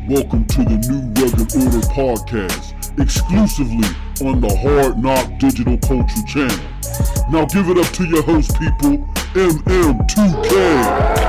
Welcome to the New Rugged Order podcast, exclusively on the Hard Knock Digital Culture channel. Now give it up to your host, people, MM2K.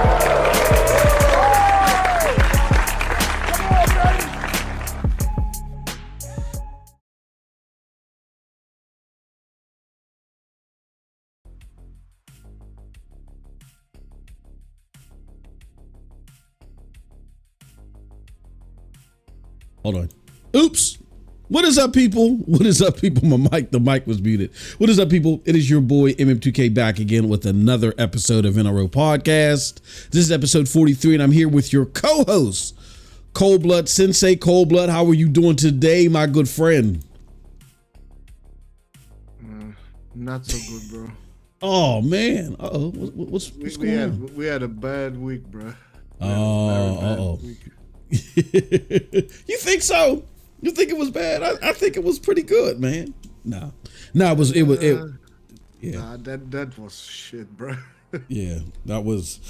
Hold on. Oops. What is up, people? What is up, people? The mic was muted. What is up, people? It is your boy MM2K back again with another episode of NRO Podcast. This is episode 43, and I'm here with your co-host, Cold Blood Sensei. Cold Blood, how are you doing today, my good friend? Not so good, bro. Oh man. Uh-oh. What's going on? We had a bad week, bro. Oh, You think so? You think it was bad? I think it was pretty good, man. No, it was. Yeah. Nah, that was shit, bro. Yeah, that was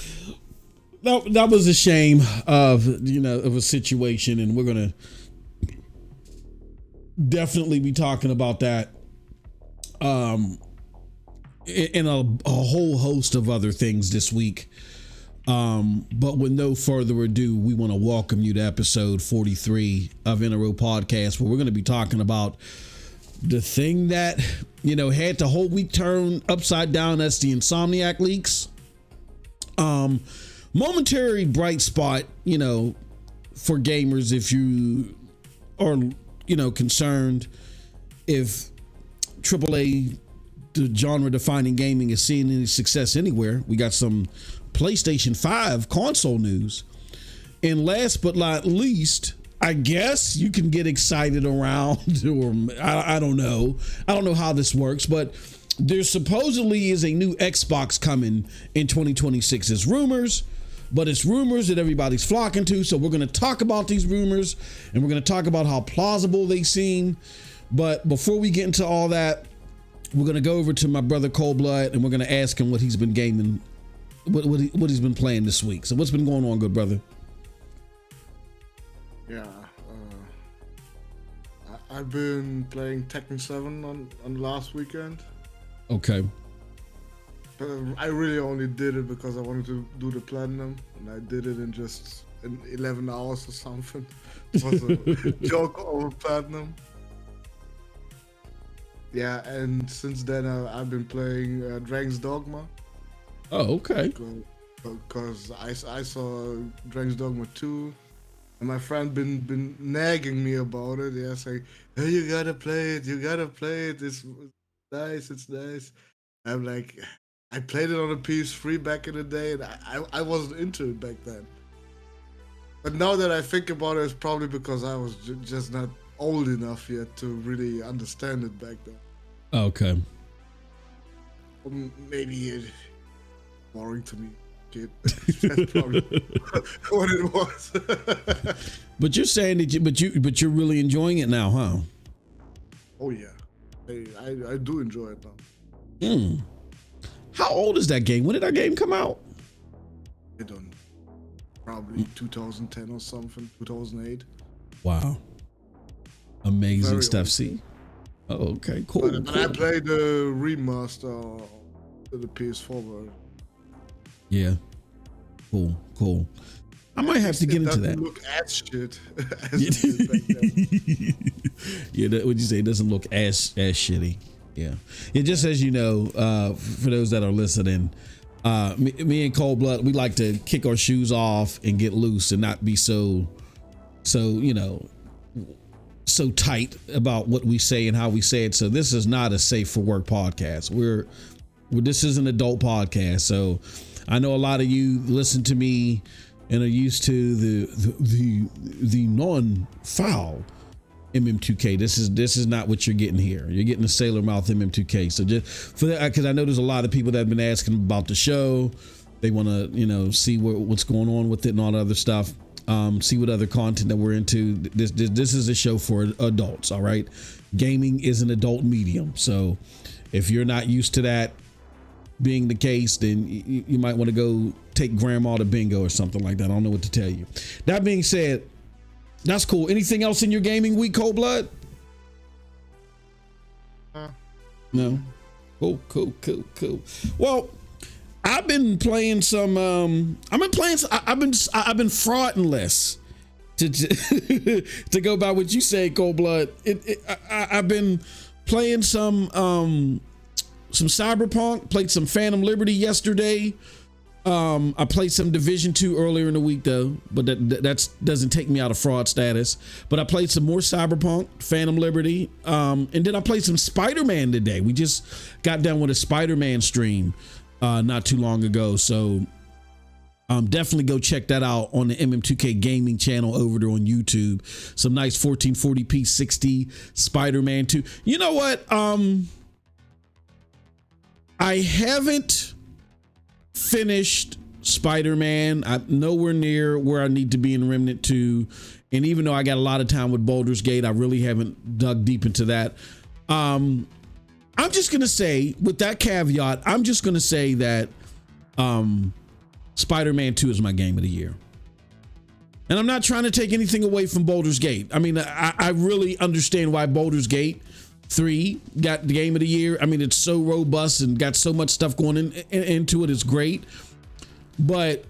a shame of a situation, and we're gonna definitely be talking about that. In a whole host of other things this week. But with no further ado, we want to welcome you to episode 43 of NRO Podcast, where we're going to be talking about the thing that, had the whole week turned upside down. That's the Insomniac leaks. Momentary bright spot, for gamers, if you are, concerned if AAA, the genre defining gaming, is seeing any success anywhere. We got some PlayStation 5 console news. And last but not least, I guess you can get excited around, or I don't know. I don't know how this works, but there supposedly is a new Xbox coming in 2026. It's rumors, but it's rumors that everybody's flocking to. So we're going to talk about these rumors, and we're going to talk about how plausible they seem. But before we get into all that, we're going to go over to my brother Cold Blood, and we're going to ask him what he's been gaming, what he's been playing this week. So what's been going on, good brother? Yeah, I've been playing Tekken 7 on last weekend. Okay. But I really only did it because I wanted to do the platinum, and I did it in 11 hours or something. It was a joke over platinum. Yeah, and since then I've been playing Dragon's Dogma. Oh, okay. Because I saw Dragon's Dogma 2, and my friend been nagging me about it. Yeah, saying, "Hey, you gotta play it. It's nice. It's nice." I'm like, I played it on a PS3 back in the day, and I wasn't into it back then. But now that I think about it, it's probably because I was just not old enough yet to really understand it back then. Okay. Or maybe it's boring to me. Kid. That's probably what it was. But you're saying that but you're really enjoying it now, huh? Oh yeah, I do enjoy it now. How old is that game? When did that game come out? I don't know. Probably 2010 or something, 2008. Wow. Amazing Very stuff. old. See? Oh, okay, cool. But I played the remaster to the PS4 version. Yeah. Cool. I might have to get into that. It doesn't look as shit as it did back then. Yeah, what'd you say? It doesn't look as shitty. Yeah. It just as you know, for those that are listening, me and Cold Blood, we like to kick our shoes off and get loose and not be so tight about what we say and how we say it. So this is not a safe for work podcast. This is an adult podcast. So I know a lot of you listen to me and are used to the non-foul MM2K. This is not what you're getting here. You're getting a sailor mouth MM2K. So just for that, because I know there's a lot of people that have been asking about the show. They want to see what's going on with it and all the other stuff. See what other content that we're into. This is a show for adults. All right, gaming is an adult medium. So if you're not used to that being the case, then you might want to go take grandma to bingo or something like that. I don't know what to tell you. That being said, That's cool. Anything else in your gaming week, Cold Blood? No. Cool. Well, I've been playing some. I've been frauding less. To go by what you say, Cold Blood. I've been playing some Cyberpunk. Played some Phantom Liberty yesterday. I played some Division 2 earlier in the week though, but that doesn't take me out of fraud status. But I played some more Cyberpunk, Phantom Liberty, and then I played some Spider-Man today. We just got done with a Spider-Man stream not too long ago, so definitely go check that out on the MM2K Gaming channel over there on YouTube. Some nice 1440p 60 Spider-Man 2. You know what? I haven't finished Spider-Man. I'm nowhere near where I need to be in Remnant 2. And even though I got a lot of time with Baldur's Gate, I really haven't dug deep into that. I'm just going to say, with that caveat, I'm just going to say that Spider-Man 2 is my game of the year. And I'm not trying to take anything away from Baldur's Gate. I mean, I really understand why Baldur's Gate 3 got the game of the year. I mean, it's so robust and got so much stuff going into it. It's great. But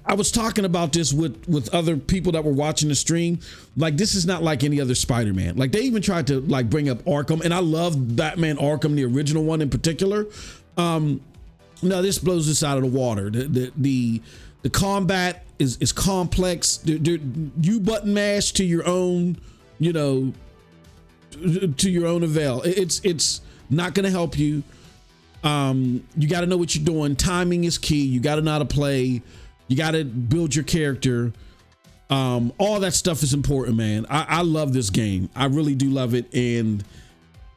I was talking about this with other people that were watching the stream. Like, this is not like any other Spider-Man. Like, they even tried to like bring up Arkham, and I love Batman Arkham, the original one in particular. No, this blows this out of the water. The combat is complex. You button mash to your own, to your own avail. It's not going to help you. You got to know what you're doing. Timing is key. You got to know how to play. You got to build your character. All that stuff is important, man. I love this game. I really do love it. And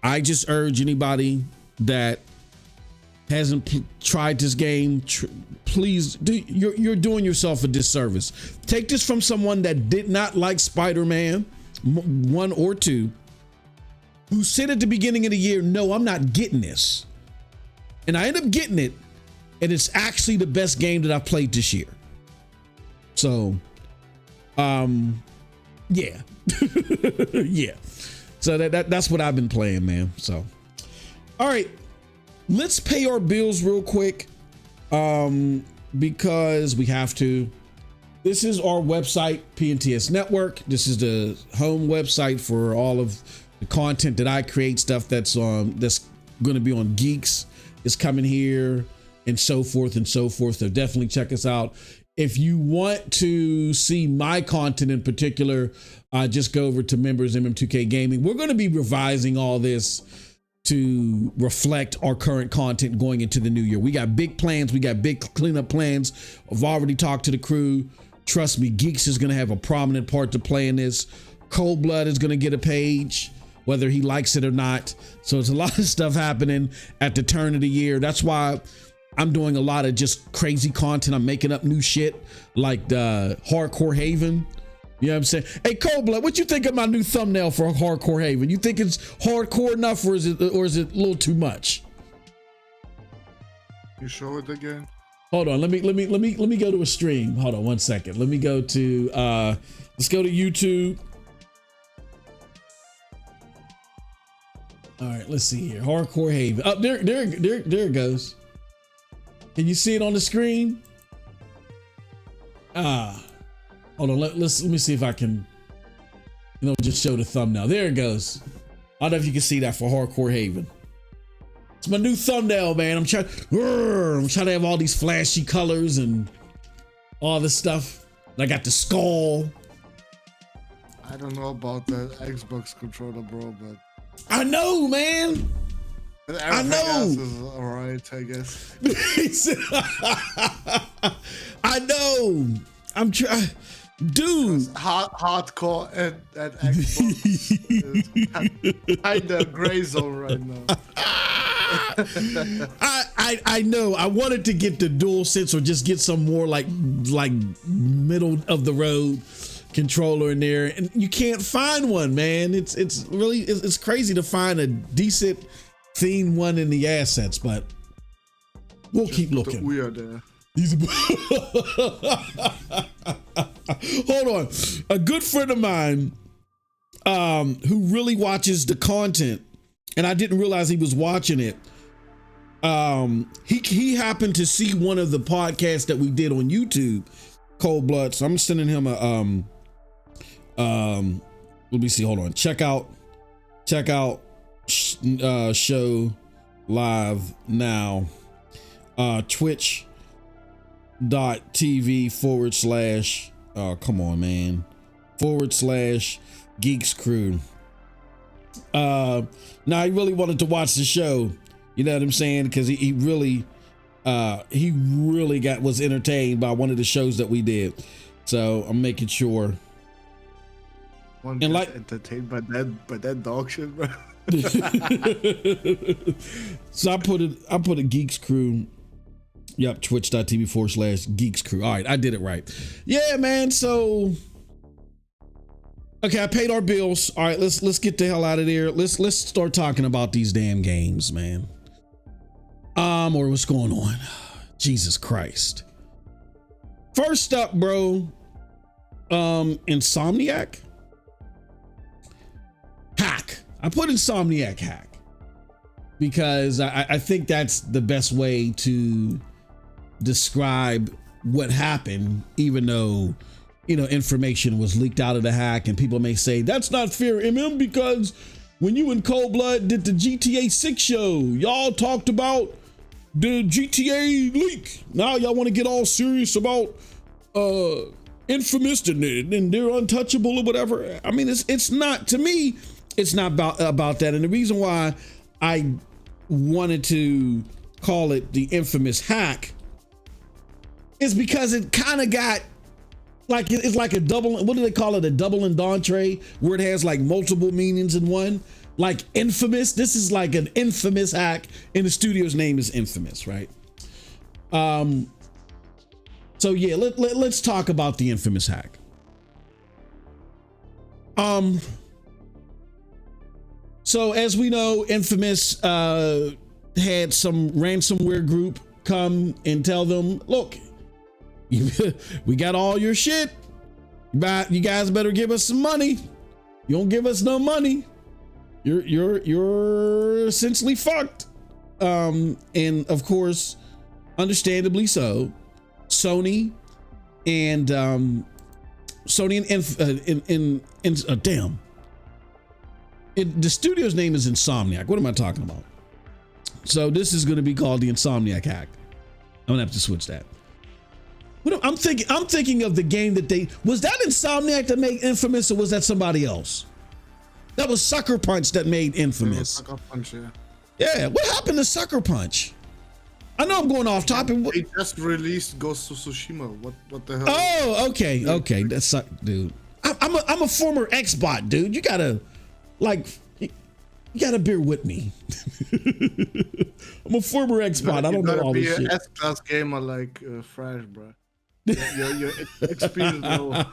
I just urge anybody that hasn't tried this game, please you're doing yourself a disservice. Take this from someone that did not like Spider-Man 1 or 2, who said at the beginning of the year, no, I'm not getting this. And I end up getting it, and it's actually the best game that I've played this year. So, yeah. Yeah. So that's what I've been playing, man. So, all right, let's pay our bills real quick, because we have to. This is our website, PNTS Network. This is the home website for all of the content that I create, stuff that's going to be on Geeks is coming here, and so forth and so forth. So definitely check us out. If you want to see my content in particular, just go over to members MM2K Gaming. We're going to be revising all this to reflect our current content going into the new year. We got big plans. We got big cleanup plans. I've already talked to the crew. Trust me, Geeks is going to have a prominent part to play in this. Cold Blood is going to get a page, whether he likes it or not. So it's a lot of stuff happening at the turn of the year. That's why I'm doing a lot of just crazy content. I'm making up new shit like the Hardcore Haven. You know what I'm saying? Hey, Cold Blood, what you think of my new thumbnail for Hardcore Haven? You think it's hardcore enough, or is it a little too much? You show it again? Hold on, let me go to a stream. Hold on one second. Let me go to let's go to YouTube. All right, let's see here. Hardcore Haven. Oh, there it goes. Can you see it on the screen? Hold on. Let me see if I can, just show the thumbnail. There it goes. I don't know if you can see that for Hardcore Haven. It's my new thumbnail, man. I'm trying to have all these flashy colors and all this stuff. I got the skull. I don't know about the Xbox controller, bro, but I know, man. But I know. else is all right, I guess. I know. I'm trying, dude. Hardcore at Xbox is kind of gray zone right now. I know. I wanted to get the DualSense or just get some more like middle of the road controller in there, and you can't find one, man. It's really crazy to find a decent theme one in the assets, but we'll keep looking. We are there. Hold on. A good friend of mine, who really watches the content, and I didn't realize he was watching it. He happened to see one of the podcasts that we did on YouTube, Cold Blood. So I'm sending him a let me see. Hold on. Check out show live now. Twitch.tv/ come on, man. / Geeks Crew. Now he really wanted to watch the show. You know what I'm saying? Because he really was entertained by one of the shows that we did. So I'm making sure. One And gets like- entertained by that dog shit, bro. So I put a Geeks Crew. Yep, twitch.tv / Geeks Crew. All right, I did it right. Yeah, man. So okay, I paid our bills. All right, let's get the hell out of there. Let's start talking about these damn games, man. Or what's going on? Jesus Christ. First up, bro. Insomniac hack. I put Insomniac hack because I think that's the best way to describe what happened, even though, you know, information was leaked out of the hack, and people may say that's not fair, because when you and Cold Blood did the GTA 6 show, y'all talked about the GTA leak. Now y'all want to get all serious about Infamous and they're untouchable or whatever. I mean, it's not, to me, it's not about that. And the reason why I wanted to call it the Infamous hack is because it kind of got like, it's like a double, what do they call it? A double entendre, where it has like multiple meanings in one. Like Infamous, this is like an infamous hack, and the studio's name is Infamous, right? So yeah, let's talk about the Infamous hack. So as we know, Infamous had some ransomware group come and tell them, look, we got all your shit, but you guys better give us some money. You don't give us no money, you're essentially fucked. And of course, understandably so, Sony and the studio's name is Insomniac. What am I talking about? So this is going to be called the Insomniac hack. I'm gonna have to switch that. I'm thinking of the game that was that Insomniac that made Infamous, or was that somebody else? That was Sucker Punch that made Infamous. Sucker Punch, yeah. Yeah, what happened to Sucker Punch? I know I'm going off topic. They just released Ghost of Tsushima. What the hell? Oh, okay. That's dude. I'm a former Xbot, dude. You gotta bear with me. I'm a former Xbot. I don't know all this shit. You gotta be an S-class gamer like Fresh, bro. Your experience low.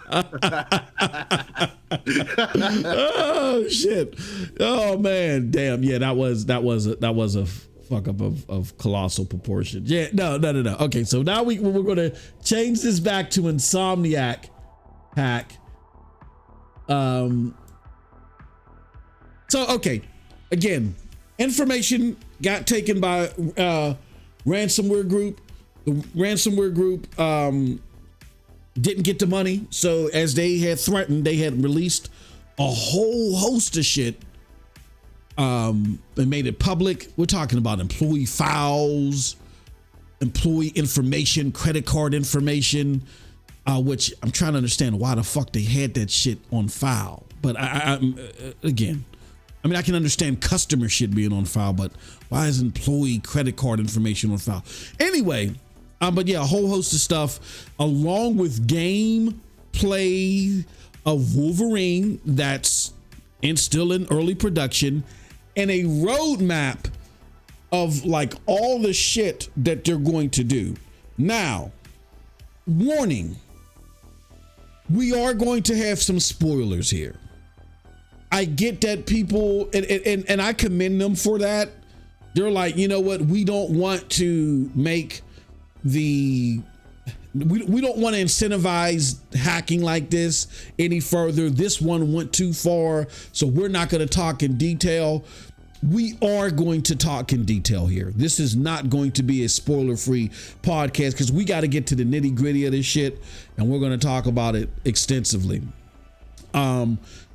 Oh shit. Oh man. Damn. Yeah, that was a fuck up of colossal proportions. Yeah, no. Okay, so now we're gonna change this back to Insomniac hack. So okay, again, information got taken by ransomware group. The ransomware group didn't get the money, so as they had threatened, they had released a whole host of shit. They made it public. We're talking about employee files, employee information, credit card information, which I'm trying to understand why the fuck they had that shit on file. But again, I mean, I can understand customer shit being on file, but why is employee credit card information on file? Anyway, but yeah, a whole host of stuff, along with gameplay of Wolverine that's still in early production, and a roadmap of like all the shit that they're going to do. Now, warning, we are going to have some spoilers here. I get that people, and I commend them for that. They're like, you know what? We don't want to make the we don't want to incentivize hacking like this any further. This one went too far, so we're not going to talk in detail. We are going to talk in detail here. This is not going to be a spoiler-free podcast because we got to get to the nitty-gritty of this shit, and we're going to talk about it extensively.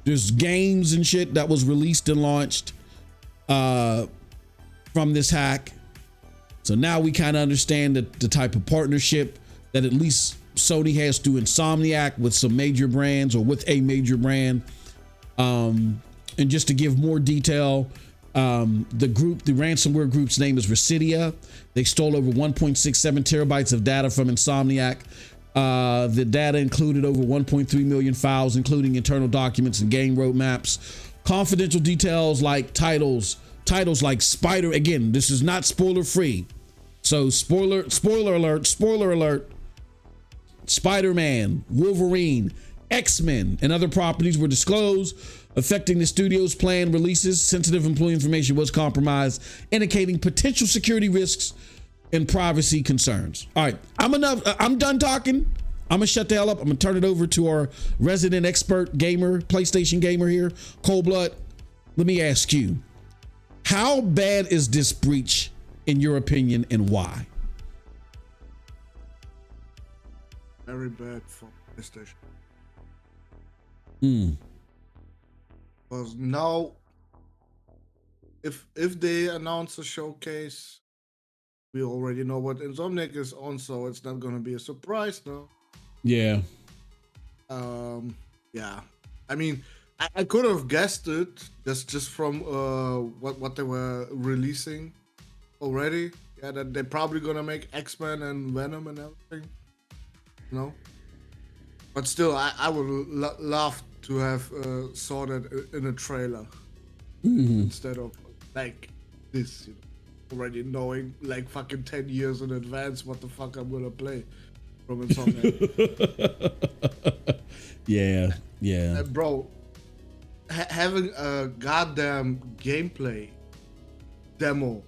There's games and shit that was released and launched from this hack. So now we kind of understand the type of partnership that at least Sony has through Insomniac with some major brands or with a major brand. And just to give more detail, the ransomware group's name is Residia. They stole over 1.67 terabytes of data from Insomniac. The data included over 1.3 million files, including internal documents and game roadmaps. Confidential details like titles like Spider. Again, this is not spoiler free. So spoiler alert. Spider-Man, Wolverine, X-Men, and other properties were disclosed, affecting the studio's planned releases. Sensitive employee information was compromised, indicating potential security risks and privacy concerns. All right, I'm done talking. I'm gonna shut the hell up. I'm gonna turn it over to our resident expert gamer, PlayStation gamer here, Cold Blood. Let me ask you, how bad is this breach in your opinion, and why? Very bad for PlayStation. Because now, if they announce a showcase, we already know what Insomniac is on, so it's not gonna be a surprise now. Yeah. Yeah. I mean, I could have guessed it just from what they were releasing already. Yeah, that they're probably gonna make X-Men and Venom and everything. You know. But still, I would love to have saw that in a trailer instead of like this. You know, already knowing like fucking 10 years in advance what the fuck I'm gonna play from Insomniac. Yeah. Bro, having a goddamn gameplay demo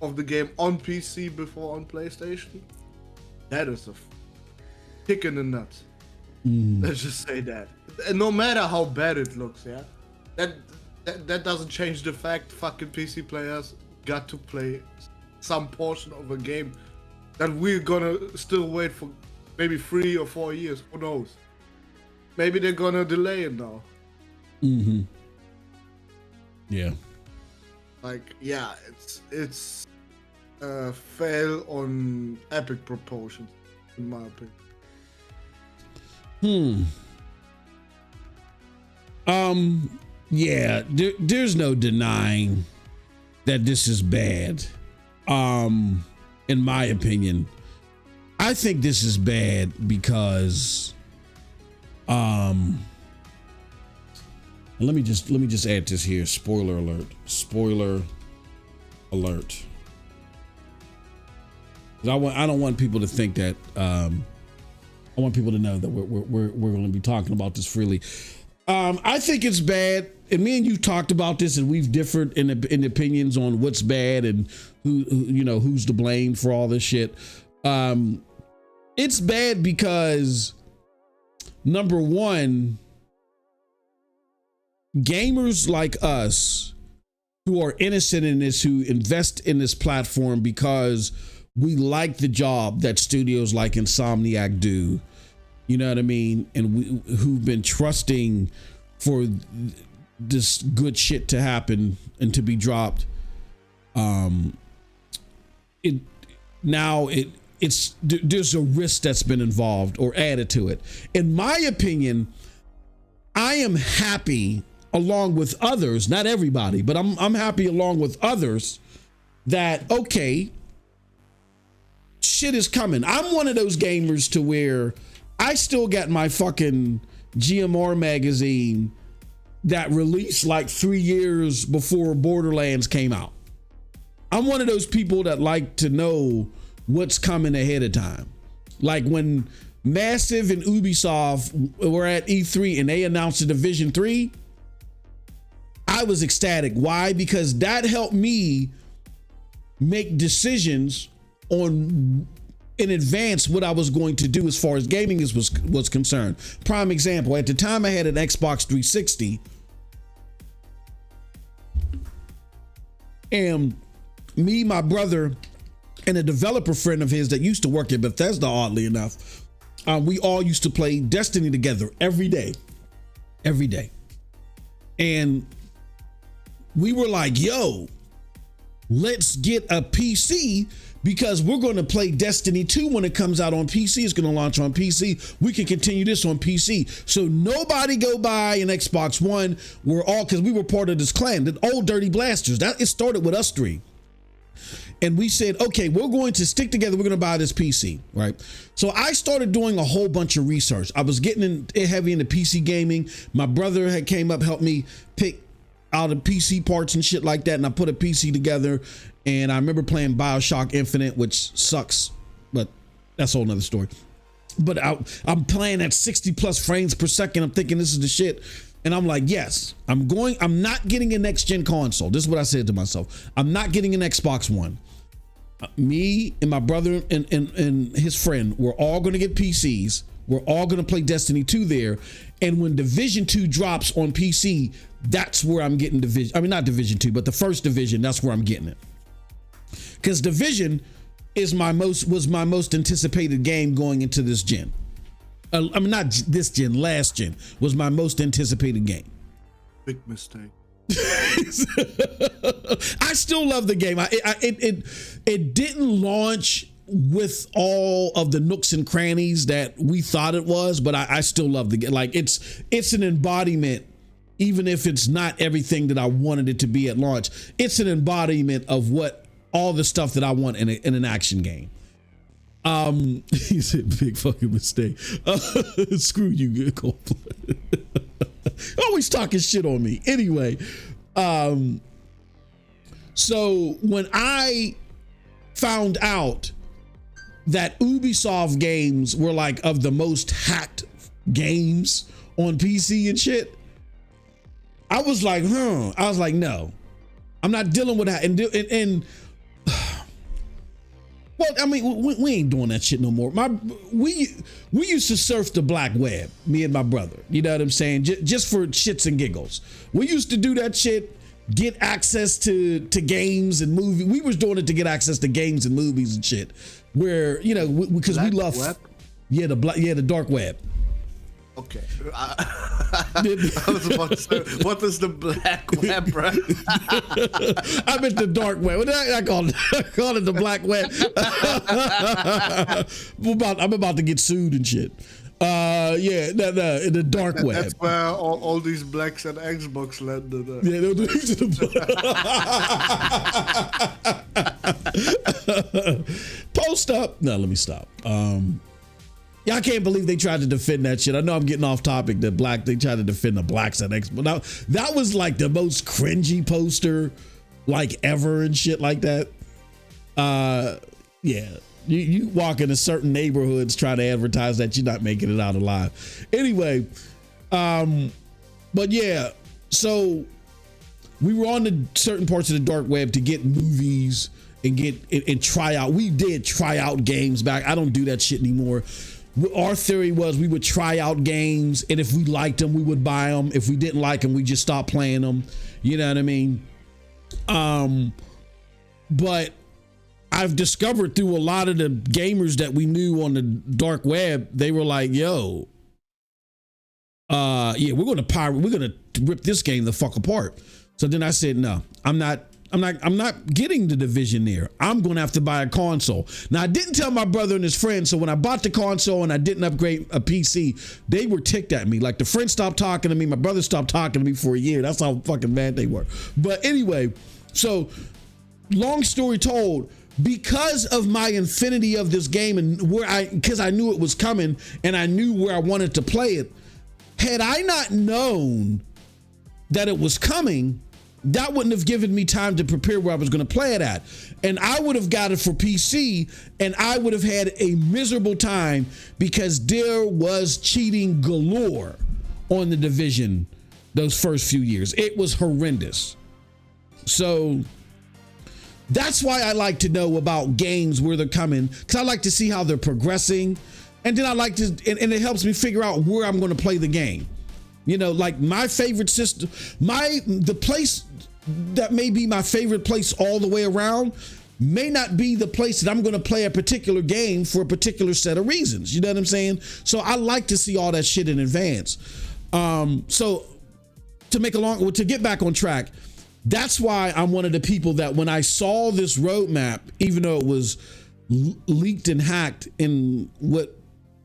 of the game on PC before on PlayStation, that is a kick in the nuts. Let's just say that. And no matter how bad it looks, yeah, that doesn't change the fact fucking PC players got to play some portion of a game that we're gonna still wait for maybe 3 or 4 years. Who knows? Maybe they're gonna delay it now. Yeah. Like, yeah, it's a fail on epic proportions, in my opinion. Yeah, there's no denying that this is bad. In my opinion, I think this is bad because, let me just add this here. Spoiler alert. 'Cause I don't want people to think that, I want people to know that we're going to be talking about this freely. I think it's bad, and me and you talked about this, and we've differed in opinions on what's bad and who's to blame for all this shit. It's bad because, number one, gamers like us who are innocent in this, who invest in this platform because we like the job that studios like Insomniac do. You know what I mean? And who've been trusting for this good shit to happen and to be dropped. There's a risk that's been involved or added to it. In my opinion, I am happy along with others, not everybody, but I'm happy along with others that, okay, shit is coming. I'm one of those gamers to where I still got my fucking GMR magazine that released like 3 years before Borderlands came out. I'm one of those people that like to know what's coming ahead of time. Like when Massive and Ubisoft were at E3 and they announced the Division 3, I was ecstatic. Why? Because that helped me make decisions on in advance what I was going to do as far as gaming was concerned. Prime example, at the time I had an Xbox 360, and me, my brother, and a developer friend of his that used to work at Bethesda, oddly enough, we all used to play Destiny together every day. And we were like, yo, let's get a PC because we're going to play Destiny 2 when it comes out on PC. It's going to launch on PC. We can continue this on PC. So nobody go buy an Xbox One. We're all, because we were part of this clan, the old Dirty Blasters. It started with us three. And we said, okay, we're going to stick together. We're going to buy this PC, right? So I started doing a whole bunch of research. I was getting heavy into PC gaming. My brother had came up, helped me pick out of PC parts and shit like that. And I put a PC together. And I remember playing BioShock Infinite, which sucks, but that's a whole nother story. But I'm playing at 60 plus frames per second. I'm thinking this is the shit. And I'm like, yes, I'm not getting a next gen console. This is what I said to myself. I'm not getting an Xbox One. Me and my brother and his friend, we're all going to get PCs. We're all going to play Destiny 2 there. And when Division 2 drops on PC, that's where I'm getting Division. I mean, not Division 2, but the first Division, that's where I'm getting it. Because Division was my most anticipated game going into this gen. I mean, not this gen, last gen was my most anticipated game. Big mistake. I still love the game. It didn't launch with all of the nooks and crannies that we thought it was, but I still love the game. Like it's an embodiment, even if it's not everything that I wanted it to be at launch. It's an embodiment of what all the stuff that I want in an action game. He said, "Big fucking mistake." Screw you, Coldplay. Always talking shit on me. Anyway, so when I found out that Ubisoft games were like of the most hacked games on PC and shit, I was like, no, I'm not dealing with that. And well, I mean, we ain't doing that shit no more. We used to surf the black web, me and my brother. You know what I'm saying? Just for shits and giggles. We used to do that shit, get access to games and movies. We was doing it to get access to games and movies and shit. Where, you know, because we love web? the dark web. Okay. I was about to say, what is the black web, bro? I meant the dark web. What did I call it? I call it the black web. I'm about to get sued and shit. Yeah, in the dark web. That's where all these blacks at Xbox landed. Yeah, they'll do Post up. No, let me stop. Yeah, I can't believe they tried to defend that shit. I know I'm getting off topic. They tried to defend the blacks at Xbox. Now, that was like the most cringy poster like ever and shit like that. Yeah. You walk into certain neighborhoods trying to advertise that you're not making it out alive. Anyway, but yeah, so we were on the certain parts of the dark web to get movies and try out. We did try out games back. I don't do that shit anymore. Our theory was we would try out games, and if we liked them, we would buy them. If we didn't like them, we just stopped playing them. You know what I mean? But I've discovered through a lot of the gamers that we knew on the dark web, they were like, yo, yeah, we're going to rip this game the fuck apart. So then I said, no, I'm not getting the Division there. I'm going to have to buy a console. Now, I didn't tell my brother and his friends. So when I bought the console and I didn't upgrade a PC, they were ticked at me. Like the friend stopped talking to me. My brother stopped talking to me for a year. That's how fucking mad they were. But anyway, so long story told, because of my infinity of this game and because I knew it was coming and I knew where I wanted to play it, had I not known that it was coming, that wouldn't have given me time to prepare where I was going to play it at. And I would have got it for PC and I would have had a miserable time because there was cheating galore on the Division those first few years. It was horrendous. So That's why I like to know about games, where they're coming, because I like to see how they're progressing. And then I like to, and it helps me figure out where I'm going to play the game. You know, like my favorite system, the place that may be my favorite place all the way around may not be the place that I'm going to play a particular game for a particular set of reasons. You know what I'm saying? So I like to see all that shit in advance. So to get back on track, that's why I'm one of the people that when I saw this roadmap, even though it was leaked and hacked in what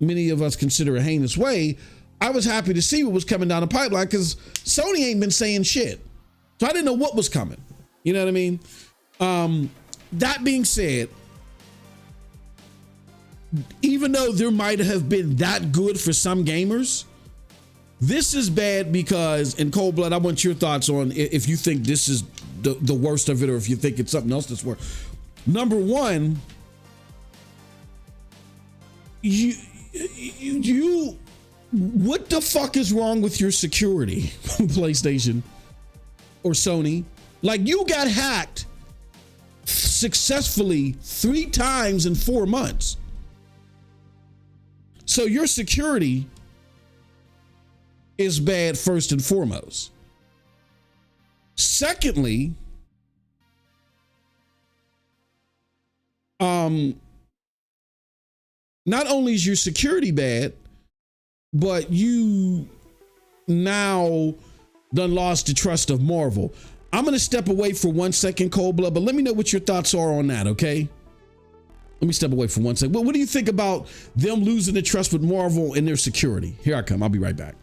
many of us consider a heinous way, I was happy to see what was coming down the pipeline, because Sony ain't been saying shit. So I didn't know what was coming. You know what I mean? That being said, even though there might have been that good for some gamers, this is bad because, in Cold Blood, I want your thoughts on if you think this is the worst of it, or if you think it's something else that's worse. Number one, you what the fuck is wrong with your security, PlayStation or Sony? Like, you got hacked successfully 3 times in 4 months. So your security is bad first and foremost. Secondly, not only is your security bad, but you now done lost the trust of Marvel. I'm going to step away for 1 second, Cold Blood, but let me know what your thoughts are on that, okay? Let me step away for 1 second. Well, what do you think about them losing the trust with Marvel and their security? Here I come. I'll be right back.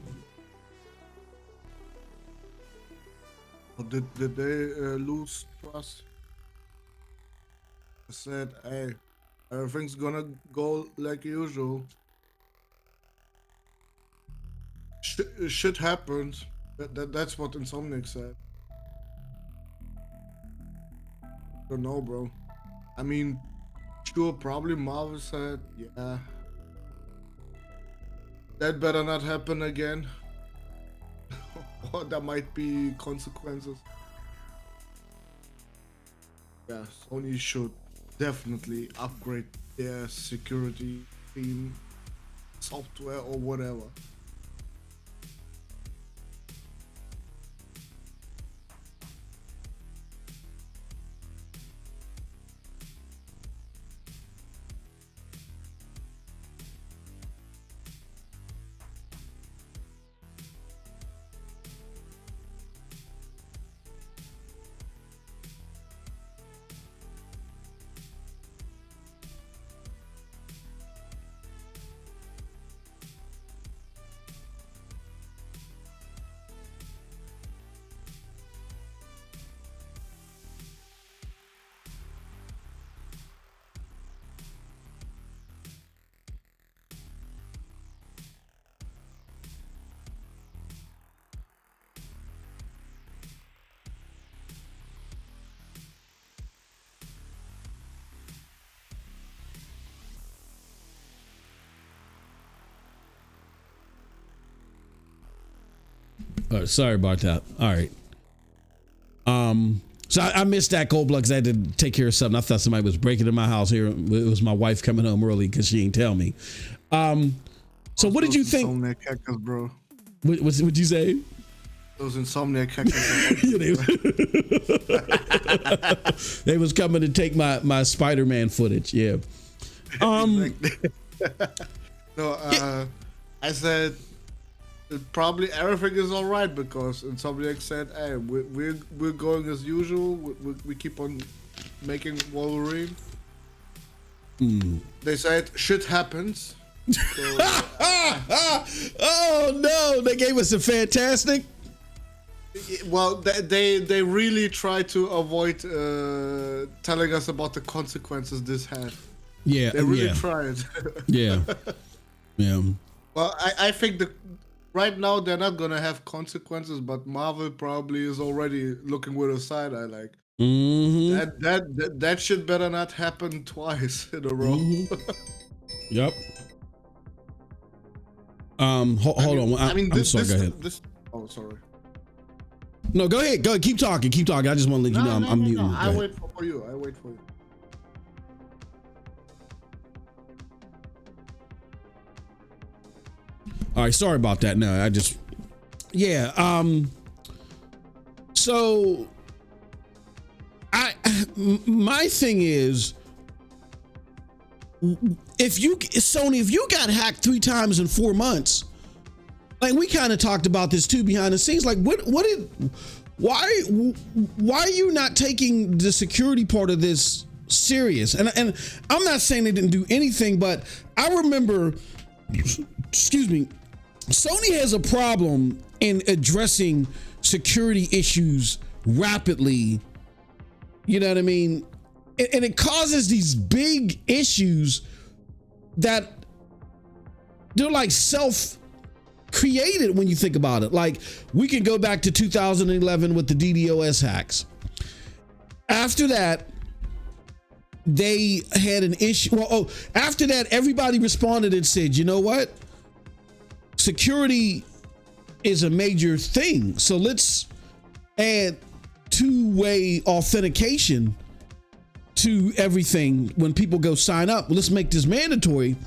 Did they lose trust? I said, hey, everything's gonna go like usual. Shit happens. That's what Insomniac said. Don't know, bro. I mean, sure, probably Marvel said, yeah, that better not happen again. Or there might be consequences. Yeah, Sony should definitely upgrade their security team, software, or whatever. Sorry about that. All right. So I missed that, Cold Blood, because I had to take care of something. I thought somebody was breaking in my house here. It was my wife coming home early because she didn't tell me. So what did you think? Insomniac hackers, bro. What'd you say? Those Insomniac hackers. Yeah, they was coming to take my Spider-Man footage. Yeah. No, I said probably everything is all right because Insomniac said, "Hey, we're going as usual. We keep on making Wolverine." They said shit happens. So, oh no! They gave us a fantastic. Well, they really try to avoid telling us about the consequences this had. Yeah, they really tried. Yeah. Well, I think right now they're not gonna have consequences, but Marvel probably is already looking with a side eye, like that shit better not happen twice in a row. Yep. Hold on. I'm sorry. Go ahead. Sorry. No, go ahead. Keep talking. I just want to let you know I'm muting. I wait for for you. I wait for you. All right, sorry about that. No, so my thing is, if you got hacked 3 times in 4 months, like we kind of talked about this too behind the scenes, like why are you not taking the security part of this serious? And I'm not saying they didn't do anything, but I remember, excuse me, Sony has a problem in addressing security issues rapidly. You know what I mean? And it causes these big issues that they're like self-created when you think about it. Like, we can go back to 2011 with the DDoS hacks. After that, they had an issue. After that, everybody responded and said, you know what? Security is a major thing. So let's add two-way authentication to everything when people go sign up. Let's make this mandatory. Do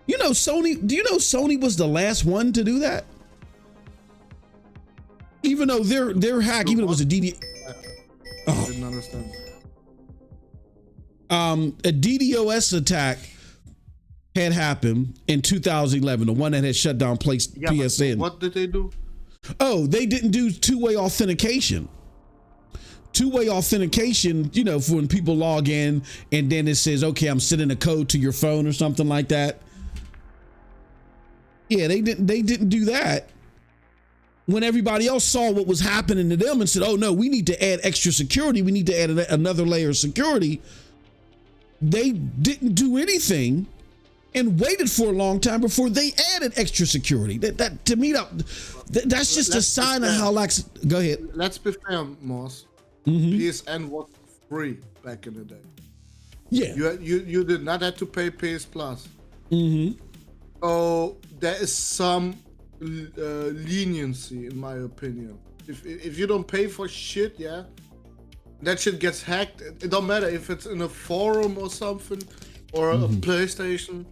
you know Sony was the last one to do that? Even though their hack, even though it was a DDoS. I didn't understand. A DDoS attack had happened in 2011, the one that had shut down PSN. What did they do? Oh, they didn't do two-way authentication. Two-way authentication, for when people log in and then it says, okay, I'm sending a code to your phone or something like that. Yeah, they didn't do that. When everybody else saw what was happening to them and said, oh no, we need to add extra security. We need to add another layer of security. They didn't do anything and waited for a long time before they added extra security. That to me, that's just a sign of how lax. Go ahead. Let's be fair, Moss. Mm-hmm. PSN was free back in the day. Yeah. You did not have to pay PS Plus. Mm-hmm. So there is some leniency, in my opinion. If you don't pay for shit, yeah, that shit gets hacked. It don't matter if it's in a forum or something, or a PlayStation.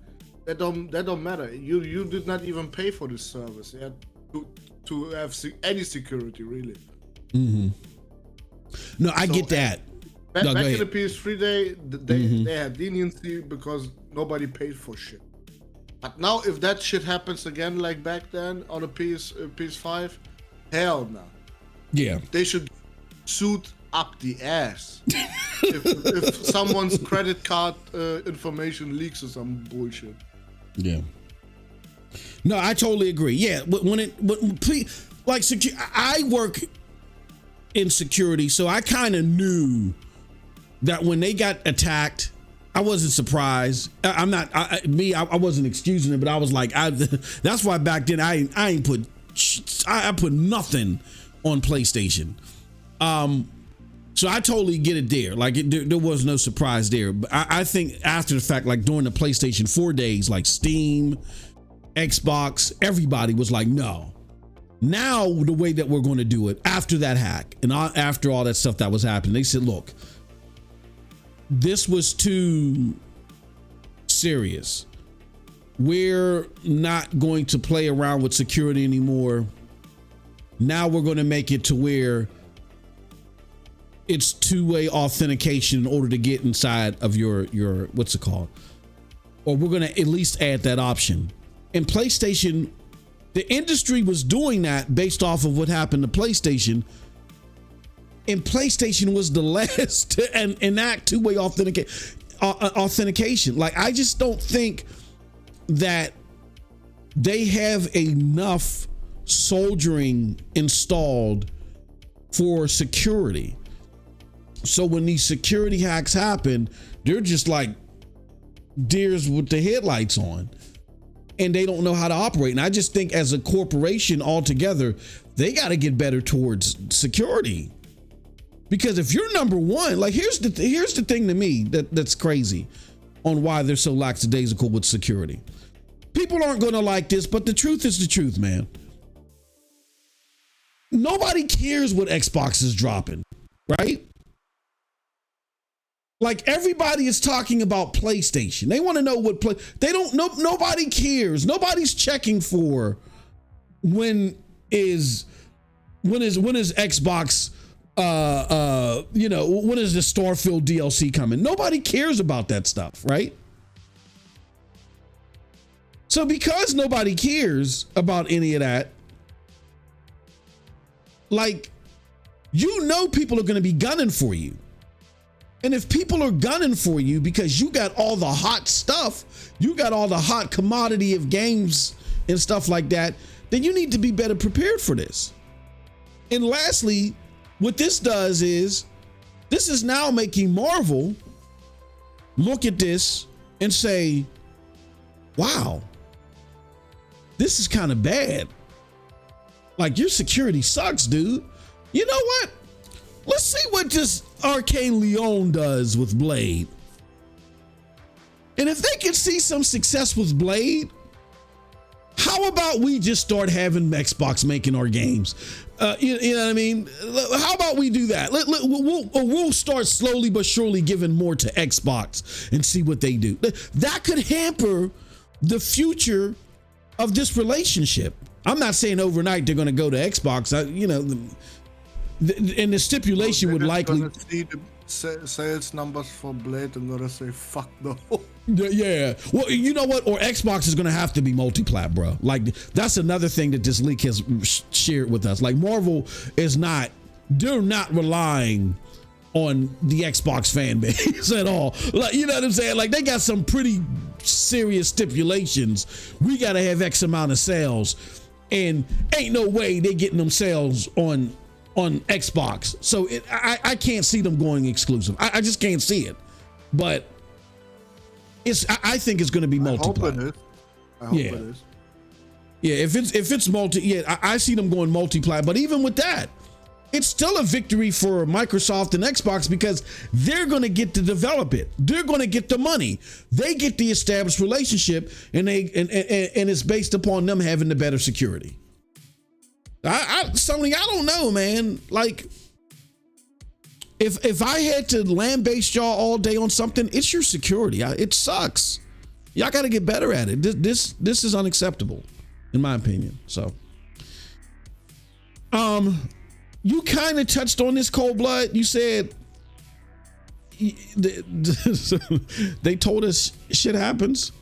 That don't matter. You did not even pay for this service, yeah, to have any security, really. Mm-hmm. No, I get that. Back go in ahead. the PS3 they had leniency because nobody paid for shit. But now, if that shit happens again like back then on a PS5, hell no. Yeah. They should suit up the ass if someone's credit card information leaks or some bullshit. Yeah. No, I totally agree. Yeah, I work in security, so I kind of knew that when they got attacked, I wasn't surprised. I wasn't excusing it, but I was like, that's why back then I put nothing on PlayStation. So I totally get it there. Like there was no surprise there. But I think after the fact, like during the PlayStation 4 days, like Steam, Xbox, everybody was like, no. Now the way that we're going to do it after that hack and after all that stuff that was happening, they said, look, this was too serious. We're not going to play around with security anymore. Now we're going to make it to where it's two-way authentication in order to get inside of your what's it called? Or we're going to at least add that option. And PlayStation, the industry was doing that based off of what happened to PlayStation. And PlayStation was the last to enact two-way authentication. Like, I just don't think that they have enough soldiering installed for security. So when these security hacks happen, they're just like deers with the headlights on, and they don't know how to operate. And I just think as a corporation altogether, they got to get better towards security. Because if you're number one, like here's the thing to me that's crazy on why they're so lackadaisical with security. People aren't going to like this, but the truth is the truth, man. Nobody cares what Xbox is dropping, right? Like everybody is talking about PlayStation. They want to know what they don't know. Nobody cares. Nobody's checking for when is Xbox when is the Starfield DLC coming? Nobody cares about that stuff, right? So because nobody cares about any of that, like, people are going to be gunning for you. And if people are gunning for you because you got all the hot stuff, you got all the hot commodity of games and stuff like that, then you need to be better prepared for this. And lastly, what this does is this is now making Marvel look at this and say, wow, this is kind of bad. Like, your security sucks, dude. You know what? Let's see what this Arcane Leon does with Blade. And if they can see some success with Blade, how about we just start having Xbox making our games? You know what I mean? How about we do that? We'll start slowly but surely giving more to Xbox and see what they do. That could hamper the of this relationship. I'm not saying overnight they're going to go to Xbox. And the stipulation would likely see the sales numbers for Blade and gonna say fuck no. Yeah. Well, you know what? Or Xbox is going to have to be multi-plat, bro. Like, that's another thing that this leak has shared with us. Like, Marvel they're not relying on the Xbox fan base at all. Like, you know what I'm saying? Like, they got some pretty serious stipulations. We got to have X amount of sales, and ain't no way they getting them sales on Xbox. So I can't see them going exclusive. I just can't see it. But I think it's going to be multi-plat. I hope it is. Yeah, if it's multi, I see them going multi-plat. But even with that, it's still a victory for Microsoft and Xbox because they're going to get to develop it. They're going to get the money. They get the established relationship, and it's based upon them having the better security. Sony, I don't know, man. Like, if I had to lambaste y'all all day on something, it's your security. It sucks. Y'all got to get better at it. This is unacceptable, in my opinion. So, you kind of touched on this, Cold Blood. You said they told us shit happens.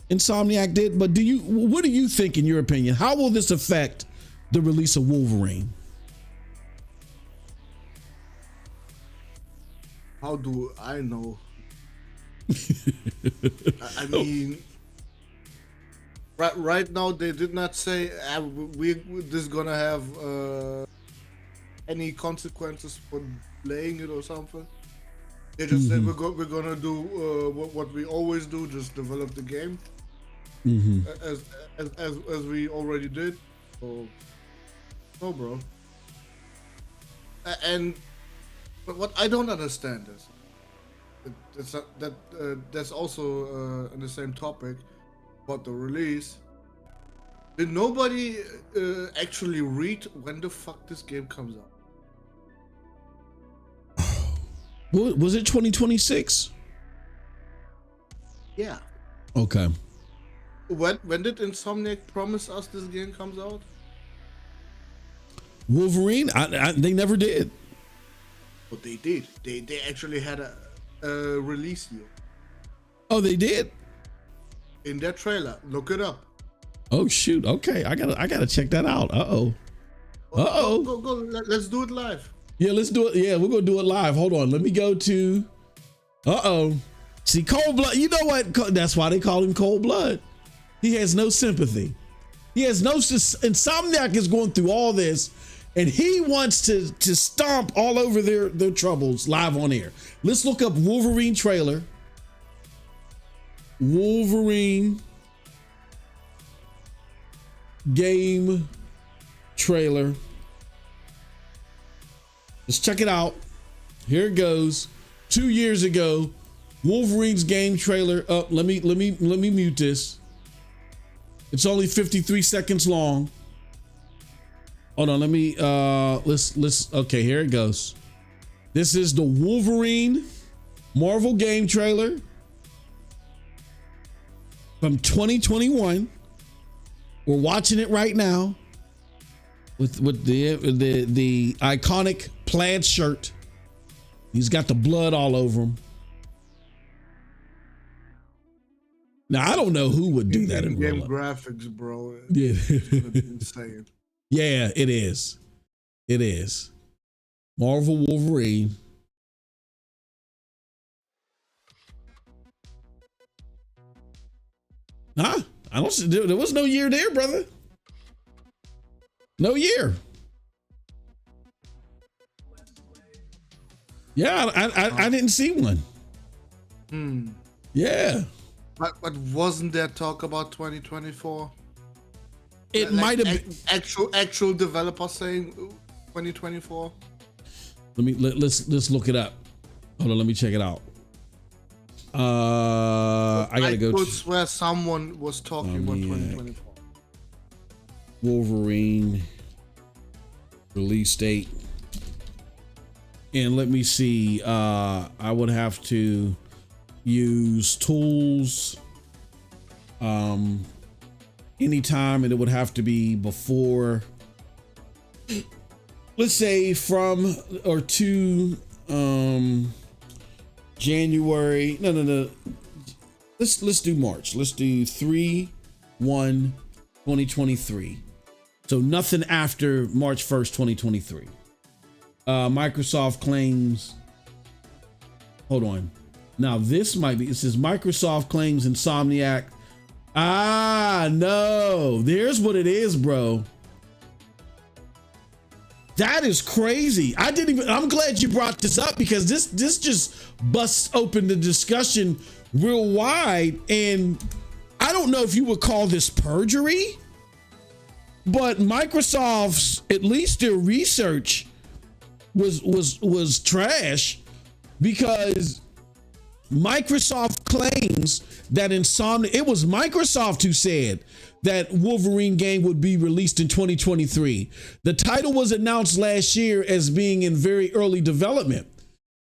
Insomniac did, but what do you think, in your opinion? How will this affect the release of Wolverine? How do I know? I mean, right now they did not say this is gonna have any consequences for playing it or something. They just said we're gonna do what we always do, just develop the game as we already did. So, no, bro. But what I don't understand is that's also on the same topic about the release. Did nobody actually read when the fuck this game comes out? Was it 2026? Yeah. Okay. When did Insomniac promise us this game comes out? Wolverine? They never did. But they did. They actually had a release year. Oh, they did? In their trailer. Look it up. Oh shoot. Okay. I gotta check that out. Uh-oh. Go. Let's do it live. Yeah, let's do it. Yeah, we're gonna do it live. Hold on. Let me go to See, Cold Blood, you know what? That's why they call him Cold Blood. He has no sympathy. He has no Insomniac is going through all this, and he wants to stomp all over their troubles live on air. Let's look up Wolverine trailer. Wolverine game trailer. Let's check it out. Here it goes. 2 years ago, Wolverine's game trailer. Let me mute this. It's only 53 seconds long. Hold on, let me let's okay, here it goes. This is the Wolverine Marvel game trailer from 2021. We're watching it right now with the iconic plaid shirt. He's got the blood all over him. Now I don't know who would do that in real game life. graphics, bro. Yeah, Insane. yeah, it is. It is. Marvel Wolverine. Nah, I don't see. There was no year there, brother. No year. Yeah, I didn't see one. Yeah. But wasn't there talk about 2024? It might have been actual developer saying 2024. Let's look it up. Hold on, let me check it out. I gotta go. I could swear someone was talking about 2024. Wolverine release date. And let me see. I would have to use tools anytime, and it would have to be before, let's say from or to January. No. Let's do March. Let's do 3/1/2023. So nothing after March 1st, 2023. Microsoft claims. Hold on. Now this might be. It says Microsoft claims Insomniac. No. There's what it is, bro. That is crazy. I'm glad you brought this up, because this just busts open the discussion real wide. And I don't know if you would call this perjury, but Microsoft's, at least their research was trash, because Microsoft claims that it was Microsoft who said that Wolverine game would be released in 2023. The title was announced last year as being in very early development.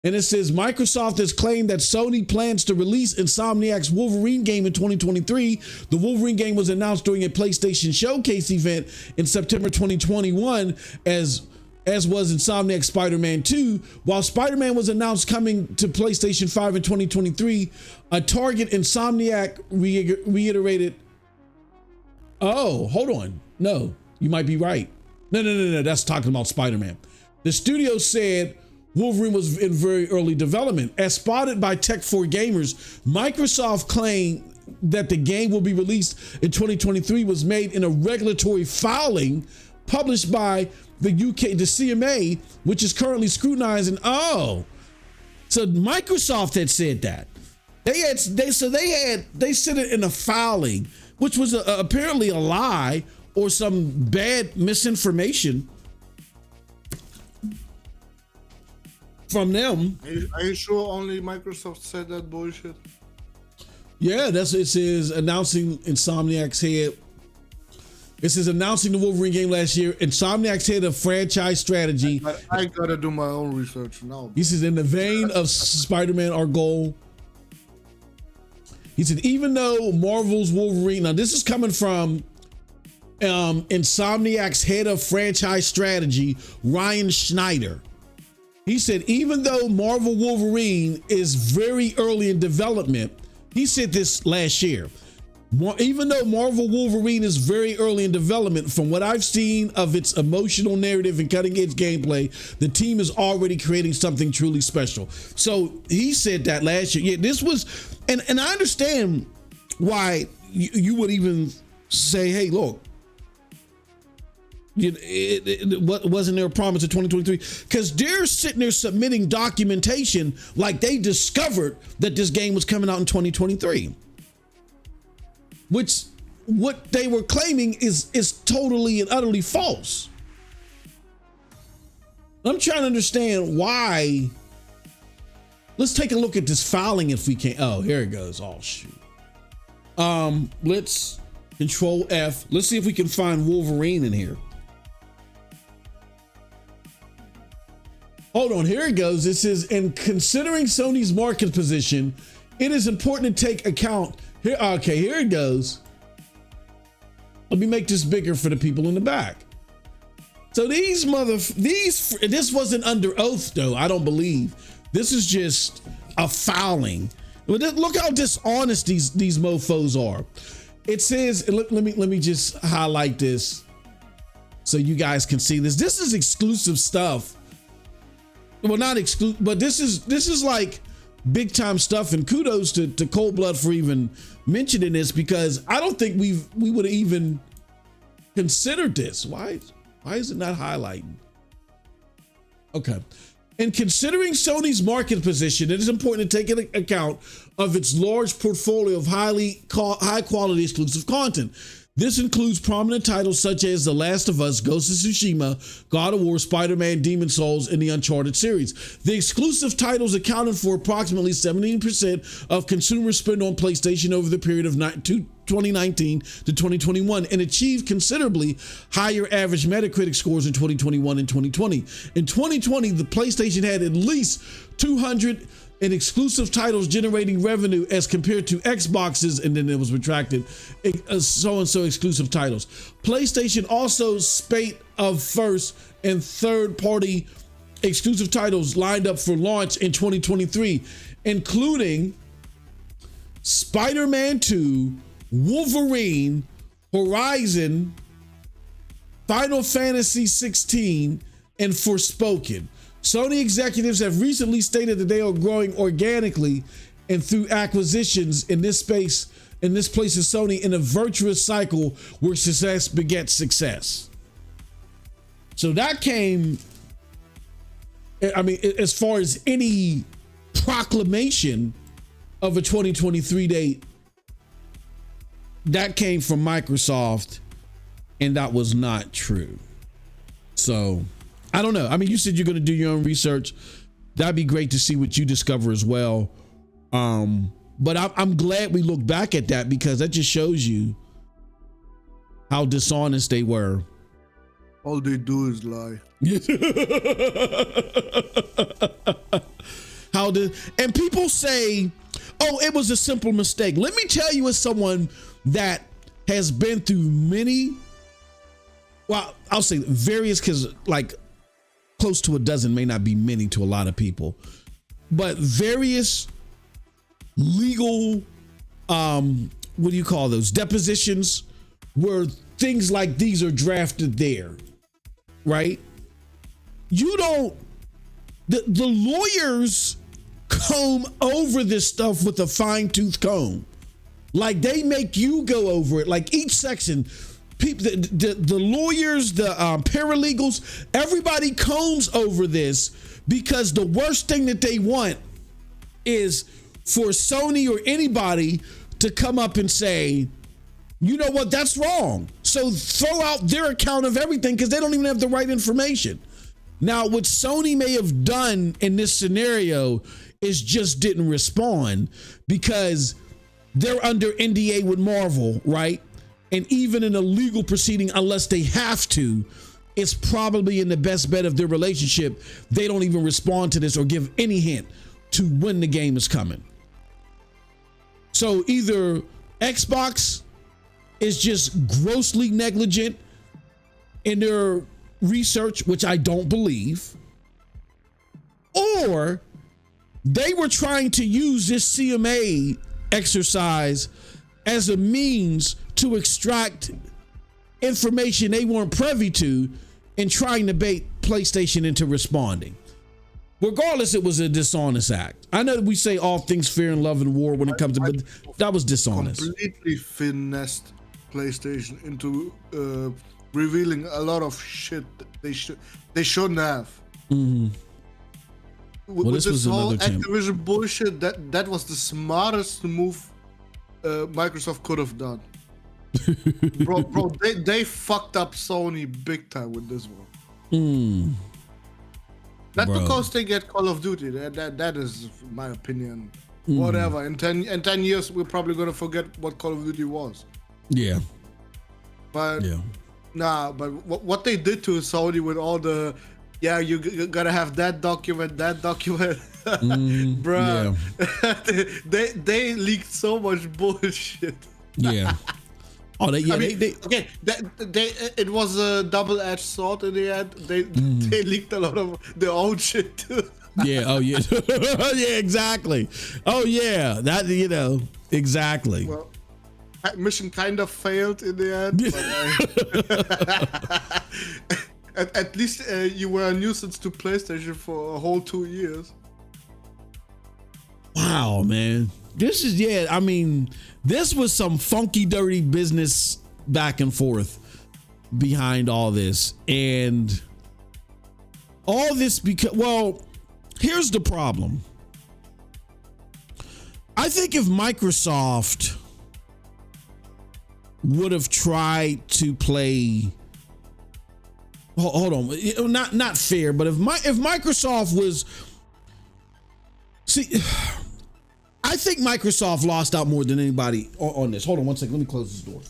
And it says Microsoft has claimed that Sony plans to release Insomniac's Wolverine game in 2023. The Wolverine game was announced during a PlayStation Showcase event in September 2021 as was Insomniac Spider-Man 2. While Spider-Man was announced coming to PlayStation 5 in 2023, a Target Insomniac reiterated. Oh, hold on. No, you might be right. No. That's talking about Spider-Man. The studio said Wolverine was in very early development. As spotted by Tech4Gamers, Microsoft claimed that the game will be released in 2023 was made in a regulatory filing published by the CMA, which is currently scrutinizing. So Microsoft had said that. They said it in a filing, which was apparently a lie or some bad misinformation from them. Are you sure only Microsoft said that bullshit? Yeah, it says announcing Insomniac's head. It says announcing the Wolverine game last year. Insomniac's head of franchise strategy. I gotta do my own research now. He says in the vein of Spider-Man, our goal. He said, even though Marvel's Wolverine, now this is coming from Insomniac's head of franchise strategy, Ryan Schneider. He said, even though Marvel Wolverine is very early in development, he said this last year. Even though Marvel Wolverine is very early in development, from what I've seen of its emotional narrative and cutting edge gameplay, the team is already creating something truly special. So he said that last year. Yeah, this was, and I understand why you would even say, hey, look, what wasn't there a promise of 2023? Because they're sitting there submitting documentation like they discovered that this game was coming out in 2023. Which what they were claiming is totally and utterly false. I'm trying to understand why. Let's take a look at this filing if we can. Oh, here it goes. Oh, shoot. Let's Control F. Let's see if we can find Wolverine in here. Hold on, here it goes. It says, in considering Sony's market position, it is important to take account. Here it goes. Let me make this bigger for the people in the back. So this wasn't under oath though, I don't believe. This is just a fouling. Look how dishonest these mofos are. It says, let me just highlight this so you guys can see this. This is exclusive stuff. Well, not exclusive, but this is like big time stuff. And kudos to Cold Blood for even mentioning this, because I don't think we would have even considered this. Why is it not highlighting? Okay. In considering Sony's market position, it is important to take into account of its large portfolio of high quality exclusive content. This includes prominent titles such as The Last of Us, Ghost of Tsushima, God of War, Spider-Man, Demon's Souls, and the Uncharted series. The exclusive titles accounted for approximately 17% of consumer spend on PlayStation over the period of 2019 to 2021 and achieved considerably higher average Metacritic scores in 2021 and 2020. In 2020, the PlayStation had at least 200 and exclusive titles generating revenue as compared to Xbox's, and then it was retracted, so-and-so exclusive titles. PlayStation also spate of first and third party exclusive titles lined up for launch in 2023, including Spider-Man 2, Wolverine, Horizon, Final Fantasy 16, and Forspoken. Sony executives have recently stated that they are growing organically and through acquisitions in this place is Sony in a virtuous cycle where success begets success. So that came, I mean, as far as any proclamation of a 2023 date, that came from Microsoft, and that was not true. So I don't know. I mean, you said you're going to do your own research. That'd be great to see what you discover as well. But I'm glad we look back at that, because that just shows you how dishonest they were. All they do is lie. And people say, oh, it was a simple mistake. Let me tell you, as someone that has been through many, well, I'll say various, because like close to a dozen may not be many to a lot of people, but various legal, what do you call those, depositions where things like these are drafted there, right? You don't, the lawyers comb over this stuff with a fine-tooth comb. Like they make you go over it, like each section. People, the lawyers, the paralegals, everybody combs over this, because the worst thing that they want is for Sony or anybody to come up and say, you know what, that's wrong. So throw out their account of everything, because they don't even have the right information. Now, what Sony may have done in this scenario is just didn't respond, because they're under NDA with Marvel, right? And even in a legal proceeding, unless they have to, it's probably in the best bet of their relationship. They don't even respond to this or give any hint to when the game is coming. So either Xbox is just grossly negligent in their research, which I don't believe, or they were trying to use this CMA exercise as a means to extract information they weren't privy to and trying to bait PlayStation into responding. Regardless, it was a dishonest act. I know we say all things fair in love and war when it comes to, but that was dishonest. Completely finessed PlayStation into revealing a lot of shit they shouldn't have. Mm-hmm. Well, with this whole Activision bullshit, that was the smartest move Microsoft could have done. bro, they fucked up Sony big time with this one. Not because they get Call of Duty. That is my opinion. Whatever. In 10 years, we're probably gonna forget what Call of Duty was. Yeah. But what they did to Sony with all the yeah, you gotta have that document, bruh. Yeah. they leaked so much bullshit. Yeah. Oh, they okay, it was a double-edged sword in the end. They leaked a lot of their own shit too. Yeah. Oh, yeah. Yeah, exactly. Oh, yeah. That, exactly. Well, mission kind of failed in the end. But, at least you were a nuisance to PlayStation for a whole 2 years. Wow, man. This was some funky, dirty business back and forth behind all this. And all this here's the problem. I think if Microsoft would have tried to play, hold on, not fair, but if Microsoft was, I think Microsoft lost out more than anybody on this. Hold on one second. Let me close this door.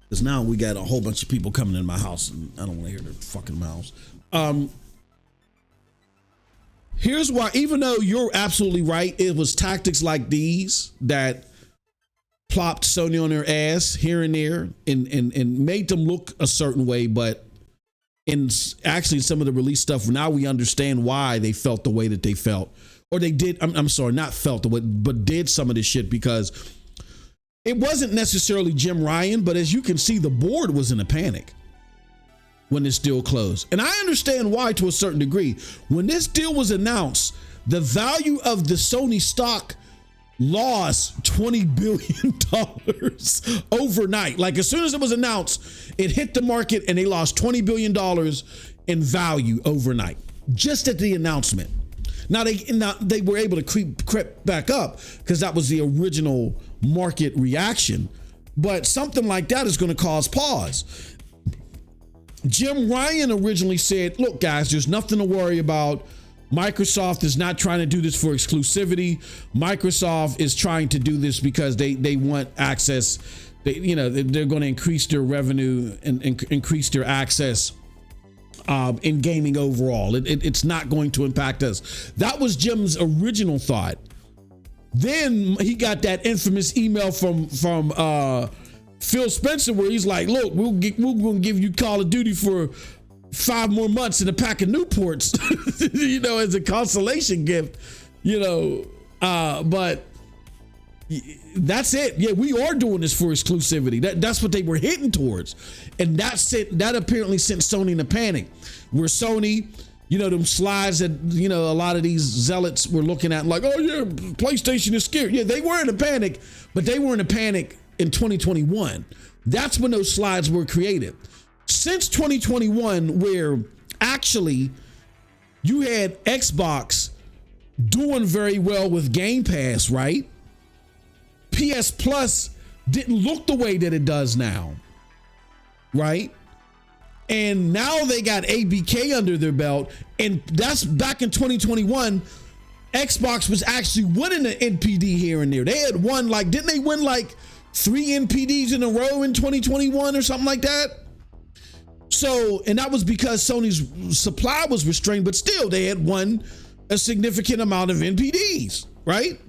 Because now we got a whole bunch of people coming in my house and I don't want to hear their fucking mouths. Here's why, even though you're absolutely right, it was tactics like these that plopped Sony on their ass here and there and made them look a certain way, but in some of the release stuff, now we understand why they felt the way that they felt, or they did. I'm sorry, not felt the way, but did some of this shit, because it wasn't necessarily Jim Ryan, but as you can see, the board was in a panic when this deal closed. And I understand why to a certain degree. When this deal was announced, the value of the Sony stock lost $20 billion overnight. Like, as soon as it was announced, it hit the market and they lost $20 billion in value overnight, just at the announcement. Now they were able to creep back up because that was the original market reaction. But something like that is going to cause pause. Jim Ryan originally said, look, guys, there's nothing to worry about. Microsoft is not trying to do this for exclusivity. Microsoft is trying to do this because they want access. They're going to increase their revenue and increase their access in gaming overall. It's not going to impact us. That was Jim's original thought. Then he got that infamous email from Phil Spencer where he's like, look, we're going to give you Call of Duty for 5 more months and a pack of Newports, as a consolation gift, but that's it. Yeah, we are doing this for exclusivity. That's what they were hitting towards. And that apparently sent Sony in a panic, where Sony, them slides that, a lot of these zealots were looking at like, oh yeah, PlayStation is scared. Yeah, they were in a panic, but they were in a panic in 2021. That's when those slides were created. Since 2021, where actually you had Xbox doing very well with Game Pass, right? PS Plus didn't look the way that it does now, right? And now they got ABK under their belt, and that's back in 2021. Xbox was actually winning the NPD here and there. They had won, didn't they win 3 NPDs in a row in 2021 or something like that? So, and that was because Sony's supply was restrained, but still they had won a significant amount of NPDs, right?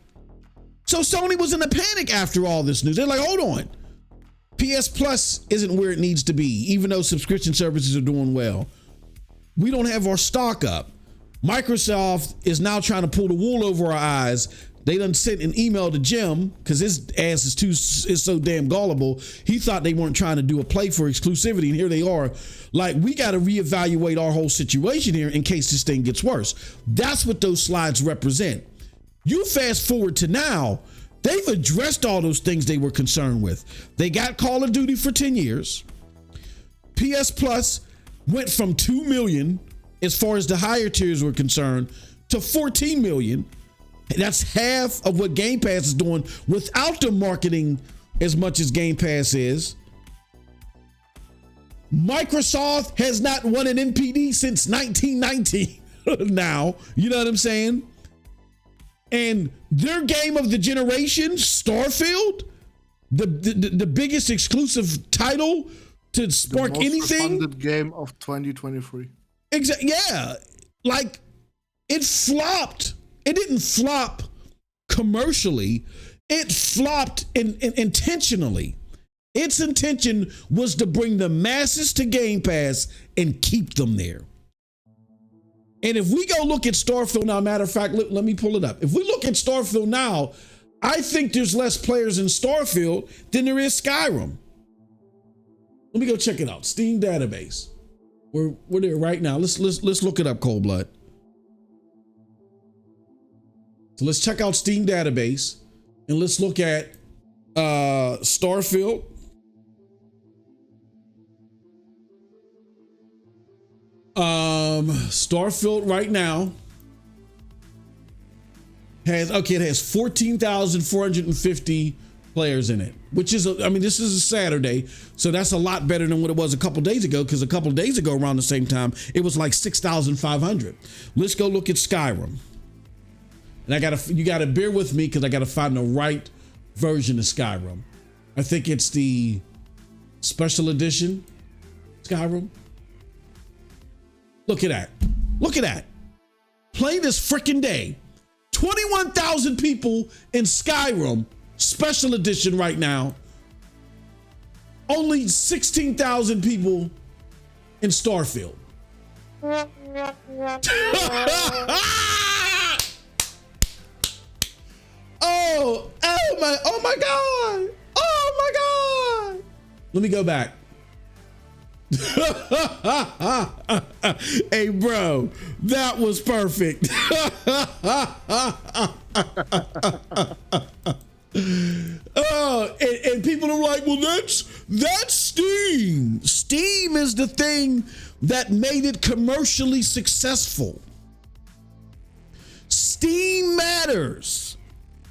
So Sony was in a panic after all this news. They're like, hold on. PS Plus isn't where it needs to be, even though subscription services are doing well. We don't have our stock up. Microsoft is now trying to pull the wool over our eyes. They done sent an email to Jim because his ass is so damn gullible. He thought they weren't trying to do a play for exclusivity, and here they are. We got to reevaluate our whole situation here in case this thing gets worse. That's what those slides represent. You fast forward to now, they've addressed all those things they were concerned with. They got Call of Duty for 10 years. PS Plus went from 2 million, as far as the higher tiers were concerned, to 14 million. That's half of what Game Pass is doing without the marketing as much as Game Pass is. Microsoft has not won an NPD since 1990 now. You know what I'm saying? And their game of the generation, Starfield, the biggest exclusive title to spark the most anything. funded game of 2023. Exactly. Yeah, like it flopped. It didn't flop commercially. It flopped intentionally. Its intention was to bring the masses to Game Pass and keep them there. And if we go look at Starfield now, matter of fact, let me pull it up. If we look at Starfield now, I think there's less players in Starfield than there is Skyrim. Let me go check it out. Steam database. We're there right now. Let's look it up, Cold Blood. So let's check out Steam database and let's look at Starfield. Starfield right now it has 14,450 players in it, which is, this is a Saturday, so that's a lot better than what it was a couple days ago, because a couple days ago around the same time, it was like 6,500. Let's go look at Skyrim. And you gotta bear with me because I gotta find the right version of Skyrim. I think it's the special edition Skyrim. Look at that. Look at that. Play this freaking day. 21,000 people in Skyrim special edition right now. Only 16,000 people in Starfield. Oh my God. Oh my God. Let me go back. Hey, bro, that was perfect. Oh, and people are like, well, that's Steam. Steam is the thing that made it commercially successful. Steam matters.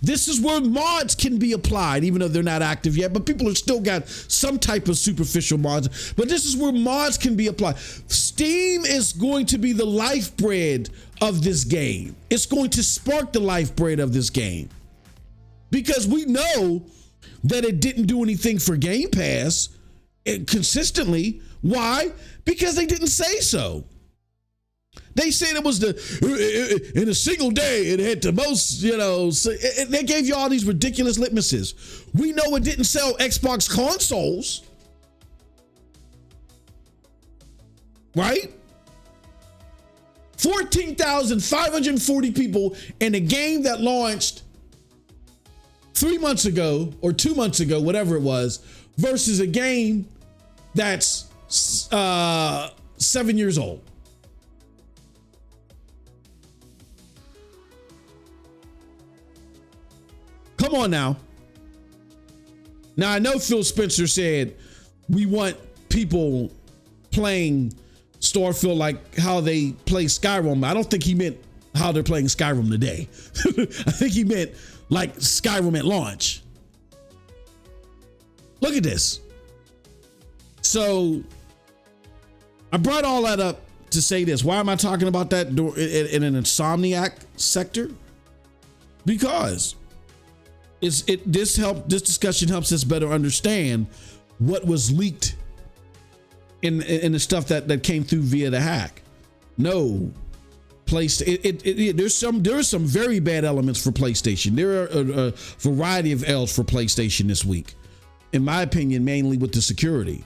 This is where mods can be applied, even though they're not active yet, but people have still got some type of superficial mods. But this is where mods can be applied. Steam is going to be the lifeblood of this game. It's going to spark the lifeblood of this game. Because we know that it didn't do anything for Game Pass consistently. Why? Because they didn't say so. They said it was in a single day, it had the most, they gave you all these ridiculous litmuses. We know it didn't sell Xbox consoles. Right? 14,540 people in a game that launched 3 months ago or 2 months ago, whatever it was, versus a game that's 7 years old. Come on now. Now, I know Phil Spencer said we want people playing Starfield like how they play Skyrim. I don't think he meant how they're playing Skyrim today. I think he meant like Skyrim at launch. Look at this. So I brought all that up to say this. Why am I talking about that in an Insomniac sector? Because this discussion helps us better understand what was leaked in the stuff that came through via the hack. No, there's some very bad elements for PlayStation. There are a variety of L's for PlayStation this week, in my opinion, mainly with the security.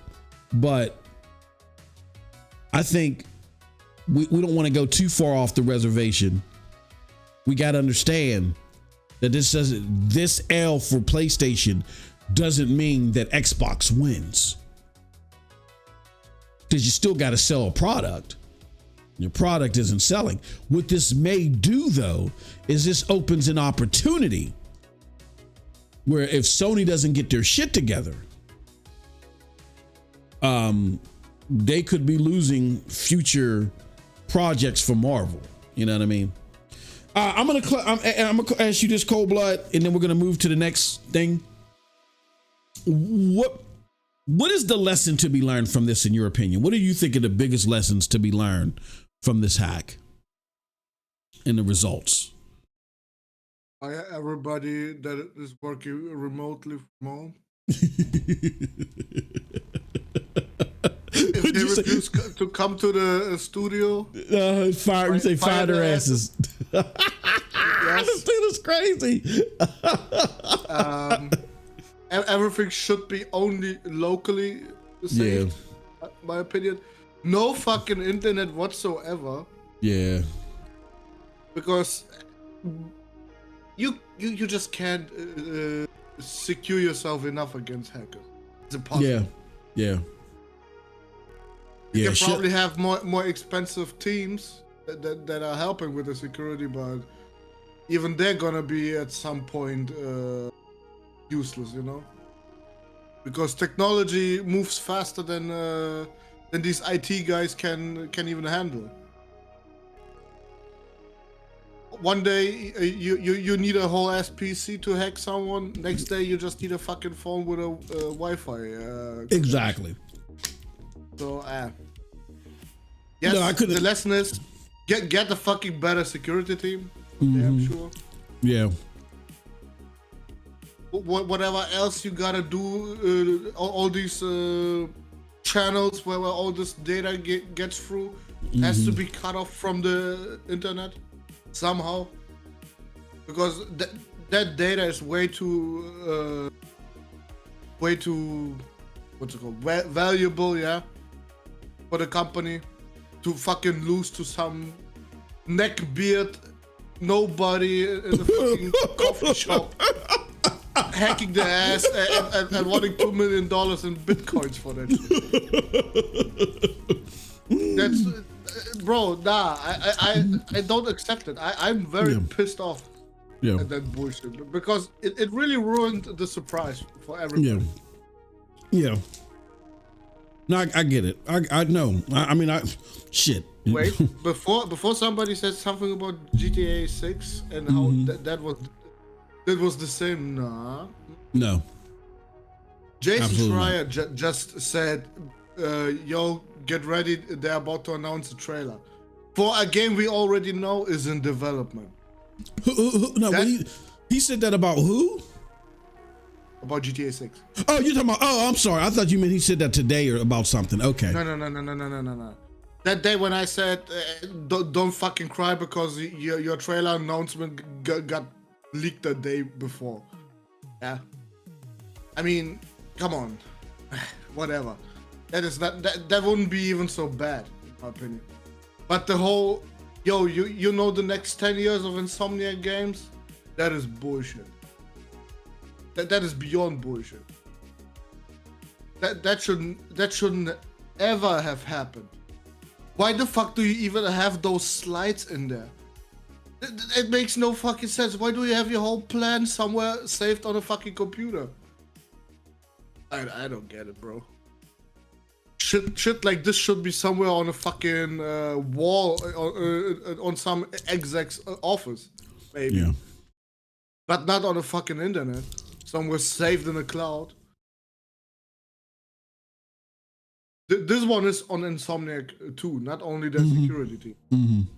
But I think we don't want to go too far off the reservation. We got to understand that this L for PlayStation doesn't mean that Xbox wins. Because you still got to sell a product. Your product isn't selling. What this may do, though, is this opens an opportunity where if Sony doesn't get their shit together, they could be losing future projects for Marvel. You know what I mean? I'm gonna ask you this, Cold Blood, and then we're gonna move to the next thing. What is the lesson to be learned from this, in your opinion? What do you think are the biggest lessons to be learned from this hack and the results? Everybody that is working remotely from home. refuse to come to the studio. Fire their asses. Yes. This dude is crazy. Everything should be only locally saved. My opinion. No fucking internet whatsoever. Yeah. Because you just can't secure yourself enough against hackers. It's impossible. Yeah. You can probably have more expensive teams that are helping with the security, but even they're gonna be at some point useless, you know? Because technology moves faster than these IT guys can even handle. One day you need a whole ass PC to hack someone. Next day you just need a fucking phone with a Wi-Fi. Exactly. So yes, no, I couldn't. The lesson is get the fucking better security team. Mm-hmm. Damn sure. Yeah. Whatever else you gotta do, all these channels where all this data gets through has to be cut off from the internet somehow, because that data is way too what's it called, valuable, yeah, for the company to fucking lose to some neckbeard nobody in a fucking coffee shop hacking their ass and wanting $2 million in bitcoins for that shit. That's bro, nah, I don't accept it. I'm very pissed off at that bullshit, because it really ruined the surprise for everybody. Yeah. No, I get it. I know. I mean, shit. Wait, before somebody said something about GTA 6 and how that was the same. Nah. No. Jason Schreier just said, yo, get ready, they're about to announce a trailer for a game we already know is in development. No, he said that about who? About GTA 6. Oh, you're talking about, I'm sorry. I thought you meant he said that today or about something. Okay. No. That day when I said, don't fucking cry because your trailer announcement got leaked the day before. Yeah. I mean, come on. Whatever. That is not, that wouldn't be even so bad, in my opinion. But the whole, yo, you know the next 10 years of Insomniac games? That is bullshit. That is beyond bullshit. That shouldn't ever have happened. Why the fuck do you even have those slides in there? It makes no fucking sense. Why do you have your whole plan somewhere saved on a fucking computer? I don't get it, bro. Shit like this should be somewhere on a fucking wall on some exec's office, maybe. Yeah. But not on the fucking internet. Somewhere saved in the cloud. This one is on Insomniac too, not only the security team.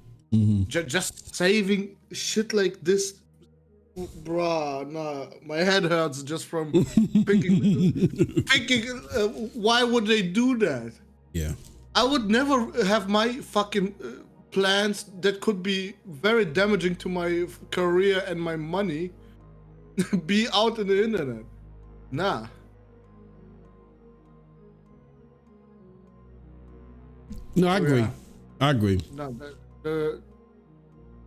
Just saving shit like this, bruh. Nah, my head hurts just from thinking. Why would they do that? Yeah. I would never have my fucking plans that could be very damaging to my career and my money be out in the internet. Nah. No, I agree. Yeah. I agree. No, the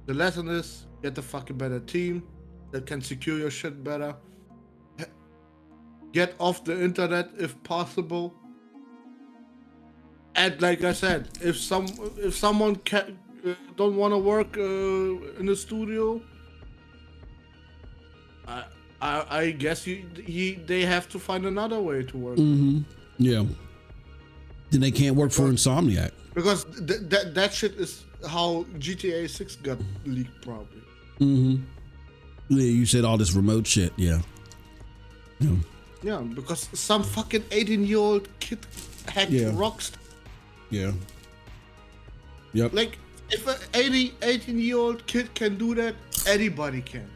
lesson is get the fucking better team that can secure your shit better. Get off the internet if possible. And like I said, if someone don't want to work in the studio, I guess they have to find another way to work. Yeah. Then they can't work for Insomniac. Because that shit is how GTA 6 got leaked, probably. Yeah, you said all this remote shit. Yeah. Yeah, because some fucking 18-year-old kid hacked Rockstar. Yeah. Yep. Like, if an 18-year-old kid can do that, anybody can.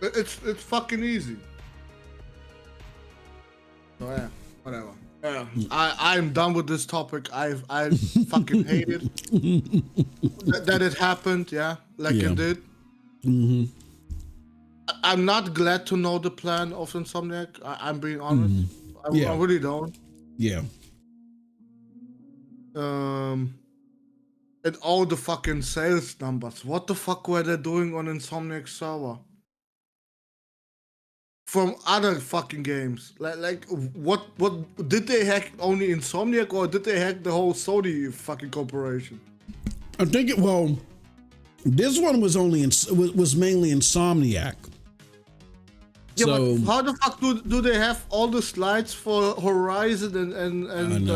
It's fucking easy. So yeah, whatever. Yeah, I'm done with this topic. I fucking hate it that it happened. Yeah, like it did. Mm-hmm. I'm not glad to know the plan of Insomniac. I'm being honest. I really don't. Yeah. And all the fucking sales numbers. What the fuck were they doing on Insomniac server? From other fucking games, like what did they hack only Insomniac or did they hack the whole Sony fucking corporation? I think this one was was mainly Insomniac. Yeah, so, but how the fuck do they have all the slides for Horizon and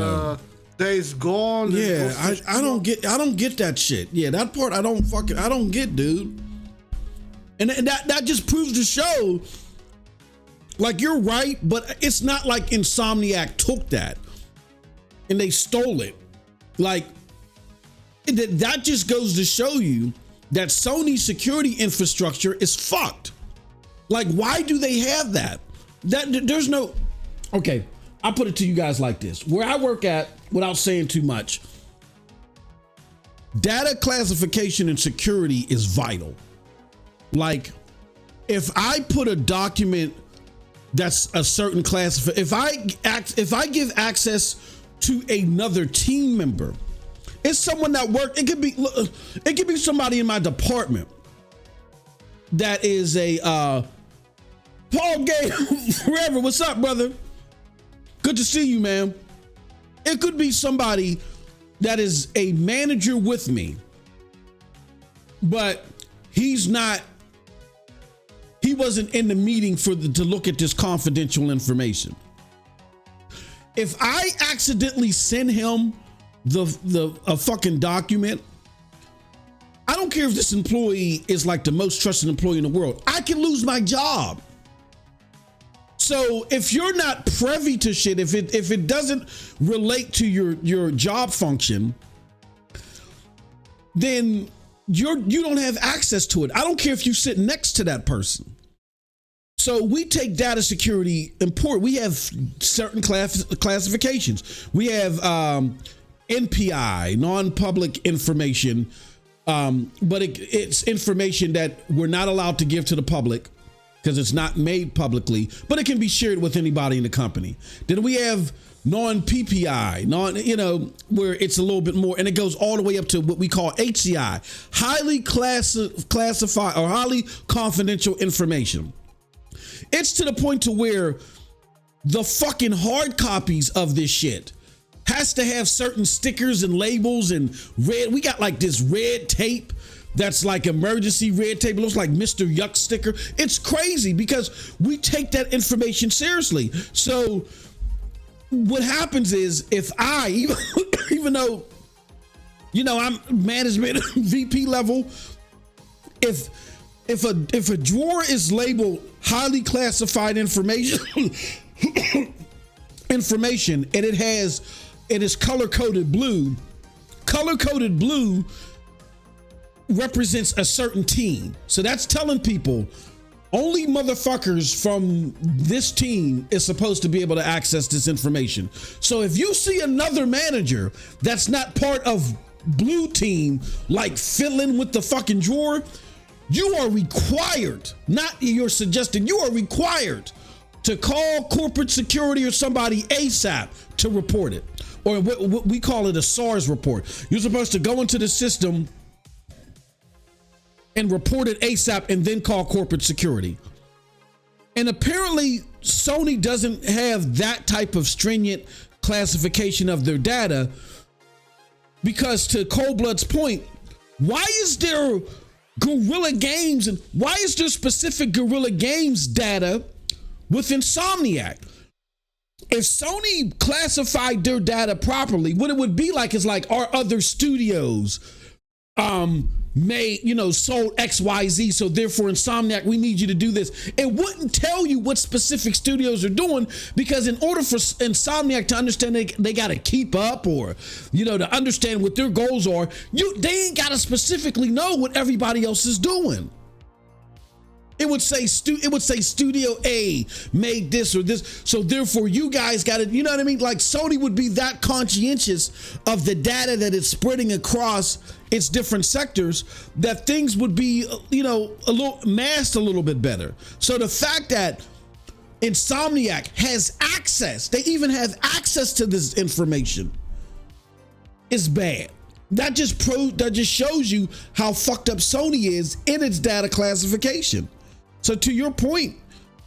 Days Gone? Yeah, I don't get that shit. Yeah, that part I don't get, dude. And that just proves to show. Like, you're right, but it's not like Insomniac took that and they stole it. Like, that just goes to show you that Sony's security infrastructure is fucked. Like, why do they have that? There's no... Okay, I'll put it to you guys like this. Where I work at, without saying too much, data classification and security is vital. Like, if I put a document... that's a certain classification. If I give access to another team member, it's someone that worked. It could be somebody in my department that is a Paul Gay forever. What's up, brother? Good to see you, man. It could be somebody that is a manager with me, but he wasn't in the meeting to look at this confidential information. If I accidentally send him a fucking document, I don't care if this employee is like the most trusted employee in the world, I can lose my job. So if you're not privy to shit, if it doesn't relate to your job function, then you don't have access to it. I don't care if you sit next to that person. So we take data security important. We have certain classifications. We have NPI, non-public information, but it's information that we're not allowed to give to the public because it's not made publicly, but it can be shared with anybody in the company. Then we have non-PPI, where it's a little bit more, and it goes all the way up to what we call HCI, highly classified or highly confidential information. It's to the point to where the fucking hard copies of this shit has to have certain stickers and labels and red. We got like this red tape that's like emergency red tape. It looks like Mr. Yuck sticker. It's crazy because we take that information seriously. So what happens is if I, even though, I'm management VP level, if a drawer is labeled highly classified information, and it is color-coded blue represents a certain team. So that's telling people only motherfuckers from this team is supposed to be able to access this information. So if you see another manager that's not part of blue team, like fiddling with the fucking drawer, you are required, not you're suggesting, you are required to call corporate security or somebody ASAP to report it. Or what we call it a SARS report. You're supposed to go into the system and report it ASAP and then call corporate security. And apparently Sony doesn't have that type of stringent classification of their data, because to Coldblood's point, why is there Guerrilla Games and why is there specific Guerrilla Games data with Insomniac? If Sony classified their data properly, what it would be like is like our other studios sold XYZ, so therefore Insomniac, we need you to do this. It wouldn't tell you what specific studios are doing, because in order for Insomniac to understand they got to keep up, or to understand what their goals are, they ain't got to specifically know what everybody else is doing. It would say Studio A made this or this. So therefore you guys got it. You know what I mean? Like Sony would be that conscientious of the data that it's spreading across its different sectors that things would be, you know, a little masked a little bit better. So the fact that Insomniac has access, they even have access to this information, is bad. That just shows you how fucked up Sony is in its data classification. So to your point,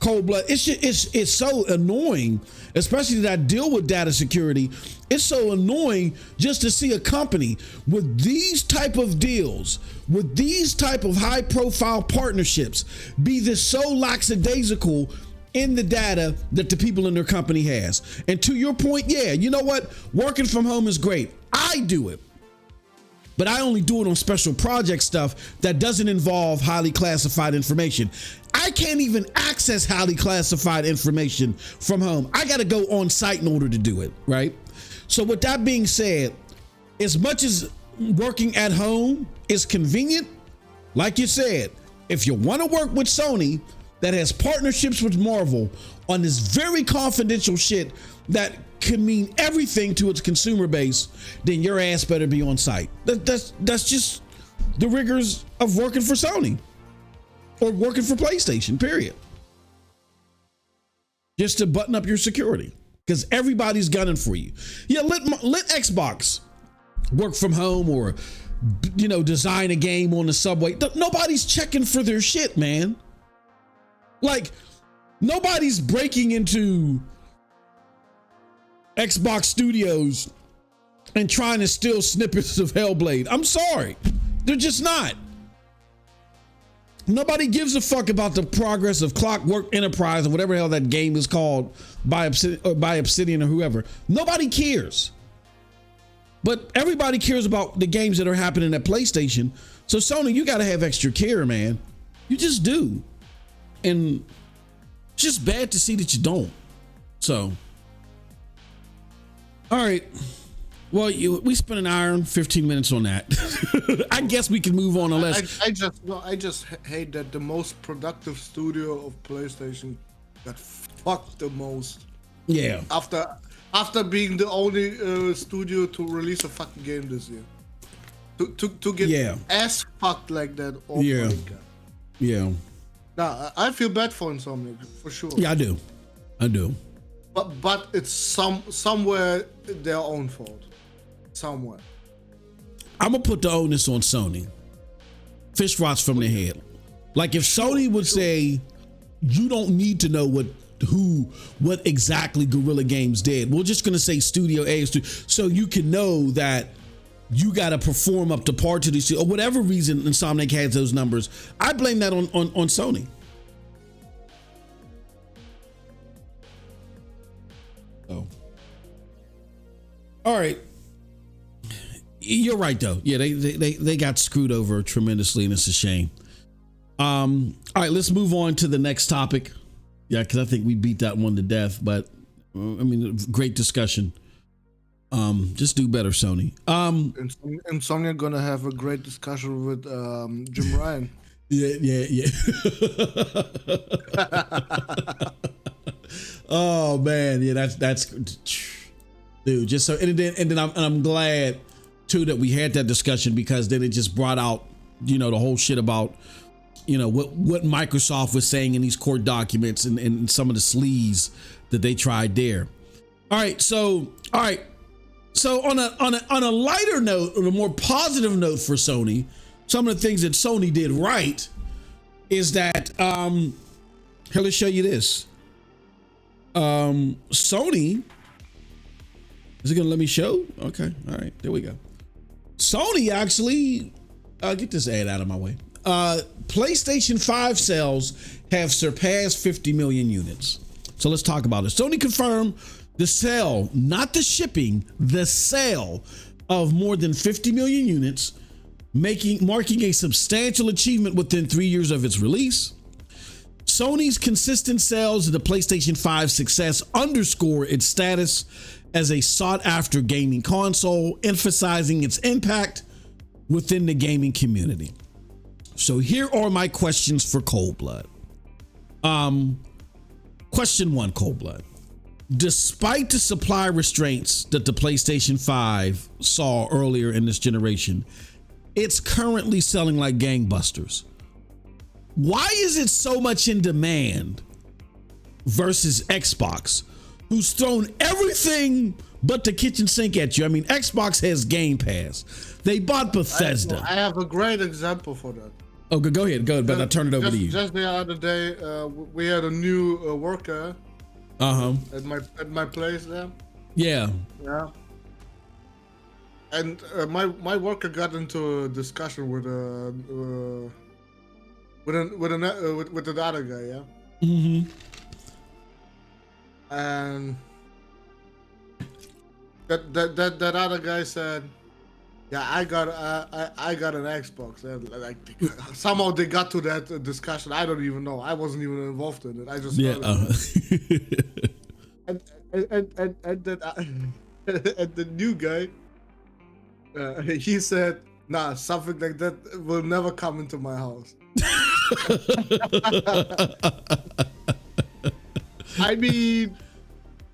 Cold Blood, it's so annoying, especially that I deal with data security. It's so annoying just to see a company with these type of deals, with these type of high profile partnerships, be this so lackadaisical in the data that the people in their company has. And to your point, yeah, you know what? Working from home is great. I do it. But I only do it on special project stuff that doesn't involve highly classified information. I can't even access highly classified information from home. I got to go on site in order to do it, right? So with that being said, as much as working at home is convenient, like you said, if you want to work with Sony that has partnerships with Marvel on this very confidential shit that can mean everything to its consumer base, then your ass better be on site. That's just the rigors of working for Sony or working for PlayStation, period. Just to button up your security, because everybody's gunning for you. Yeah, let Xbox work from home or, you know, design a game on the subway. Nobody's checking for their shit, man. Like, nobody's breaking into Xbox Studios and trying to steal snippets of Hellblade. I'm sorry. They're just not. Nobody gives a fuck about the progress of Clockwork Enterprise or whatever the hell that game is called by Obsidian or whoever. Nobody cares. But everybody cares about the games that are happening at PlayStation. So Sony, you got to have extra care, man. You just do. And it's just bad to see that you don't. So, all right. Well, we spent an hour and 15 minutes on that. I guess we can move on unless I just hate that the most productive studio of PlayStation got fucked the most. Yeah. After being the only studio to release a fucking game this year. To get ass fucked like that. Oh my God. Yeah. Nah, I feel bad for Insomniac for sure. Yeah, I do. But it's somewhere their own fault. Somewhere. I'm gonna put the onus on Sony. Fish rots from the head. Like if Sony would say, you don't need to know what exactly Guerrilla Games did. We're just gonna say Studio A, so you can know that you got to perform up to par to these, or whatever reason Insomniac has those numbers. I blame that on Sony. Oh, all right. You're right though. Yeah, they got screwed over tremendously, and it's a shame. All right, let's move on to the next topic. Yeah, because I think we beat that one to death. But I mean, great discussion. Just do better, Sony. Insomniac gonna have a great discussion with Jim Ryan. Yeah. Oh man, yeah, that's dude. Just so and then I'm glad too that we had that discussion, because then it just brought out, you know, the whole shit about, you know, what Microsoft was saying in these court documents and some of the sleaze that they tried there. All right, so on a lighter note, on a more positive note for Sony, some of the things that Sony did right is that here, let's show you this. Sony, is it gonna let me show? Okay, all right, there we go. Sony actually, get this ad out of my way. PlayStation 5 sales have surpassed 50 million units. So let's talk about it. Sony confirmed the sale, not the shipping, the sale of more than 50 million units, marking a substantial achievement within 3 years of its release. Sony's consistent sales of the PlayStation 5 success underscore its status as a sought-after gaming console, emphasizing its impact within the gaming community. So here are my questions for Cold Blood. Question one, Cold Blood. Despite the supply restraints that the PlayStation 5 saw earlier in this generation, it's currently selling like gangbusters. Why is it so much in demand versus Xbox, who's thrown everything but the kitchen sink at you? I mean, Xbox has Game Pass. They bought Bethesda. I have a great example for that. Oh, go ahead, but I turn it over to you. Just the other day, we had a new worker. At my place there. Yeah. Yeah. And my worker got into a discussion with the other guy. Yeah. Mm-hmm. And that other guy said, "Yeah, I got an Xbox." And like somehow they got to that discussion. I don't even know. I wasn't even involved in it. I just and the new guy, he said, "Nah, something like that will never come into my house." I mean,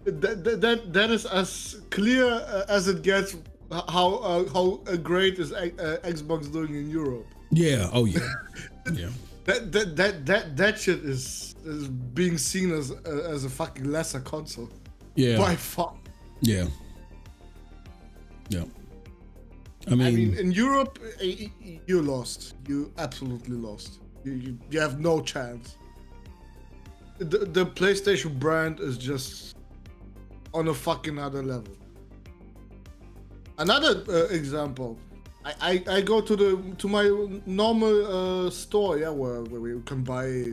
that is as clear as it gets. How great is Xbox doing in Europe? Yeah. Oh yeah. Yeah. That shit is being seen as a fucking lesser console. Yeah. By far. Yeah. Yeah. I mean, in Europe, you lost. You absolutely lost. You have no chance. The PlayStation brand is just on a fucking other level. Another example, I go to my normal store, yeah, where we can buy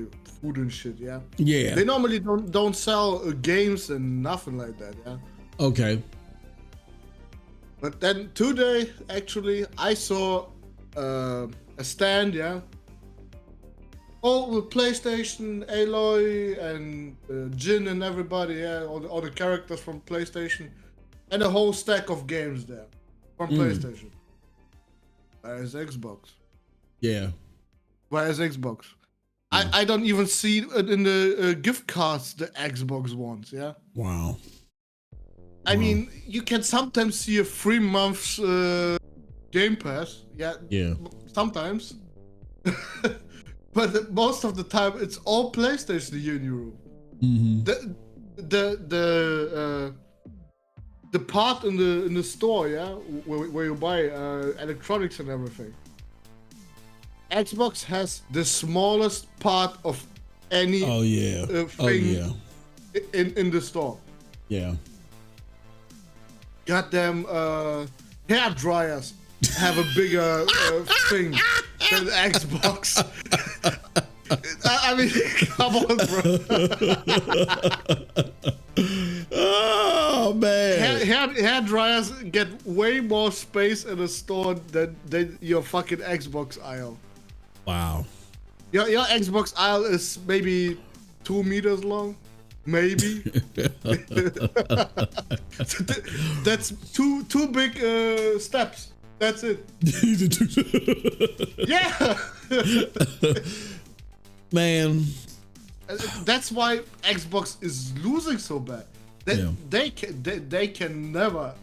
food and shit, yeah. Yeah. They normally don't sell games and nothing like that, yeah. Okay. But then today, actually, I saw a stand, yeah. All with PlayStation, Aloy, and Jin and everybody, yeah, all the characters from PlayStation, and a whole stack of games there from PlayStation. Where's Xbox? Yeah. Where's Xbox? I don't even see it in the gift cards the Xbox wants, yeah. Wow. I mean, you can sometimes see a 3 months Game Pass, yeah. Yeah. Sometimes. But most of the time, it's all PlayStation here in Europe. Mm-hmm. The part in the store, yeah, where you buy electronics and everything. Xbox has the smallest part of any thing in the store. Yeah. Goddamn hair dryers have a bigger thing than Xbox. I mean, come on, bro. Oh man. Hair dryers get way more space in a store than your fucking Xbox aisle. Wow. Your Xbox aisle is maybe 2 meters long. Maybe. That's two big steps. That's it. Yeah. Man. That's why Xbox is losing so bad. They can never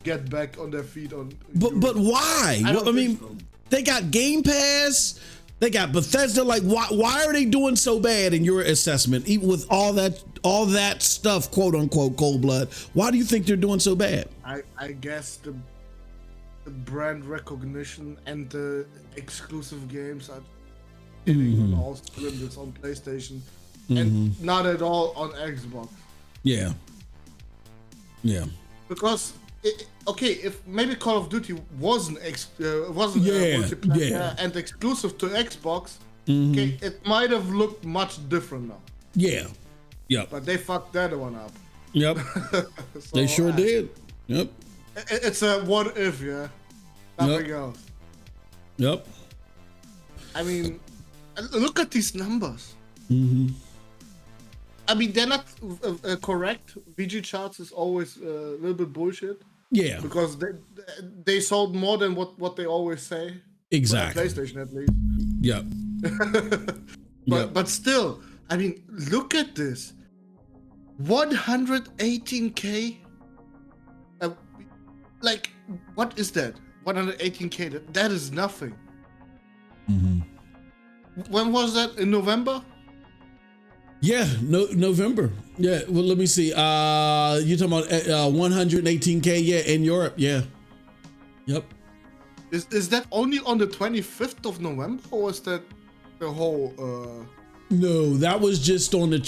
get back on their feet on. But why? I mean, so. They got Game Pass. They got Bethesda. Like, why are they doing so bad in your assessment? Even with all that stuff, quote unquote, Cold Blood. Why do you think they're doing so bad? I guess the brand recognition and the exclusive games are hitting on all cylinders on PlayStation, and not at all on Xbox. Yeah. Yeah. Because if maybe Call of Duty wasn't multiplayer and exclusive to Xbox, okay, it might have looked much different now. Yeah. Yep. But they fucked that one up. Yep. So, they sure did. Yep. It's a what if, yeah. Nothing else. Yep. I mean, look at these numbers. I mean, they're not correct. VG charts is always a little bit bullshit. Yeah. Because they sold more than what they always say. Exactly. PlayStation at least. Yep. But still, I mean, look at this. 118K? Like, what is that? 118K? That is nothing. Mm-hmm. When was that? In November? Yeah, November. Yeah, well, let me see. You're talking about 118K? Yeah, in Europe. Yeah. Yep. Is that only on the 25th of November, or is that the whole? No, that was just on the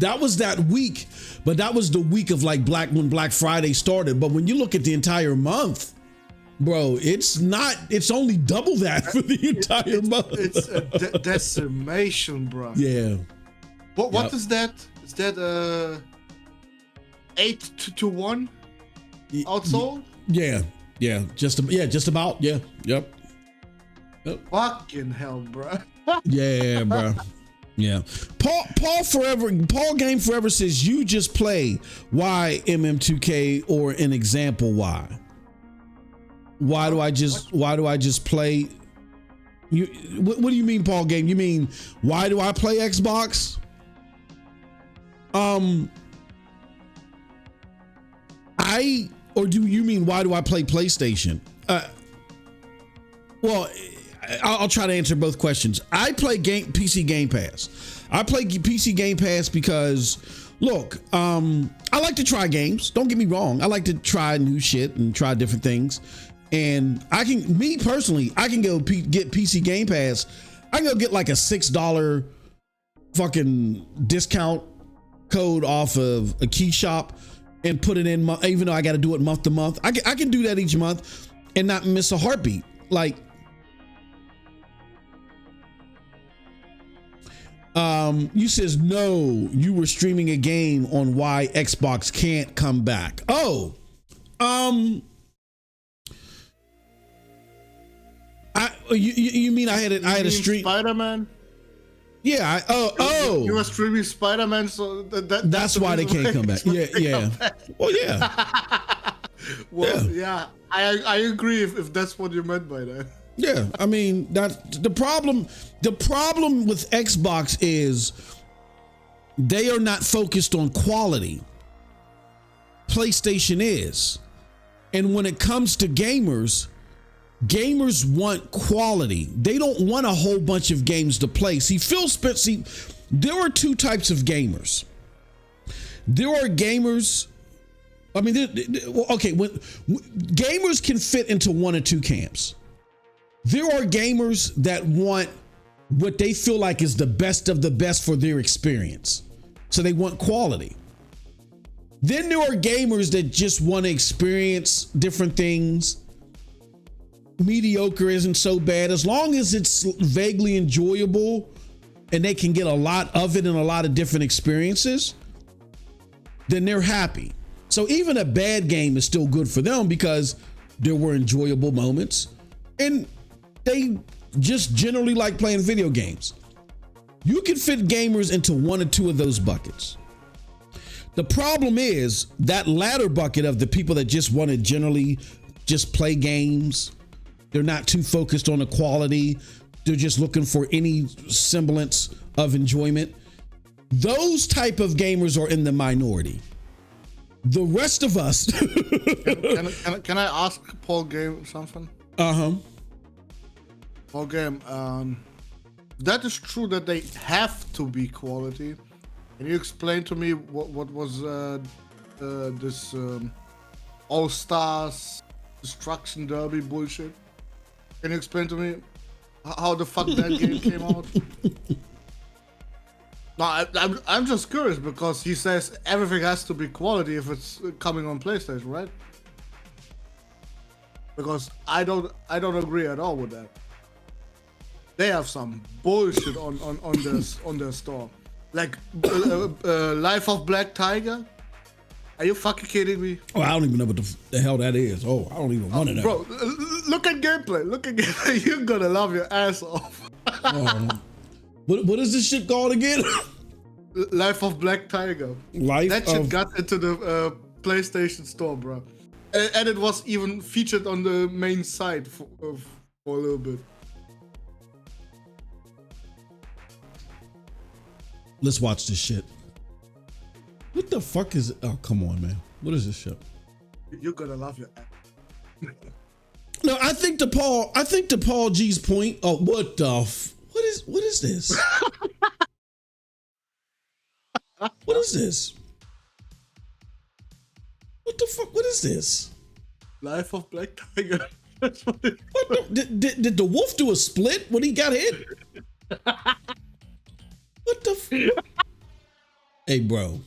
that was that week, but that was the week of like when Black Friday started. But when you look at the entire month, bro, it's only double that for the entire month. It's a decimation, bro. Yeah. What is that? Is that 8 to 1 outsold? Yeah. Just about. Yeah. Yep. Fucking hell, bro. Yeah, bro. Yeah. Paul Game Forever says you just play why MM2K or an example why. Why do I just play? What do you mean, Paul Game? You mean why do I play Xbox? Or do you mean why do I play PlayStation? Well, I'll try to answer both questions. I play PC Game Pass. I play PC Game Pass because, look, I like to try games. Don't get me wrong. I like to try new shit and try different things. And I can go get PC Game Pass. I can go get like a $6 fucking discount code off of a key shop and put it in, even though I got to do it month to month. I can do that each month and not miss a heartbeat. Like, you says no, you were streaming a game on why Xbox can't come back. Oh, you mean I had a stream Spider-Man? Yeah. You were streaming Spider-Man, so that's why they can't come back. Yeah. Well, yeah. Well, yeah. I agree if that's what you meant by that. Yeah, I mean that the problem with Xbox is they are not focused on quality. PlayStation is. And when it comes to gamers want quality. They don't want a whole bunch of games to play. See, Phil Spencer, there are two types of gamers. There are gamers, I mean, okay, when gamers can fit into one or two camps. There are gamers that want what they feel like is the best of the best for their experience. So they want quality. Then there are gamers that just want to experience different things. Mediocre isn't so bad as long as it's vaguely enjoyable and they can get a lot of it and a lot of different experiences, then they're happy. So even a bad game is still good for them because there were enjoyable moments and they just generally like playing video games. You can fit gamers into one or two of those buckets. The problem is that latter bucket of the people that just want to generally just play games. They're not too focused on the quality. They're just looking for any semblance of enjoyment. Those type of gamers are in the minority. The rest of us. Can I ask Paul Game something? Paul Game, that is true that they have to be quality. Can you explain to me what was this All Stars Destruction Derby bullshit? Can you explain to me how the fuck that game came out? No, I'm just curious because he says everything has to be quality if it's coming on PlayStation, right? Because I don't agree at all with that. They have some bullshit on their store, like Life of Black Tiger. Are you fucking kidding me? Oh, I don't even know what the hell that is. Oh, I don't even want to know. Bro, look at gameplay. You're gonna love your ass off. What is this shit called again? Life of Black Tiger. That shit got into the PlayStation store, bro. And it was even featured on the main site for a little bit. Let's watch this shit. What the fuck is it? Oh, come on, man. What is this shit? You're gonna love your ass. No, I think to Paul G's point. Oh, what is this? What is this? What the fuck? What is this? Life of Black Tiger. That's what it What the, did the wolf do a split when he got hit? What the? Hey, bro.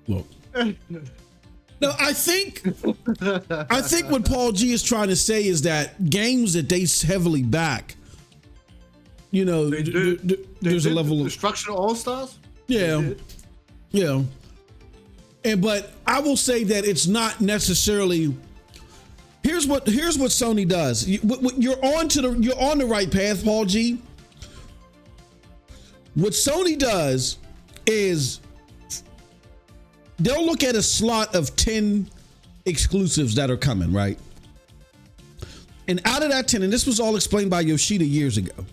Look. No, I think what Paul G is trying to say is that games that they heavily back, you know, there's a level of Destruction All Stars. yeah. But I will say that it's not necessarily. Here's what Sony does. You're on the right path, Paul G. What Sony does is they'll look at a slot of 10 exclusives that are coming, right? And out of that 10, and this was all explained by Yoshida years ago.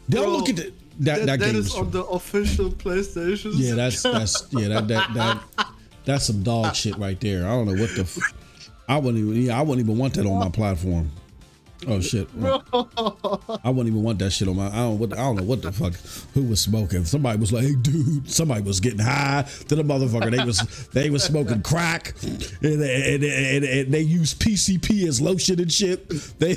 They'll look at that game is on the official PlayStation. Yeah, that's some dog shit right there. I don't know what the. I wouldn't even want that on my platform. Oh shit! I wouldn't even want that shit on my. I don't know what the fuck. Who was smoking? Somebody was like, "Hey, dude!" Somebody was getting high to the motherfucker. They was smoking crack, and they use PCP as lotion and shit. They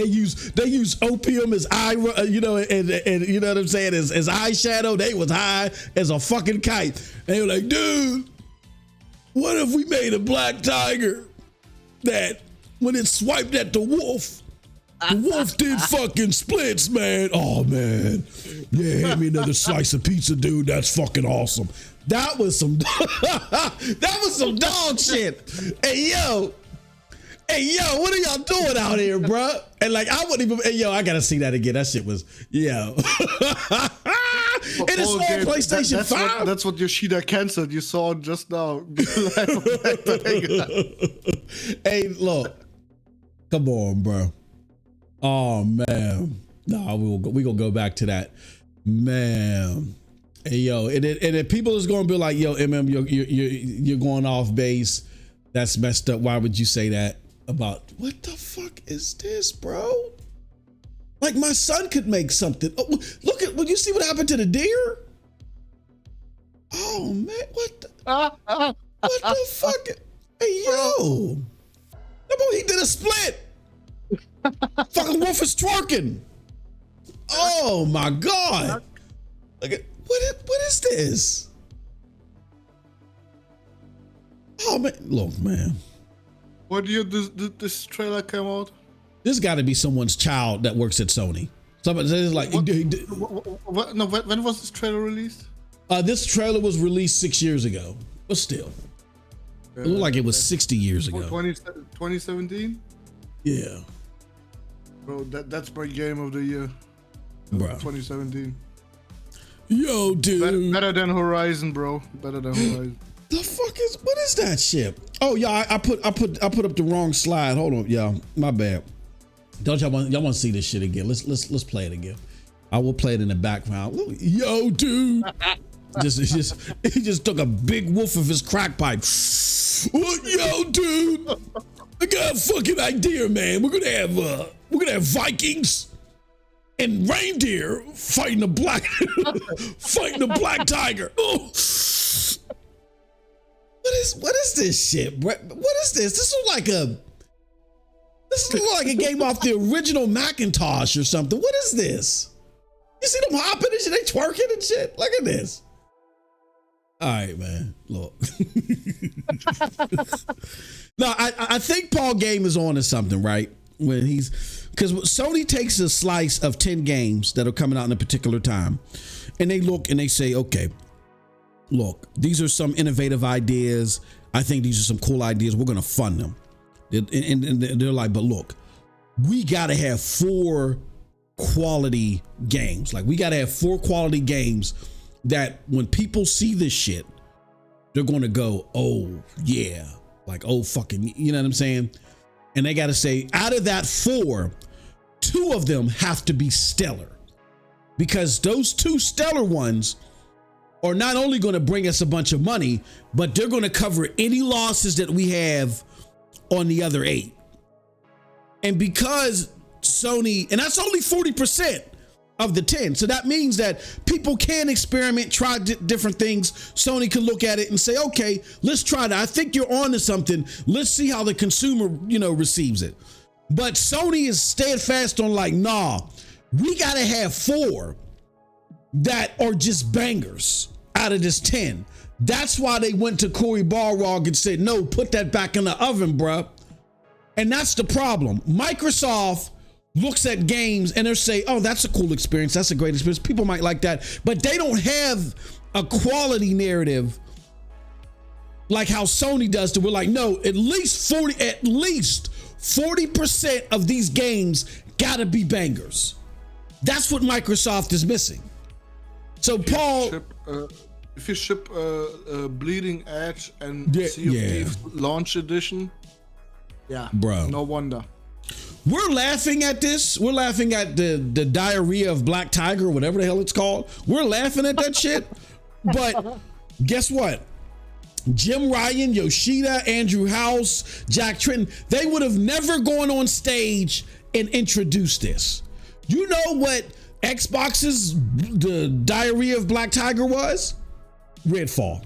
use opium as eye, and you know what I'm saying, as eyeshadow. They was high as a fucking kite. And they were like, "Dude, what if we made a black tiger that?" When it swiped at the wolf did fucking splits, man. Oh, man. Yeah, hand me another slice of pizza, dude. That's fucking awesome. That was some dog shit. Hey, yo, what are y'all doing out here, bro? And like, I wouldn't even, I gotta see that again. That shit was, yo. And it's all PlayStation 5. That's what Yoshida canceled. You saw it just now. Hey, look. Come on, bro. Oh, man. No, we gonna go back to that. Man. Hey, yo, and if people is gonna be like, yo, you're going off base. That's messed up. Why would you say that about, what the fuck is this, bro? Like, my son could make something. Oh, look at, you see what happened to the deer? Oh, man, what the fuck? Hey, yo. He did a split. Fucking wolf is twerking. Oh, my God. Look at, what is this? Oh, man, look, man. What year this trailer came out? This got to be someone's child that works at Sony. Somebody says like, when was this trailer released? This trailer was released 6 years ago, but still, it looked like it was 60 years ago. 2017. Yeah, bro, that's my game of the year, bro. 2017. Yo, dude, better than Horizon, bro. Better than Horizon. The fuck is, what is that shit? Oh yeah, I put up the wrong slide. Hold on, y'all. My bad. Don't y'all want to see this shit again? Let's play it again. I will play it in the background. Yo, dude. He just took a big whiff of his crack pipe. Yo, dude. I got a fucking idea, man. We're gonna have Vikings and reindeer fighting the black tiger. Oh. What is this shit, Brett? What is this? This looks like a game off the original Macintosh or something. What is this? You see them hopping and shit? They twerking and shit? Look at this. All right, man. Look. No, I think Paul Game is on to something, right? Because Sony takes a slice of 10 games that are coming out in a particular time, and they look and they say, okay, look, these are some innovative ideas. I think these are some cool ideas. We're going to fund them. And they're like, but look, we got to have 4 quality games. Like, we got to have 4 quality games that when people see this shit, they're going to go, oh, yeah. Like, oh, fucking, you know what I'm saying? And they got to say, out of that 4, 2 of them have to be stellar. because those two stellar ones are not only going to bring us a bunch of money, but they're going to cover any losses that we have on the other 8. And because Sony, and that's only 40% of the 10. So that means that people can experiment, try different things. Sony can look at it and say, okay, let's try that. I think you're onto something. Let's see how the consumer, receives it. But Sony is steadfast on like, nah, we got to have 4 that are just bangers out of this 10. That's why they went to Cory Barlog and said, no, put that back in the oven, bruh. And that's the problem. Microsoft looks at games and they say, oh, that's a cool experience. That's a great experience. People might like that, but they don't have a quality narrative like how Sony does. We're like, no, at least 40% of these games gotta be bangers. That's what Microsoft is missing. So Paul, if you ship Bleeding Edge and Sea of Thieves launch edition, bro, no wonder. We're laughing at this. We're laughing at the diarrhea of Black Tiger, whatever the hell it's called. We're laughing at that shit. But guess what? Jim Ryan, Yoshida, Andrew House, Jack Tritton, they would have never gone on stage and introduced this. You know what Xbox's the diarrhea of Black Tiger was? Redfall.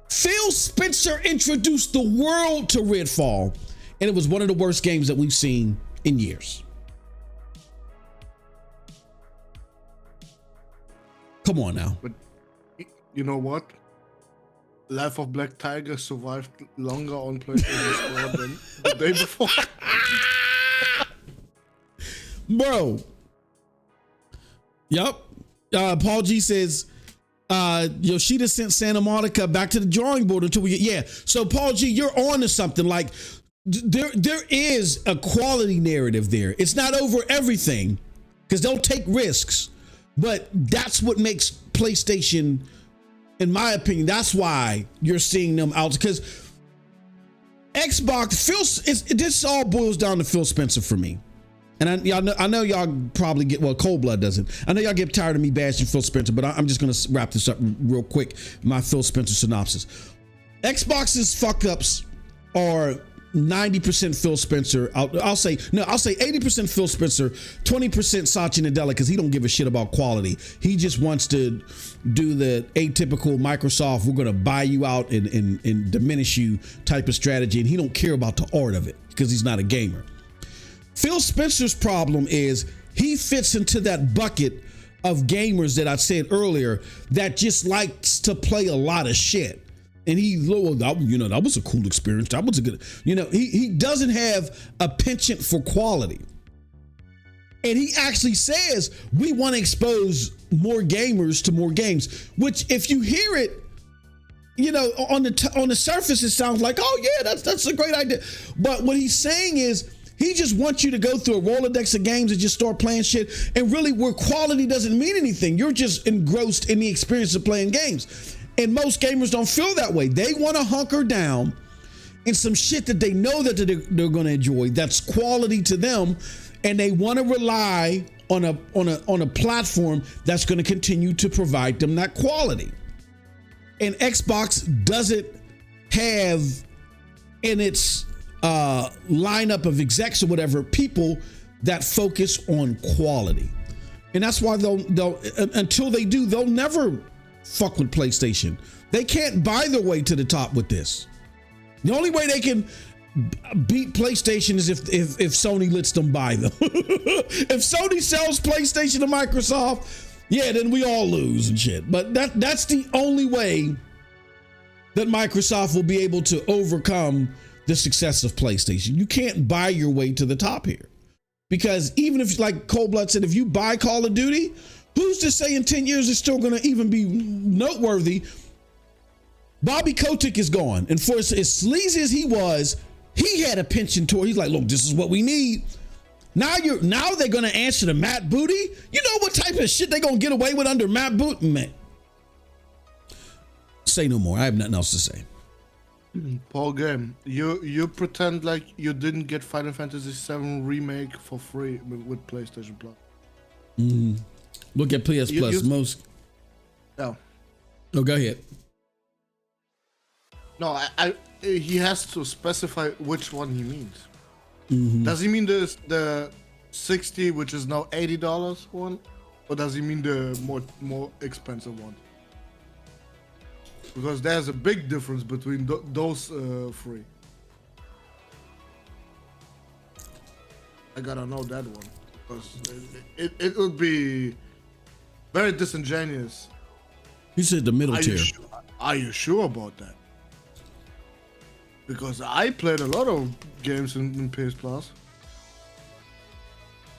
Phil Spencer introduced the world to Redfall, and it was one of the worst games that we've seen in years. Come on now. But you know what? Life of Black Tiger survived longer on PlayStation 4 than the day before. Bro. Yep. Paul G says, Yoshida sent Santa Monica back to the drawing board until we get, So Paul G, you're on to something. Like there is a quality narrative there. It's not over everything because they'll take risks, but that's what makes PlayStation, in my opinion, that's why you're seeing them out, because Xbox, this all boils down to Phil Spencer for me. And I know y'all probably get, well, Cold Blood doesn't. I know y'all get tired of me bashing Phil Spencer, but I'm just going to wrap this up real quick. My Phil Spencer synopsis. Xbox's fuck ups are 90% Phil Spencer. I'll say 80% Phil Spencer, 20% Satya Nadella, because he don't give a shit about quality. He just wants to do the atypical Microsoft, we're going to buy you out and diminish you type of strategy. And he don't care about the art of it because he's not a gamer. Phil Spencer's problem is he fits into that bucket of gamers that I said earlier that just likes to play a lot of shit. And that was a cool experience. That was a good, he doesn't have a penchant for quality. And he actually says, we want to expose more gamers to more games, which if you hear it, on the surface, it sounds like, oh yeah, that's a great idea. But what he's saying is, he just wants you to go through a Rolodex of games and just start playing shit. And really, where quality doesn't mean anything, you're just engrossed in the experience of playing games. And most gamers don't feel that way. They want to hunker down in some shit that they know that they're going to enjoy, that's quality to them, and they want to rely on a platform that's going to continue to provide them that quality. And Xbox doesn't have in its lineup of execs or whatever people that focus on quality, and that's why they'll until they do, they'll never fuck with PlayStation. They can't buy their way to the top with this. The only way they can beat PlayStation is if Sony lets them buy them. If Sony sells PlayStation to Microsoft, then we all lose and shit. But that's the only way that Microsoft will be able to overcome the success of PlayStation. You can't buy your way to the top here, because even if, like Cold Blood said, if you buy Call of Duty, who's to say in 10 years it's still going to even be noteworthy? Bobby Kotick is gone, and for as sleazy as he was, he had a penchant toward. He's like, look, this is what we need. Now they're going to answer to Matt Booty. You know what type of shit they're going to get away with under Matt Booty, man? Say no more. I have nothing else to say. Paul Game, you pretend like you didn't get Final Fantasy VII Remake for free with PlayStation Plus. Look at PS Plus. Most. No. Oh, go ahead. No, he has to specify which one he means. Mm-hmm. Does he mean the 60, which is now $80 one, or does he mean the more expensive one? Because there's a big difference between those three. I gotta know that one because it would be very disingenuous. You said the middle tier. Are you sure about that? Because I played a lot of games in PS Plus.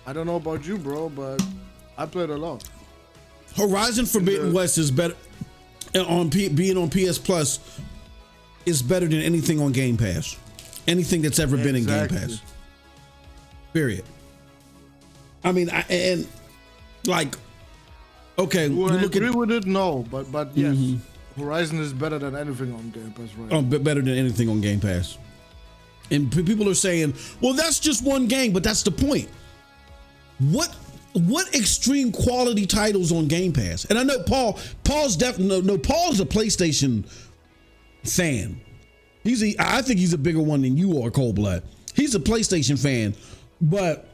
I don't know about you, bro, but I played a lot. Horizon Forbidden West is better being on PS Plus is better than anything on Game Pass. Anything that's ever been in Game Pass. Period. I mean, okay. Do I agree with it? No, but yes, Horizon is better than anything on Game Pass, right? Oh, better than anything on Game Pass. And people are saying, well, that's just one game, but that's the point. What extreme quality titles on Game Pass? And I know Paul's definitely Paul's a PlayStation fan. I think he's a bigger one than you are, Cold Blood. He's a PlayStation fan, but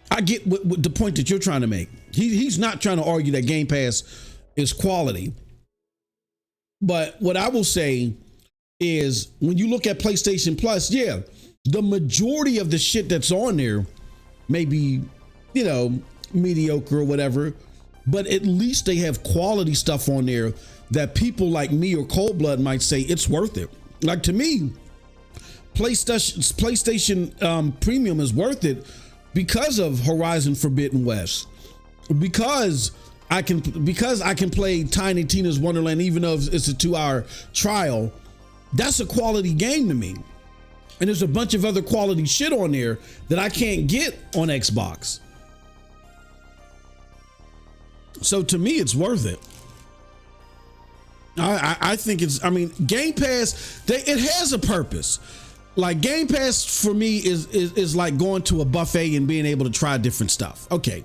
I get what the point that you're trying to make. He's not trying to argue that Game Pass is quality. But what I will say is when you look at PlayStation Plus, yeah, the majority of the shit that's on there may be, mediocre or whatever, but at least they have quality stuff on there that people like me or Cold Blood might say it's worth it. Like to me, PlayStation Premium is worth it because of Horizon Forbidden West. Because I can play Tiny Tina's Wonderland even though it's a 2-hour trial. That's a quality game to me. And there's a bunch of other quality shit on there that I can't get on Xbox. So to me, it's worth it. I think Game Pass, it has a purpose. Like Game Pass for me is like going to a buffet and being able to try different stuff. Okay.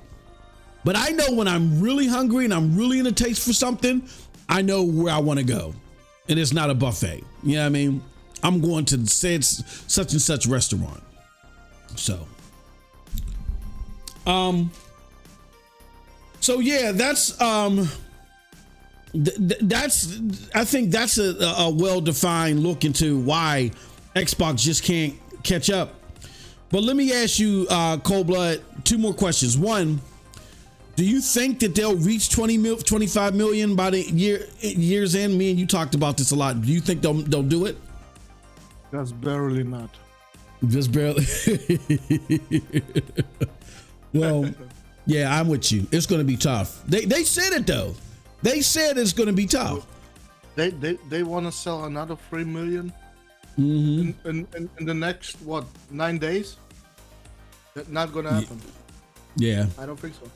But I know when I'm really hungry and I'm really in a taste for something, I know where I want to go. And it's not a buffet. You know what I mean? I'm going to say it's such and such restaurant. So yeah, that's I think that's a well-defined look into why Xbox just can't catch up. But let me ask you, Cold Blood, 2 more questions. One, do you think that they'll reach 25 million by the year's end? Me and you talked about this a lot. Do you think they'll do it? Just barely not. Just barely. Well, yeah, I'm with you. It's going to be tough. They said it though. They said it's going to be tough. They want to sell another 3 million in the next 9 days. That's not going to happen. Yeah, I don't think so.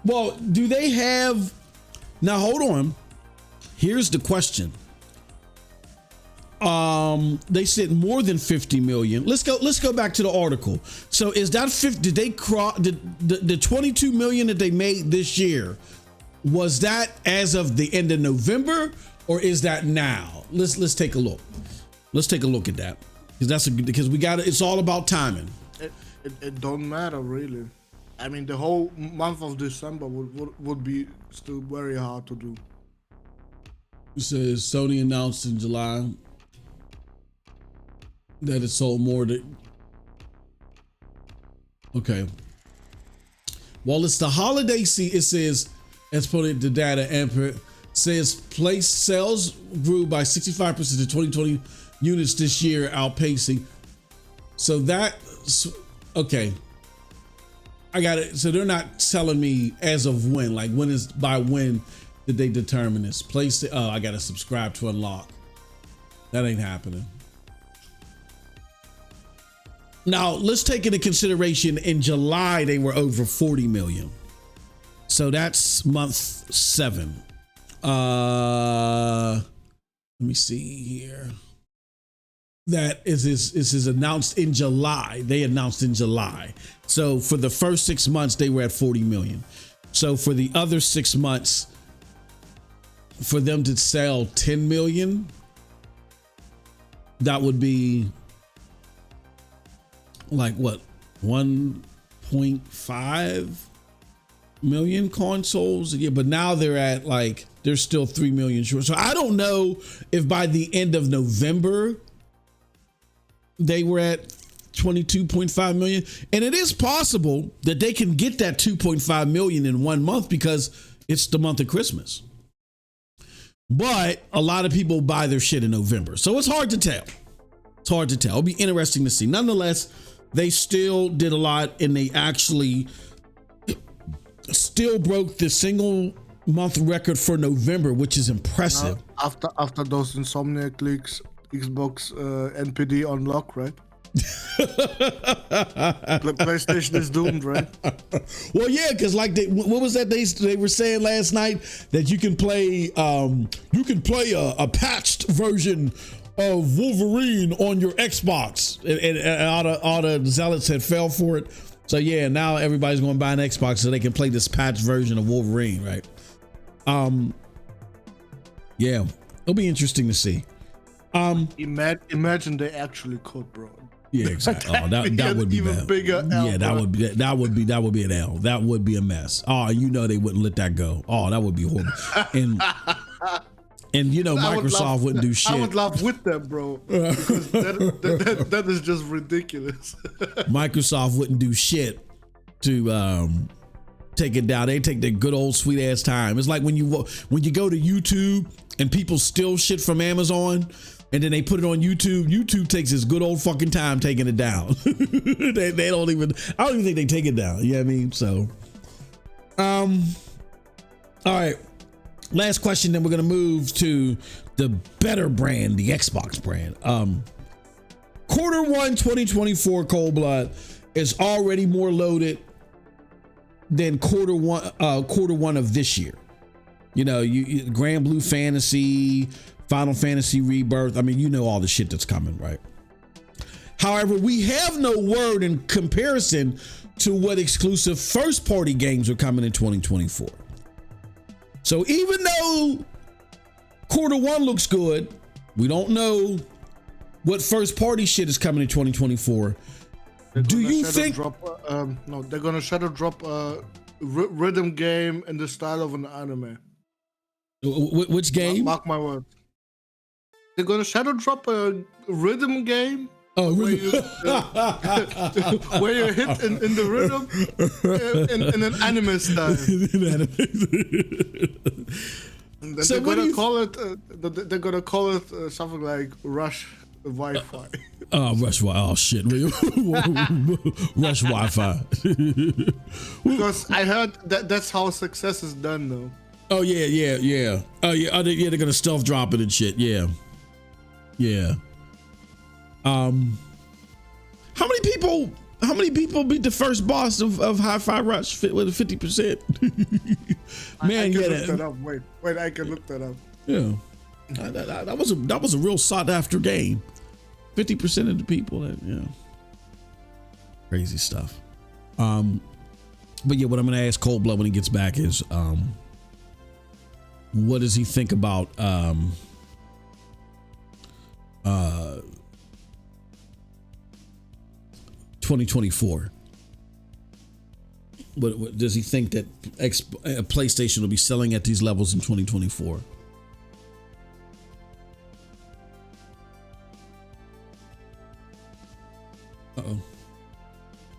Well, do they have? Now hold on. Here's the question. They said more than 50 million. Let's go back to the article. So is that 50? Did they cross the 22 million that they made this year? Was that as of the end of November, or is that now? Let's take a look. Let's take a look at that because we got it. It's all about timing. It don't matter really. I mean, the whole month of December would be still very hard to do. It says Sony announced in July that it sold more than. Okay. Well, it's the holiday season. It says, as per the data, Amper says place sales grew by 65% to 2020 units this year, outpacing. So that's okay. I got it. So they're not telling me as of when, like when did they determine this? I got to subscribe to unlock. That ain't happening. Now let's take into consideration in July, they were over 40 million. So that's month 7. Let me see here. that is announced in July. They announced in July. So for the first 6 months, they were at 40 million. So for the other 6 months, for them to sell 10 million, that would be like what, 1.5 million consoles. Yeah, but now they're still 3 million short. So I don't know if by the end of November they were at 22.5 million. And it is possible that they can get that 2.5 million in 1 month because it's the month of Christmas. But a lot of people buy their shit in November. So it's hard to tell. It's hard to tell. It'll be interesting to see. Nonetheless, they still did a lot, and they actually still broke the single month record for November, which is impressive. After those Insomniac leaks, Xbox NPD unlock, right? PlayStation is doomed, right? Well, yeah, because like what was that they were saying last night, that you can play a patched version of Wolverine on your Xbox, and all the zealots had fell for it. So yeah, now everybody's going to buy an Xbox so they can play this patched version of Wolverine, right? Yeah, it'll be interesting to see. Imagine they actually could, bro. Yeah, exactly. Oh, that would be even bad. Bigger L, yeah, that would be an L. That would be a mess. Oh, they wouldn't let that go. Oh, that would be horrible. And Microsoft wouldn't do shit. I would laugh with them, bro, because that is just ridiculous. Microsoft wouldn't do shit to take it down. They take their good old sweet ass time. It's like when you go to YouTube and people steal shit from Amazon, and then they put it on YouTube. YouTube takes its good old fucking time taking it down. they don't even. I don't even think they take it down. You know what I mean? So, all right. Last question. Then we're gonna move to the better brand, the Xbox brand. Quarter 1 2024 Cold Blood is already more loaded than quarter one of this year. You Grand Blue Fantasy, Final Fantasy Rebirth. I mean, all the shit that's coming, right? However, we have no word in comparison to what exclusive first party games are coming in 2024. So even though quarter 1 looks good, we don't know what first party shit is coming in 2024. Do you think? They're gonna shadow drop a rhythm game in the style of an anime. Which game? Mark my word. They're gonna shadow drop a rhythm game. Oh, where you hit in the rhythm in an anime style. And then they're gonna call it something like Rush Wi-Fi. Rush Wi-Fi. Oh shit! Rush Wi-Fi. Because I heard that's how success is done, though. Oh yeah. Oh yeah. They're gonna stealth drop it and shit. Yeah. How many people beat the first boss of Hi-Fi Rush with a 50%? Man, I can look that up. Wait, I can look that up. Yeah, that was a real sought after game. 50% of the people, crazy stuff. But yeah, what I'm gonna ask Cold Blood when he gets back is, what does he think about 2024? What does he think that PlayStation will be selling at these levels in 2024? Uh-oh.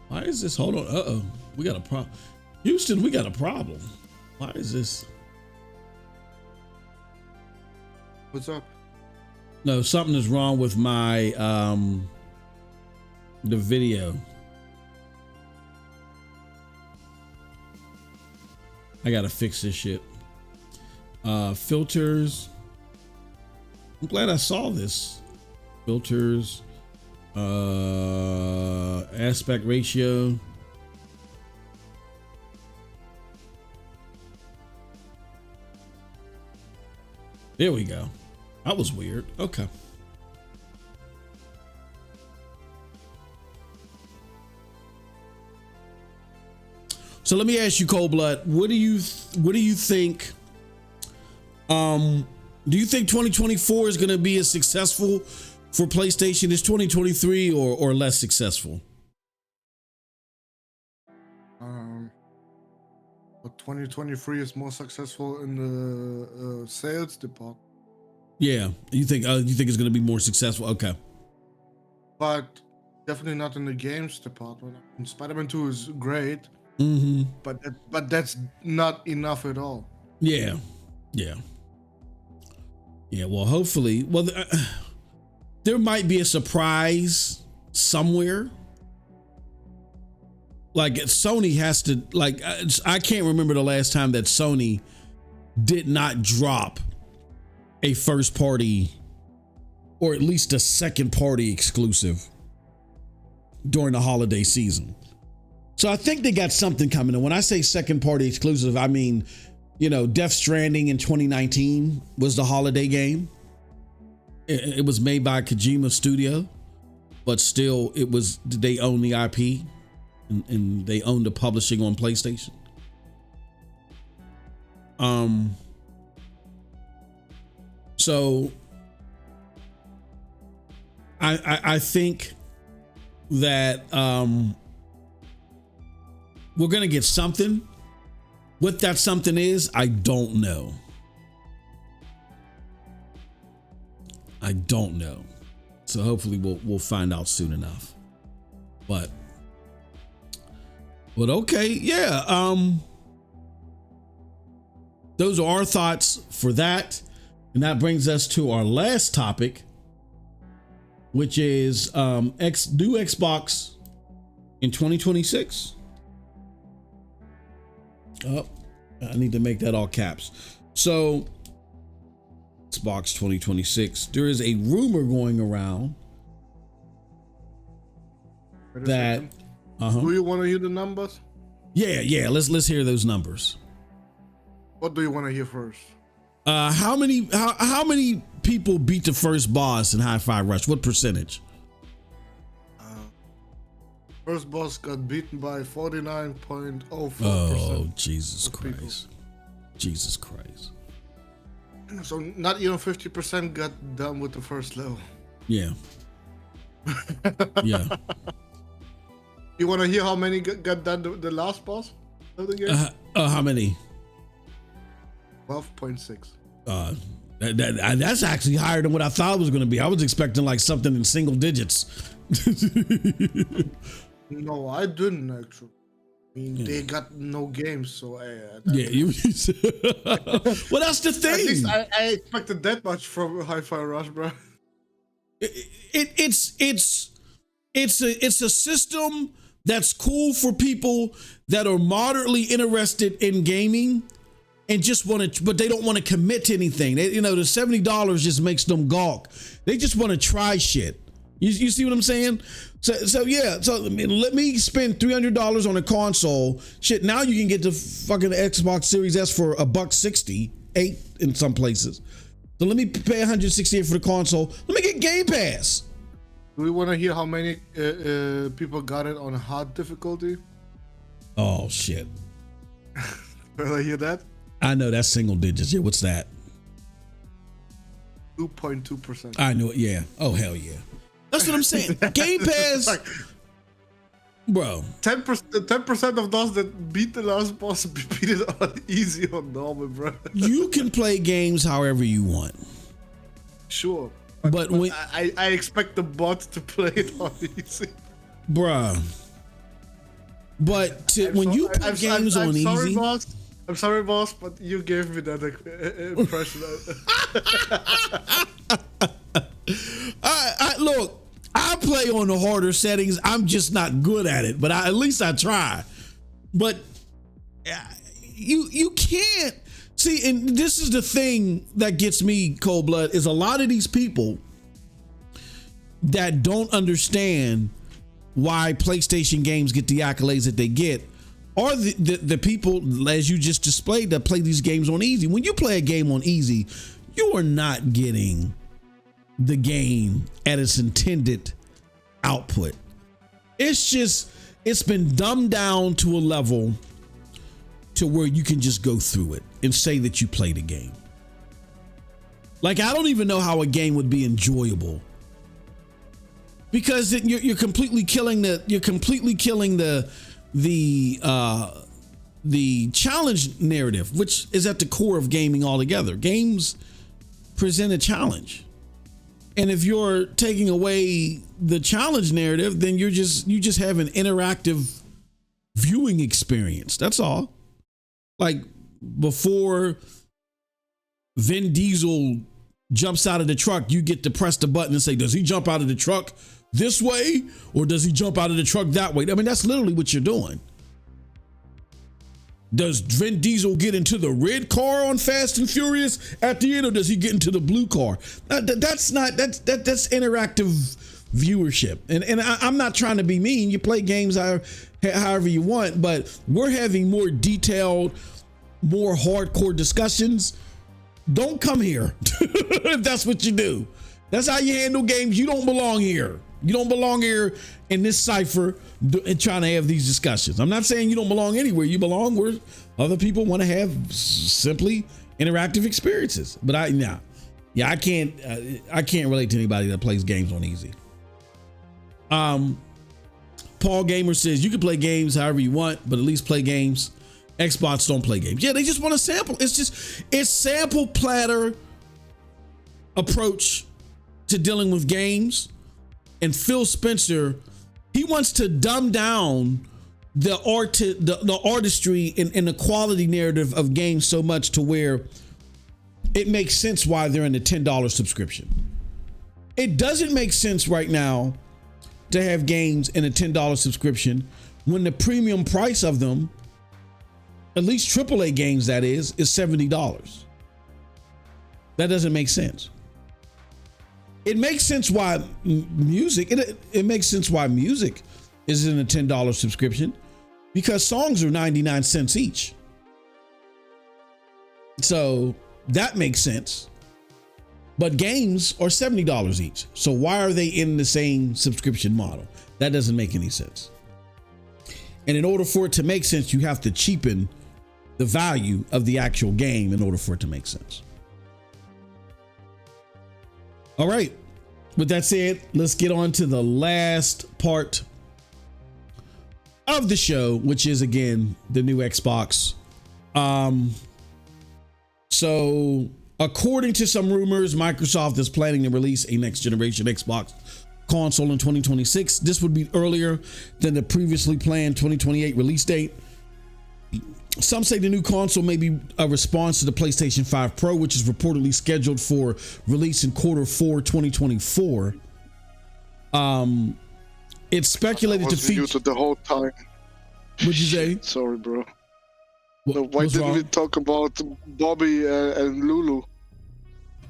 Why is this? Hold on. Uh-oh. We got a problem. Houston, we got a problem. Why is this? What's up? No, something is wrong with my the video. I gotta fix this shit. Filters. I'm glad I saw this. Filters. Aspect ratio. There we go. That was weird. Okay. So let me ask you, Cold Blood, what do you think? Do you think 2024 is going to be as successful for PlayStation as 2023, or less successful? But 2023 is more successful in the sales department. Yeah, you think it's going to be more successful? Okay, but definitely not in the games department. And Spider-Man 2 is great, but that's not enough at all. Yeah. Well, hopefully, there might be a surprise somewhere. Like Sony has to, like, I can't remember the last time that Sony did not drop a first party or at least a second party exclusive during the holiday season. So I think they got something coming. And when I say second party exclusive, I mean, Death Stranding in 2019 was the holiday game. It was made by Kojima Studio, but still they own the IP. And they own the publishing on PlayStation. So I think that we're gonna get something. What that something is, I don't know. So hopefully we'll find out soon enough. But okay, yeah. Those are our thoughts for that. And that brings us to our last topic, which is new Xbox in 2026. Oh, I need to make that all caps. So Xbox 2026. There is a rumor going around that Do you want to hear the numbers? Yeah. Let's hear those numbers. What do you want to hear first? How many people beat the first boss in Hi-Fi Rush? What percentage? First boss got beaten by 49.04%. Oh, Jesus Christ. Jesus Christ. So not even 50% got done with the first level. Yeah. Yeah. You want to hear how many got done the last boss of the game? How many? 12.6. That's actually higher than what I thought it was going to be. I was expecting like something in single digits. No, I didn't actually. I mean, they got no games, so yeah. Well, that's the thing. At least I expected that much from Hi-Fi Rush, bro. It's a system that's cool for people that are moderately interested in gaming and just want to, but they don't want to commit to anything. The $70 just makes them gawk. They just want to try shit. You see what I'm saying? So yeah. So let me spend $300 on a console. Shit, now you can get the fucking Xbox Series S for $168 in some places. So let me pay $168 for the console. Let me get Game Pass. Do we want to hear how many people got it on hard difficulty? Oh shit! Will I hear that? I know that's single digits. Yeah, what's that? 2.2%. I know it. Yeah. Oh hell yeah! That's what I'm saying. Game Pass, like, bro. 10% of those that beat the last boss beat it on easy or normal, bro. You can play games however you want. Sure. But when I expect the bot to play it on easy, bruh. But when you play games on easy, I'm sorry, boss, but you gave me that impression. Look, I play on the harder settings. I'm just not good at it, but at least I try. But you can't. See, and this is the thing that gets me, Cold Blood, is a lot of these people that don't understand why PlayStation games get the accolades that they get are the people, as you just displayed, that play these games on easy. When you play a game on easy, you are not getting the game at its intended output. It's been dumbed down to a level to where you can just go through it and say that you played a game. Like, I don't even know how a game would be enjoyable, because you're completely killing the challenge narrative, which is at the core of gaming altogether. Games present a challenge, and if you're taking away the challenge narrative, then you just have an interactive viewing experience. That's all. Like, before Vin Diesel jumps out of the truck, you get to press the button and say, does he jump out of the truck this way or does he jump out of the truck that way? I mean, that's literally what you're doing. Does Vin Diesel get into the red car on Fast and Furious at the end, or does he get into the blue car? That's interactive viewership. And I'm not trying to be mean. You play games however you want, but we're having more detailed, more hardcore discussions. Don't come here if that's what you do. That's how you handle games. You don't belong here. You don't belong here in this cipher and trying to have these discussions. I'm not saying you don't belong anywhere. You belong where other people want to have simply interactive experiences. But I can't relate to anybody that plays games on easy. Paul Gamer says you can play games however you want, but at least play games. Xbox don't play games. Yeah, they just want to sample. It's sample platter approach to dealing with games. And Phil Spencer, he wants to dumb down the artistry and the quality narrative of games so much to where it makes sense why they're in the $10 subscription. It doesn't make sense right now to have games in a $10 subscription when the premium price of them, at least AAA games, that is $70. That doesn't make sense. It makes sense why music, it makes sense why music is in a $10 subscription, because songs are 99 cents each. So that makes sense. But games are $70 each. So why are they in the same subscription model? That doesn't make any sense. And in order for it to make sense, you have to cheapen the value of the actual game in order for it to make sense. All right. With that said, let's get on to the last part of the show, which is, again, the new Xbox. So according to some rumors, Microsoft is planning to release a next generation Xbox console in 2026. This would be earlier than the previously planned 2028 release date. Some say the new console may be a response to the PlayStation 5 Pro, which is reportedly scheduled for release in Q4 2024. It's speculated to feature. Muted the whole time. What'd you say? Sorry, bro. Why didn't we talk about Bobby and Lulu?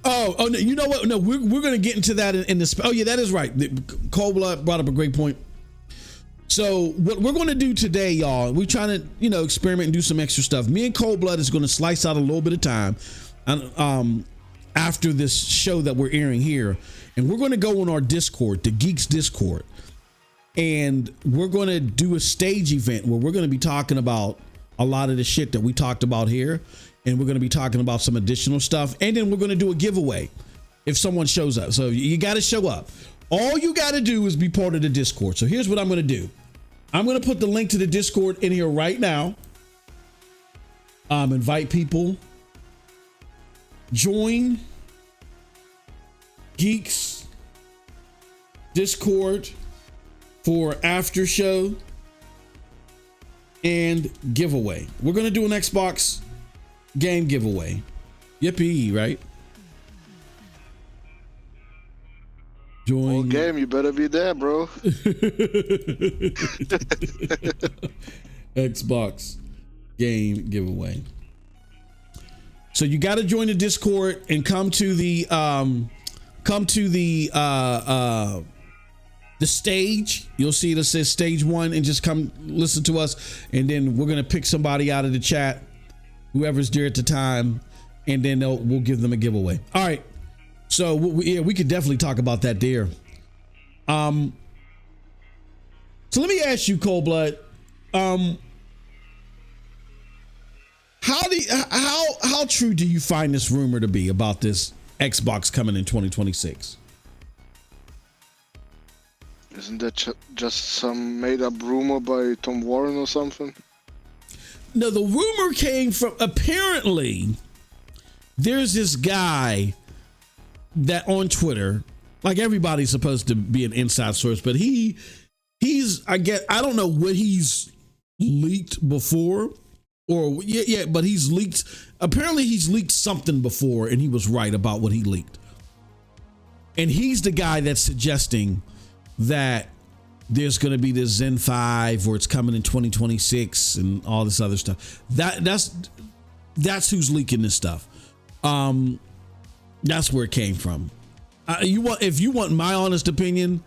Oh, no, you know what? No, we're going to get into that in this. Oh, yeah, that is right. Cold Blood brought up a great point. So what we're going to do today, y'all, we're trying to, experiment and do some extra stuff. Me and Cold Blood is going to slice out a little bit of time after this show that we're airing here. And we're going to go on our Discord, the Geeks Discord. And we're going to do a stage event where we're going to be talking about a lot of the shit that we talked about here. And we're going to be talking about some additional stuff. And then we're going to do a giveaway if someone shows up. So you got to show up. All you got to do is be part of the Discord. So here's what I'm going to do. I'm going to put the link to the Discord in here right now. Invite people. Join Geeks Discord for after show and giveaway. We're going to do an Xbox game giveaway. Yippee, right? Join. Well, game, you better be there, bro. Xbox game giveaway. So you got to join the Discord and come to the stage. You'll see it says stage 1 and just come listen to us. And then we're going to pick somebody out of the chat, whoever's there at the time, and then we'll give them a giveaway. All right. So we could definitely talk about that there. So let me ask you, Cold Blood. How true do you find this rumor to be about this Xbox coming in 2026? Isn't that just some made-up rumor by Tom Warren or something? No, the rumor came from, apparently there's this guy that on Twitter, like everybody's supposed to be an inside source, but he's I don't know what he's leaked before, or but he's leaked, apparently he's leaked something before and he was right about what he leaked. And he's the guy that's suggesting that there's going to be this Zen 5 or it's coming in 2026 and all this other stuff. That's who's leaking this stuff. That's where it came from. If you want my honest opinion,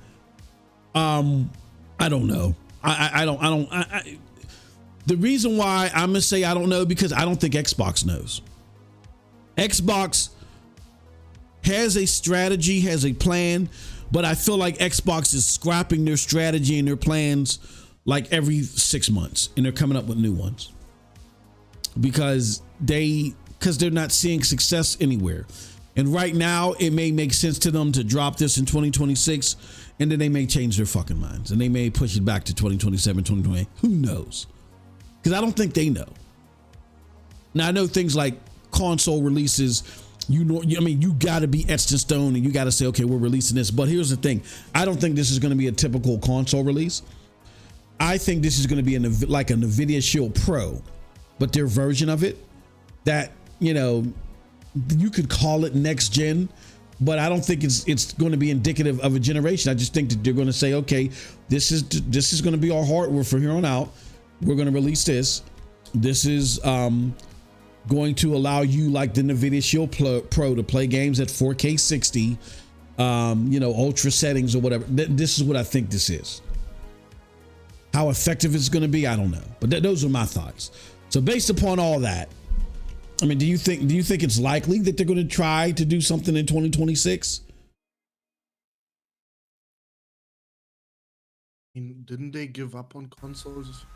I don't know. I don't. The reason why I'm gonna say I don't know, because I don't think Xbox knows. Xbox has a strategy, has a plan, but I feel like Xbox is scrapping their strategy and their plans like every 6 months, and they're coming up with new ones because they're not seeing success anywhere. And right now, it may make sense to them to drop this in 2026, and then they may change their fucking minds, and they may push it back to 2027, 2028. Who knows? Because I don't think they know. Now, I know things like console releases, you got to be etched in stone, and you got to say, okay, we're releasing this. But here's the thing. I don't think this is going to be a typical console release. I think this is going to be like a NVIDIA Shield Pro, but their version of it that, you could call it next gen, but I don't think it's going to be indicative of a generation. I just think that they're going to say, okay, this is going to be our hardware from here on out. We're going to release this. This is going to allow you, like the NVIDIA Shield Pro, to play games at 4K 60, ultra settings or whatever. This is what I think this is. How effective it's going to be, I don't know. But those are my thoughts. So based upon all that, I mean, do you think it's likely that they're going to try to do something in 2026? Didn't they give up on consoles?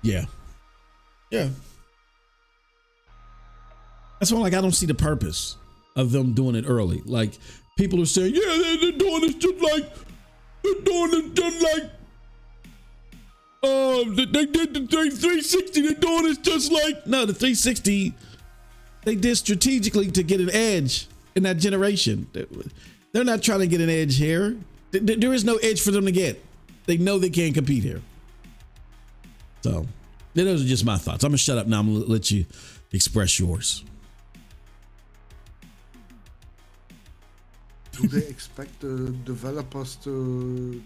Yeah. That's why, I don't see the purpose of them doing it early. Like, people are saying, yeah, they're doing this just like they did the 360. They're doing this just like, no, the 360 they did strategically to get an edge in that generation. They're not trying to get an edge here. There is no edge for them to get. They know they can't compete here. So those are just my thoughts. I'm gonna shut up now. I'm gonna let you express yours. Do they expect the developers to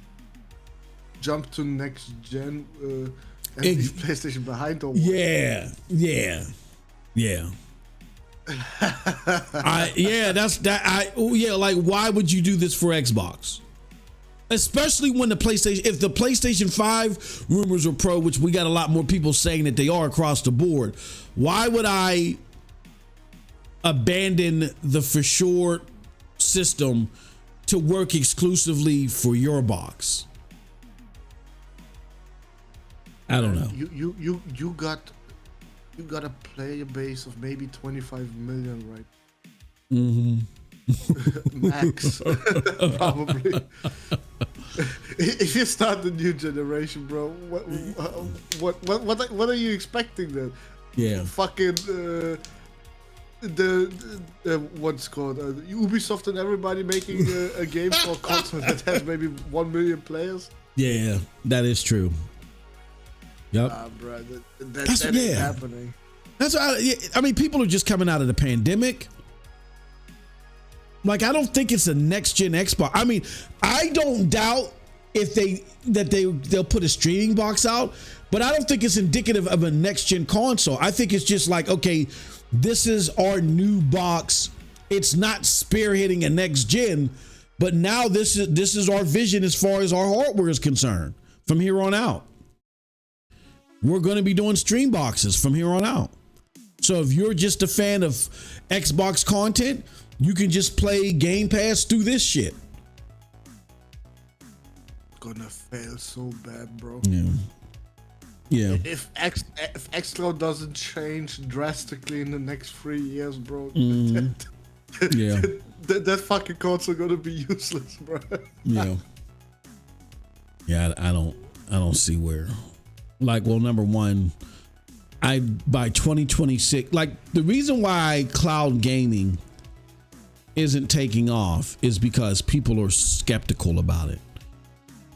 jump to next gen and leave PlayStation behind, or what? Yeah. Like, why would you do this for Xbox? Especially when if the PlayStation 5 rumors are pro, which we got a lot more people saying that they are across the board, why would I abandon the for sure system to work exclusively for your box? I don't know. You got a player base of maybe 25 million, right? Mm-hmm. Max, probably. If you start the new generation, bro, what are you expecting then? Yeah. Fucking what's called Ubisoft and everybody making a game for a console that has maybe 1 million players. Yeah, that is true. Yep. Bro, that ain't happening. That's I mean, people are just coming out of the pandemic. Like, I don't think it's a next gen Xbox. I mean, I don't doubt if they'll put a streaming box out, but I don't think it's indicative of a next gen console. I think it's just like, okay, this is our new box. It's not spearheading a next gen, but now this is our vision as far as our hardware is concerned. From here on out, we're going to be doing stream boxes from here on out. So if you're just a fan of Xbox content, you can just play Game Pass through this shit. Gonna fail so bad, bro. Yeah. Yeah. If xCloud doesn't change drastically in the next 3 years, bro, Yeah. that fucking console gonna be useless, bro. Yeah. Yeah, I don't see where. Like, well, number one, by 2026, like the reason why cloud gaming isn't taking off is because people are skeptical about it.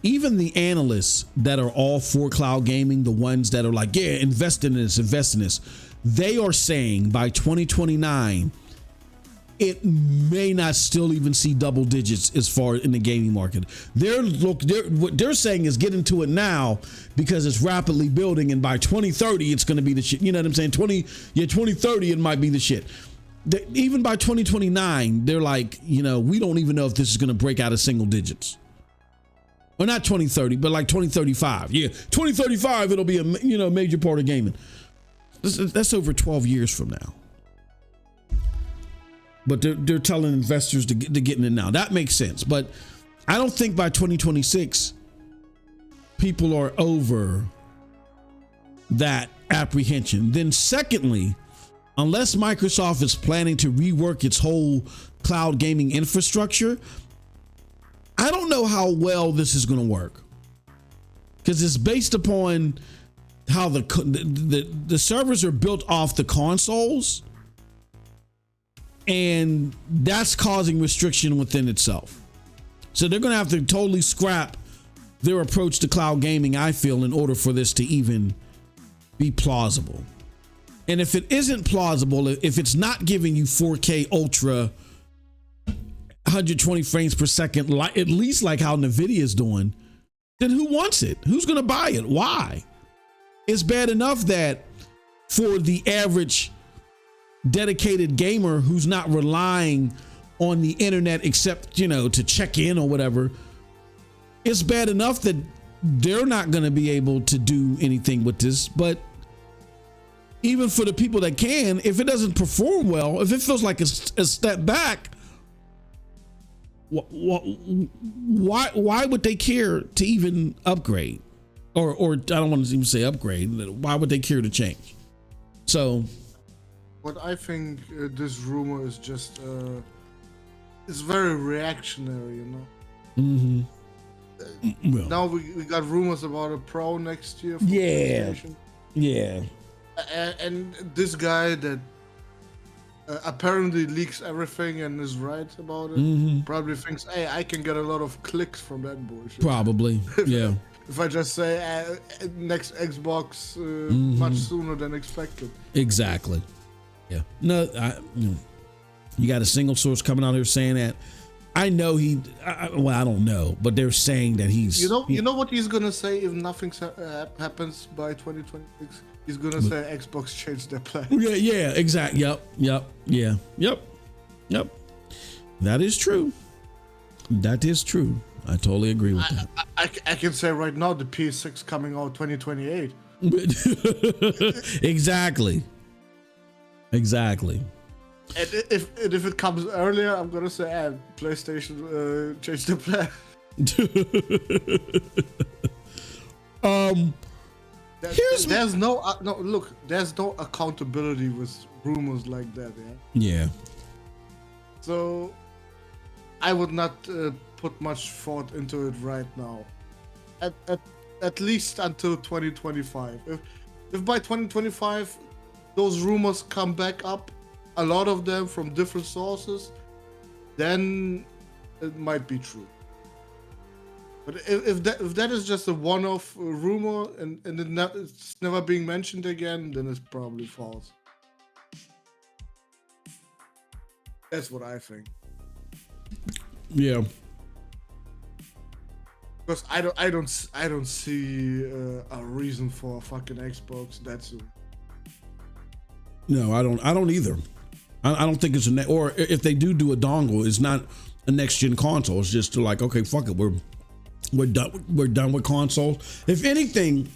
Even the analysts that are all for cloud gaming, the ones that are like, yeah, invest in this, they are saying by 2029, it may not still even see double digits as far in the gaming market. What they're saying is get into it now because it's rapidly building, and by 2030 it's going to be the shit. You know what I'm saying? 2030 it might be the shit. Even by 2029, they're like, we don't even know if this is going to break out of single digits. Or not 2030, but like 2035. Yeah, 2035 it'll be a major part of gaming. That's over 12 years from now. But they're telling investors to get in it now. That makes sense. But I don't think by 2026 people are over that apprehension. Then secondly, unless Microsoft is planning to rework its whole cloud gaming infrastructure, I don't know how well this is going to work. Because it's based upon how the servers are built off the consoles. And that's causing restriction within itself. So they're going to have to totally scrap their approach to cloud gaming, I feel, in order for this to even be plausible. And if it isn't plausible, if it's not giving you 4K ultra 120 frames per second, at least like how NVIDIA is doing, then who wants it? Who's going to buy it? Why? It's bad enough that for the average dedicated gamer who's not relying on the internet except, to check in or whatever, it's bad enough that they're not going to be able to do anything with this. But even for the people that can, if it doesn't perform well, if it feels like a step back, why would they care to even upgrade? Or I don't want to even say upgrade. Why would they care to change? So what I think this rumor is just it's very reactionary, Mm-hmm. Well, now we got rumors about a Pro next year for Yeah. PlayStation. Yeah. And this guy that apparently leaks everything and is right about it probably thinks, hey, I can get a lot of clicks from that bullshit. Probably. Yeah. If I just say next Xbox much sooner than expected. Exactly. Yeah. No, you got a single source coming out here saying that. I know I don't know, but they're saying that he's. You know what he's gonna say if nothing happens by 2026? He's gonna say Xbox changed their plan. Yeah, exactly. Yep. That is true. I totally agree with that. I can say right now the PS6 coming out 2028. Exactly. And if it comes earlier, I'm gonna say, PlayStation changed the plan. There's no accountability with rumors like that. Yeah. So I would not put much thought into it right now. At least until 2025. If by 2025 those rumors come back up, a lot of them from different sources, then it might be true. But if that is just a one-off rumor and it's never being mentioned again, then it's probably false. That's what I think. Yeah. Because I don't see a reason for a fucking Xbox that soon. No, I don't either. I don't think it's or if they do a dongle, it's not a next gen console. It's just like, okay, fuck it, we're done with consoles. If anything,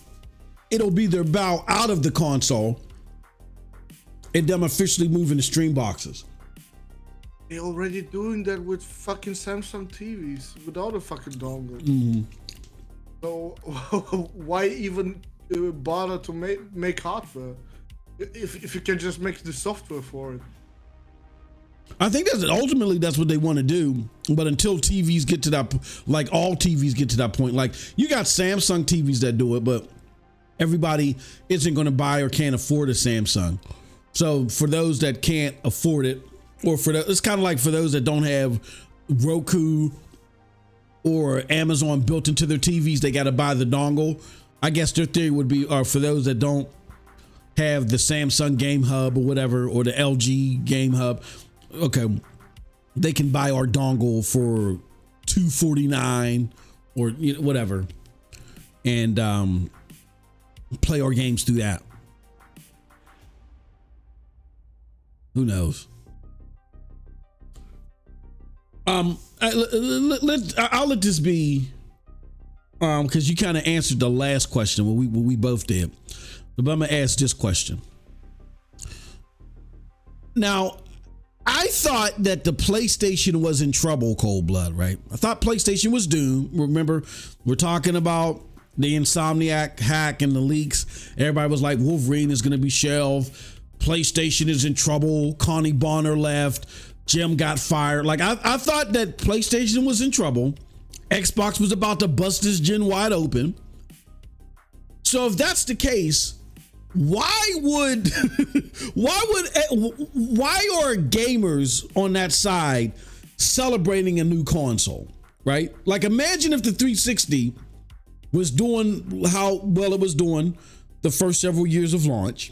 it'll be their bow out of the console and them officially moving to stream boxes. They're already doing that with fucking Samsung TVs without a fucking dongle. Mm-hmm. So why even bother to make hardware if you can just make the software for it? I think that's what they want to do. But until TVs get to that, like all TVs get to that point, like you got Samsung TVs that do it, but everybody isn't going to buy or can't afford a Samsung. So for those that can't afford it, or it's kind of like for those that don't have Roku or Amazon built into their TVs, they got to buy the dongle. I guess their theory would be, or for those that don't have the Samsung Game Hub or whatever, or the LG Game Hub, okay, they can buy our dongle for $249 or whatever, and play our games through that. Who knows? I'll let this be, because you kind of answered the last question. What we both did, but I'm gonna ask this question. Now, I thought that the PlayStation was in trouble, Cold Blood, right? I thought PlayStation was doomed. Remember, we're talking about the Insomniac hack and the leaks. Everybody was like, Wolverine is going to be shelved. PlayStation is in trouble. Connie Bonner left. Jim got fired. Like, I thought that PlayStation was in trouble. Xbox was about to bust this gen wide open. So if that's the case, why are gamers on that side celebrating a new console, right? Like, imagine if the 360 was doing how well it was doing the first several years of launch,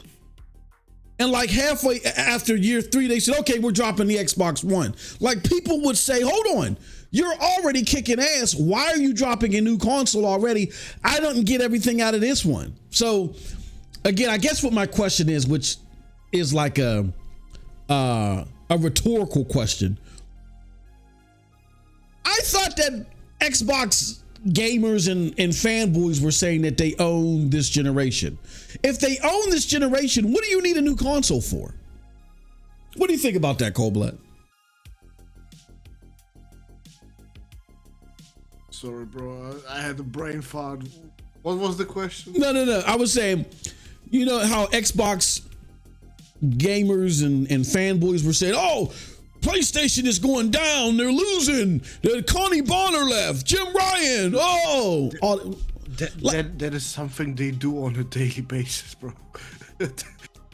and like halfway after year 3 they said, okay, we're dropping the Xbox One. Like, people would say, hold on, you're already kicking ass, why are you dropping a new console already? I don't get everything out of this one. So again, I guess what my question is, which is like a rhetorical question. I thought that Xbox gamers and fanboys were saying that they own this generation. If they own this generation, what do you need a new console for? What do you think about that, Cold Blood? Sorry, bro. I had a brain fart. What was the question? No. I was saying, you know how Xbox gamers and fanboys were saying, oh, PlayStation is going down. They're losing. Connie Bonner left. Jim Ryan. Oh. That is something they do on a daily basis, bro.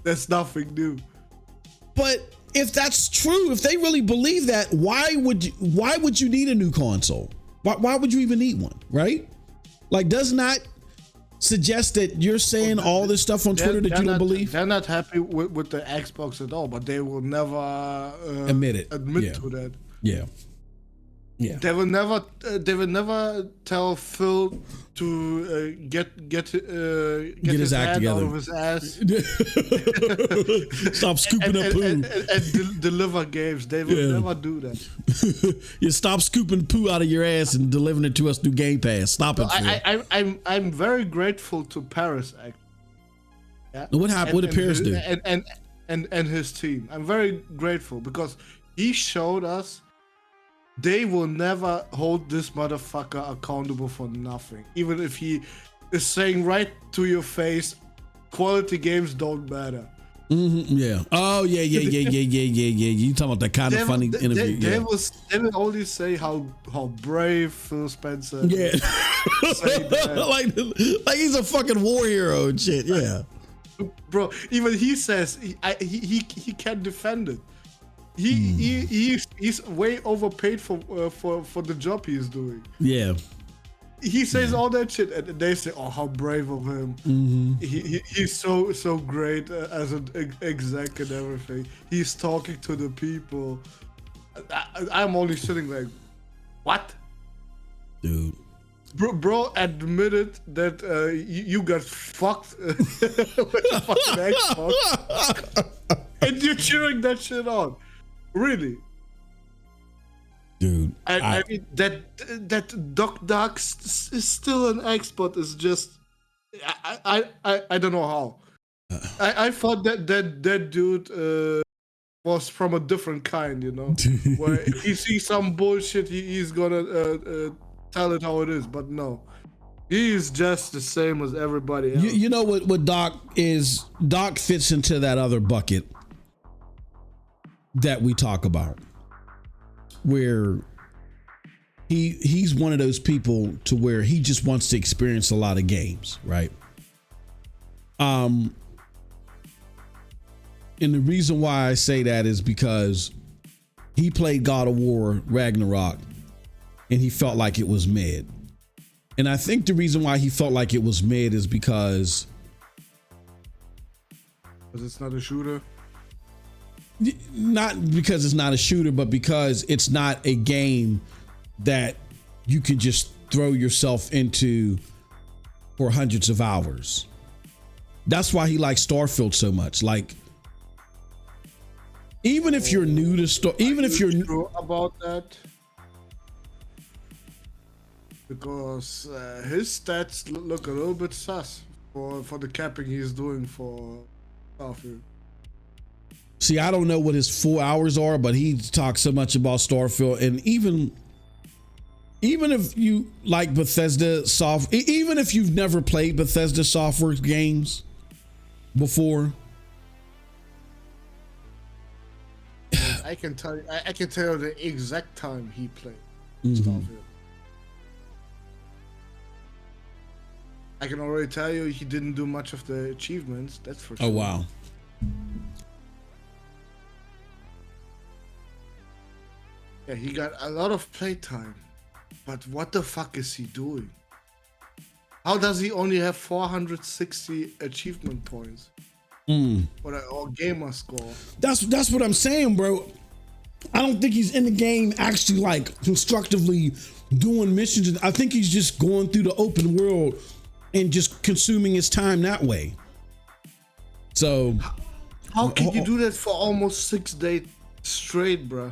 That's nothing new. But if that's true, if they really believe that, why would you need a new console? Why would you even need one, right? Like, does not suggest that you're saying all this stuff on Twitter that you don't believe? They're not happy with the Xbox at all, but they will never admit to that. Yeah. They will never tell Phil to get his act together, out of his ass. Stop scooping up poo and deliver games. They will never do that. You stop scooping poo out of your ass and delivering it to us through Game Pass. Stop it. I'm very grateful to Paris. Yeah. What happened? What did Paris do? And his team. I'm very grateful because he showed us they will never hold this motherfucker accountable for nothing. Even if he is saying right to your face, quality games don't matter. Mm-hmm, yeah. Oh, yeah. You talking about that kind of funny interview. They will only say how brave Phil Spencer is. Yeah. like he's a fucking war hero and shit. Yeah. Bro, even he says he can't defend it. He's way overpaid for the job he's doing. Yeah. He says all that shit, and they say, "Oh, how brave of him! Mm-hmm. He's so great as an exec and everything. He's talking to the people." I'm only sitting like, "What, dude?" Bro admitted that you got fucked with the fucking Xbox, and you're cheering that shit on. Really, dude. I mean that Doc Ducks is still an expert. Is just I don't know how. I thought that dude was from a different kind, you know. Where if he sees some bullshit, he's gonna tell it how it is. But no, He is just the same as everybody else. You know what Doc is? Doc fits into that other bucket that we talk about, where he's one of those people to where he just wants to experience a lot of games, right? And the reason why I say that is because he played God of War Ragnarok and he felt like it was mid. And I think the reason why he felt like it was mid is because it's not a shooter. Not because it's not a shooter, but because it's not a game that you can just throw yourself into for hundreds of hours. That's why he likes Starfield so much. Like, even if you're new to even if you're sure about that, because his stats look a little bit sus for the capping he's doing for Starfield. See, I don't know what his full hours are, but he talks so much about Starfield, and even if you like Bethesda even if you've never played Bethesda software games before, I can tell you the exact time he played Starfield. I can already tell you he didn't do much of the achievements. That's for sure. Oh wow. Yeah, he got a lot of playtime, but what the fuck is he doing? How does he only have 460 achievement points? Or gamer score? That's what I'm saying, bro. I don't think he's in the game actually like constructively doing missions. I think he's just going through the open world and just consuming his time that way. So how can you do that for almost 6 days straight, bro?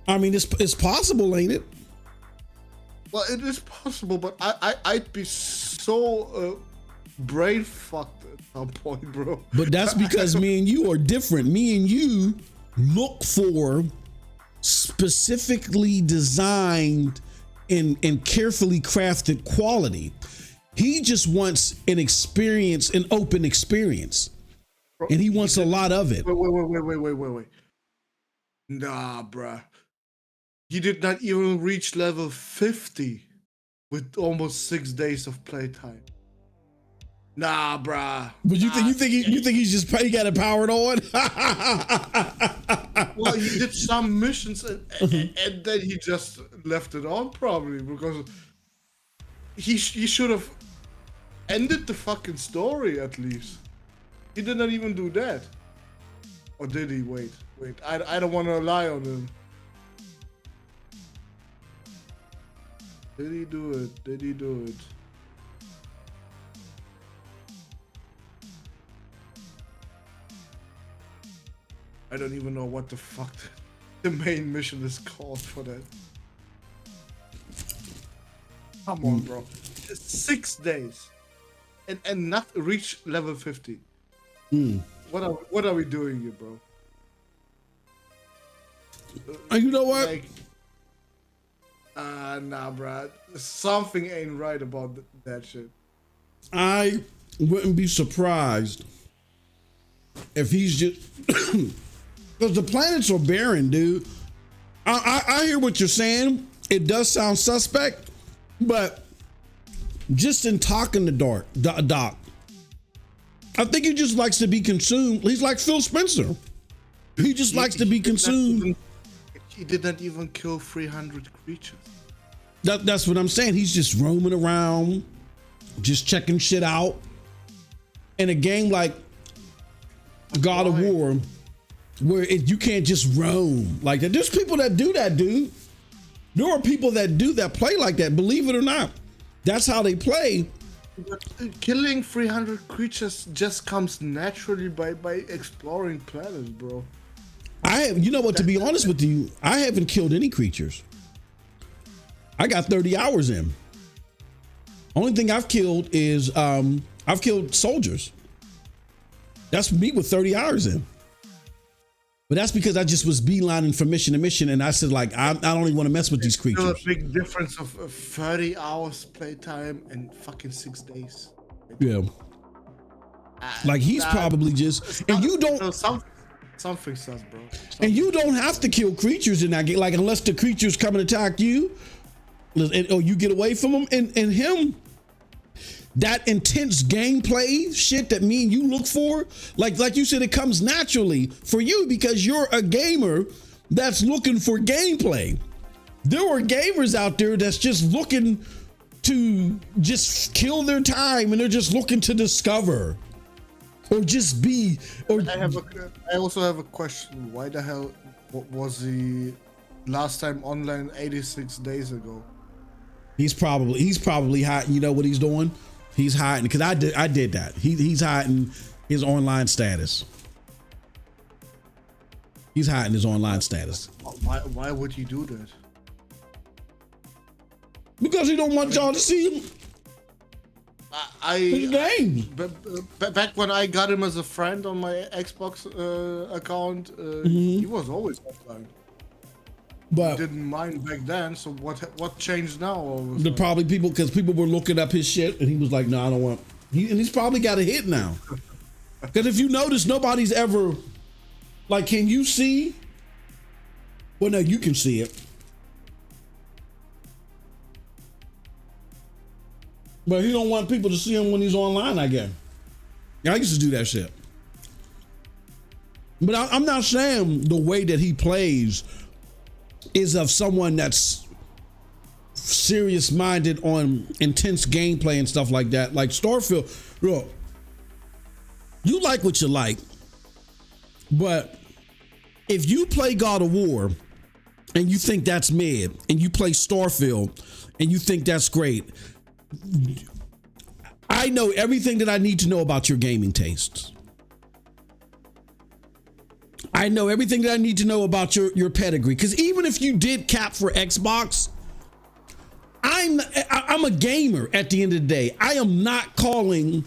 I mean, it's possible, ain't it? Well, it is possible, but I'd be so brain fucked at some point, bro. But that's because me and you are different. Me and you look for specifically designed and carefully crafted quality. He just wants an experience, an open experience. Bro, and he wants a lot of it. Wait. Nah, bruh. He did not even reach level 50 with almost 6 days of playtime. Nah, bruh. But you think he's just he got it powered on? Well, he did some missions and then he just left it on probably because he should have ended the fucking story at least. He did not even do that. Or did he? Wait. I don't want to lie on him. Did he do it? I don't even know what the fuck the main mission is called for that. Come on, bro. 6 days. And not reach level 50. What are we doing here, bro? You know what? Like, nah, bro. Something ain't right about that shit. I wouldn't be surprised if he's just because the planets are barren, dude. I hear what you're saying. It does sound suspect, but just in talking to Doc, I think he just likes to be consumed. He's like Phil Spencer. He just likes to be consumed. He did not even kill 300 creatures. That's what I'm saying. He's just roaming around, just checking shit out. In a game like God of War, where you can't just roam like that. There's people that do that, dude. There are people that play like that, believe it or not. That's how they play. But killing 300 creatures just comes naturally by exploring planets, bro. You know what, to be honest with you, I haven't killed any creatures. I got 30 hours in. Only thing I've killed is I've killed soldiers. That's me with 30 hours in. But that's because I just was beelining from mission to mission, and I said, like, I don't even want to mess with these Still a creatures. big difference of 30 hours playtime and fucking 6 days. Yeah. Like, he's probably just, and you don't, something sus, bro. and you don't have to kill creatures in that game, like, unless the creatures come and attack you, or you get away from them. And him, that intense gameplay shit that me and you look for, like you said, it comes naturally for you because you're a gamer that's looking for gameplay. There are gamers out there that's just looking to just kill their time, and they're just looking to discover or just be. Or I also have a question. Why the hell was the last time online 86 days ago? He's probably hiding. You know what he's doing? He's hiding because I did that. He's hiding his online status. He's hiding his online status. Why would he do that? Because he don't want y'all to see him. His game. Back when I got him as a friend on my Xbox account, he was always offline. But didn't mind back then. So what changed now? Probably because people were looking up his shit, and he was like, "No, I don't want." And he's probably got a hit now. Because if you notice, nobody's ever like, can you see? Well, no, you can see it. But he don't want people to see him when he's online, I guess. Yeah, I used to do that shit. But I'm not saying the way that he plays is of someone that's serious minded on intense gameplay and stuff like that. Like Starfield, bro, you like what you like, but if you play God of War and you think that's mid, and you play Starfield and you think that's great, I know everything that I need to know about your gaming tastes. I know everything that I need to know about your pedigree. Because even if you did cap for Xbox, I'm a gamer at the end of the day. I am not calling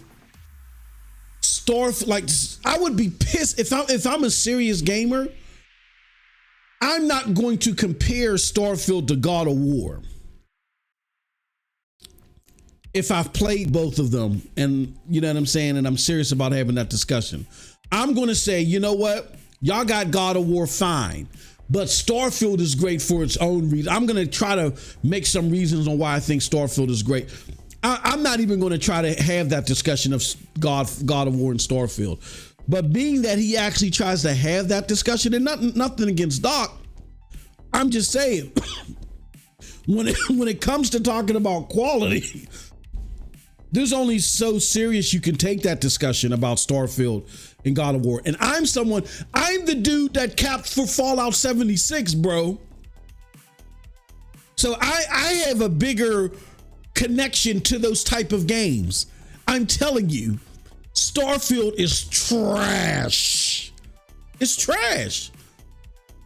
Starfield, like, I would be pissed if I'm a serious gamer. I'm not going to compare Starfield to God of War if I've played both of them, and you know what I'm saying, and I'm serious about having that discussion. I'm going to say, you know what? Y'all got God of War, fine, but Starfield is great for its own reason. I'm going to try to make some reasons on why I think Starfield is great. I'm not even going to try to have that discussion of God of War and Starfield. But being that he actually tries to have that discussion, and nothing against Doc, I'm just saying, when it comes to talking about quality, there's only so serious you can take that discussion about Starfield and God of War. And I'm the dude that capped for Fallout 76, bro. So I have a bigger connection to those type of games. I'm telling you, Starfield is trash. It's trash.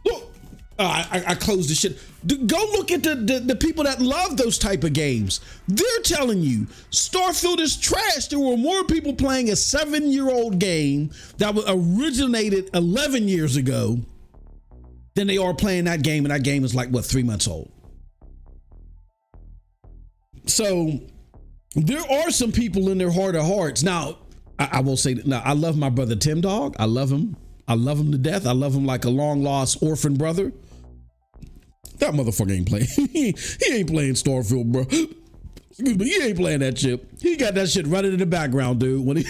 Look, I closed the shit. Go look at the people that love those type of games. They're telling you Starfield is trash. There were more people playing a 7-year-old game that was originated 11 years ago than they are playing that game, and that game is like, what, 3 months old. So there are some people in their heart of hearts. Now, I will say that, now, I love my brother Tim Dog. I love him. I love him to death. I love him like a long lost orphan brother. That motherfucker ain't playing. he ain't playing Starfield, bro. Excuse me, he ain't playing that shit. He got that shit running in the background, dude, when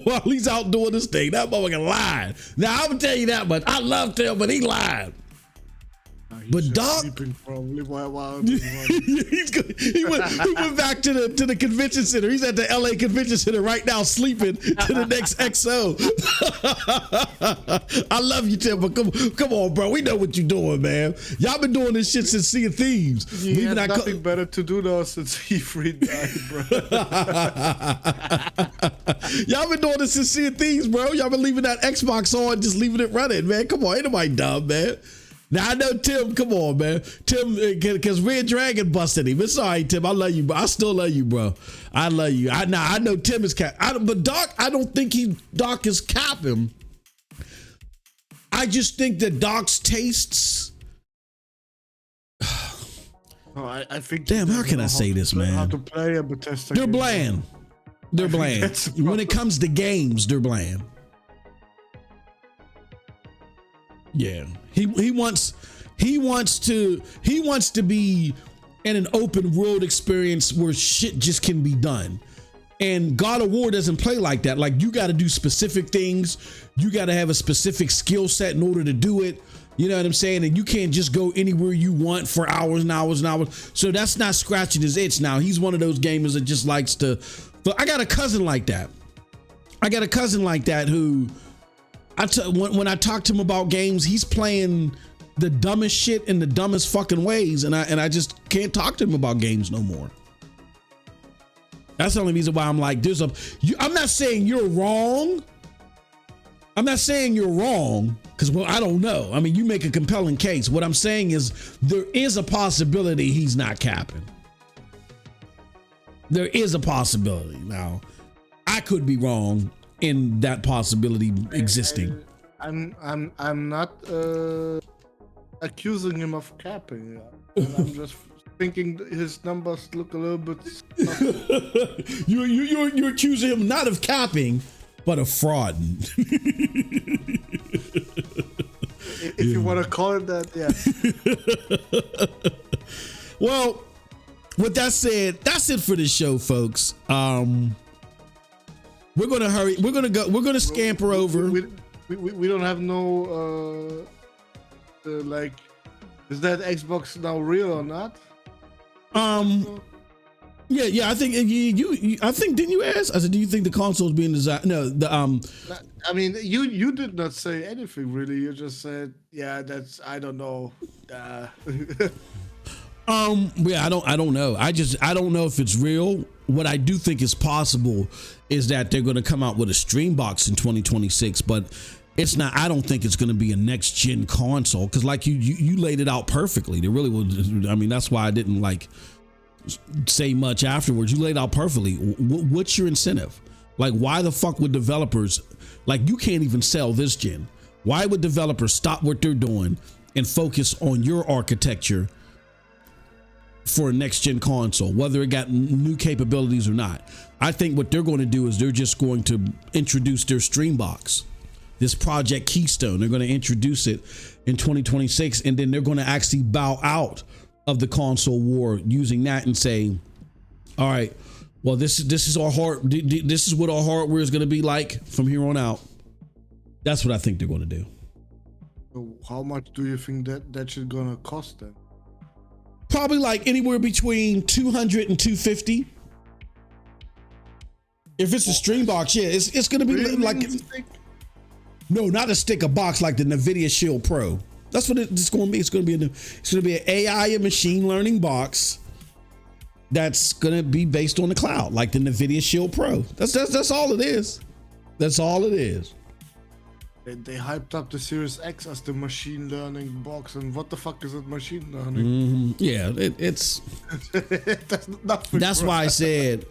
while he's out doing this thing. That motherfucker lied. Now, I'm gonna tell you that much. I loved him, but he lied. But Doc, he went back to the convention center. He's at the LA convention center right now, sleeping to the next XO. I love you, Tim, but come on, bro. We know what you're doing, man. Y'all been doing this shit since Sea of Thieves. He had nothing better to do now since E3 died, bro. Y'all been doing this since Sea of Thieves, bro. Y'all been leaving that Xbox on, just leaving it running, man. Come on, ain't nobody dumb, man. Now I know Tim, come on, man. Tim, because Red Dragon busted him. It's all right, Tim. I love you, bro. I still love you, bro. I love you. I know Tim is cap. But Doc, I don't think Doc is capping. I just think that Doc's tastes. I think. Damn, how can I say this, man? How to play a Bethesda They're game. bland. They're bland. When it comes to games, they're bland. Yeah, he wants to be in an open world experience where shit just can be done. And God of War doesn't play like that. Like, you got to do specific things. You got to have a specific skill set in order to do it. You know what I'm saying? And you can't just go anywhere you want for hours and hours and hours. So that's not scratching his itch now. He's one of those gamers that just likes to. But I got a cousin like that. Who when I talk to him about games, he's playing the dumbest shit in the dumbest fucking ways. And I just can't talk to him about games no more. That's the only reason why I'm like, I'm not saying you're wrong. Because, well, I don't know. I mean, you make a compelling case. What I'm saying is there is a possibility he's not capping. There is a possibility. Now, I could be wrong in that possibility existing. I'm not accusing him of capping. I'm just thinking his numbers look a little bit. You're accusing him not of capping, but of frauding. If you want to call it that, yeah. Well, with that said, that's it for this show, folks. We're gonna hurry. We're gonna scamper over. We don't have no like. Is that Xbox now real or not? Yeah. I think I think didn't you ask? I said, do you think the console is being designed? No, I mean, you did not say anything really. You just said, yeah, I don't know. Yeah, I don't know. I don't know if it's real. What I do think is possible is that they're going to come out with a stream box in 2026, but it's not. I don't think it's going to be a next gen console because, like you laid it out perfectly. They really was. I mean, that's why I didn't like say much afterwards. You laid out perfectly. What's your incentive? Like, why the fuck would developers, like, you can't even sell this gen? Why would developers stop what they're doing and focus on your architecture for a next gen console, whether it got new capabilities or not? I think what they're going to do is they're just going to introduce their stream box, this Project Keystone. They're going to introduce it in 2026, and then they're going to actually bow out of the console war using that and say, all right, well, this is our this is what our hardware is going to be like from here on out. That's what I think they're going to do. So how much do you think that shit gonna cost then? Probably like anywhere between 200 and 250. If it's a stream box, yeah, it's going to be really? like, no, not a stick, a box like the NVIDIA Shield Pro. That's what it's going to be. It's going to be an AI and machine learning box that's going to be based on the cloud, like the NVIDIA Shield Pro. That's all it is. That's all it is. They hyped up the Series X as the machine learning box, and what the fuck is it machine learning? Yeah, it's that's why I said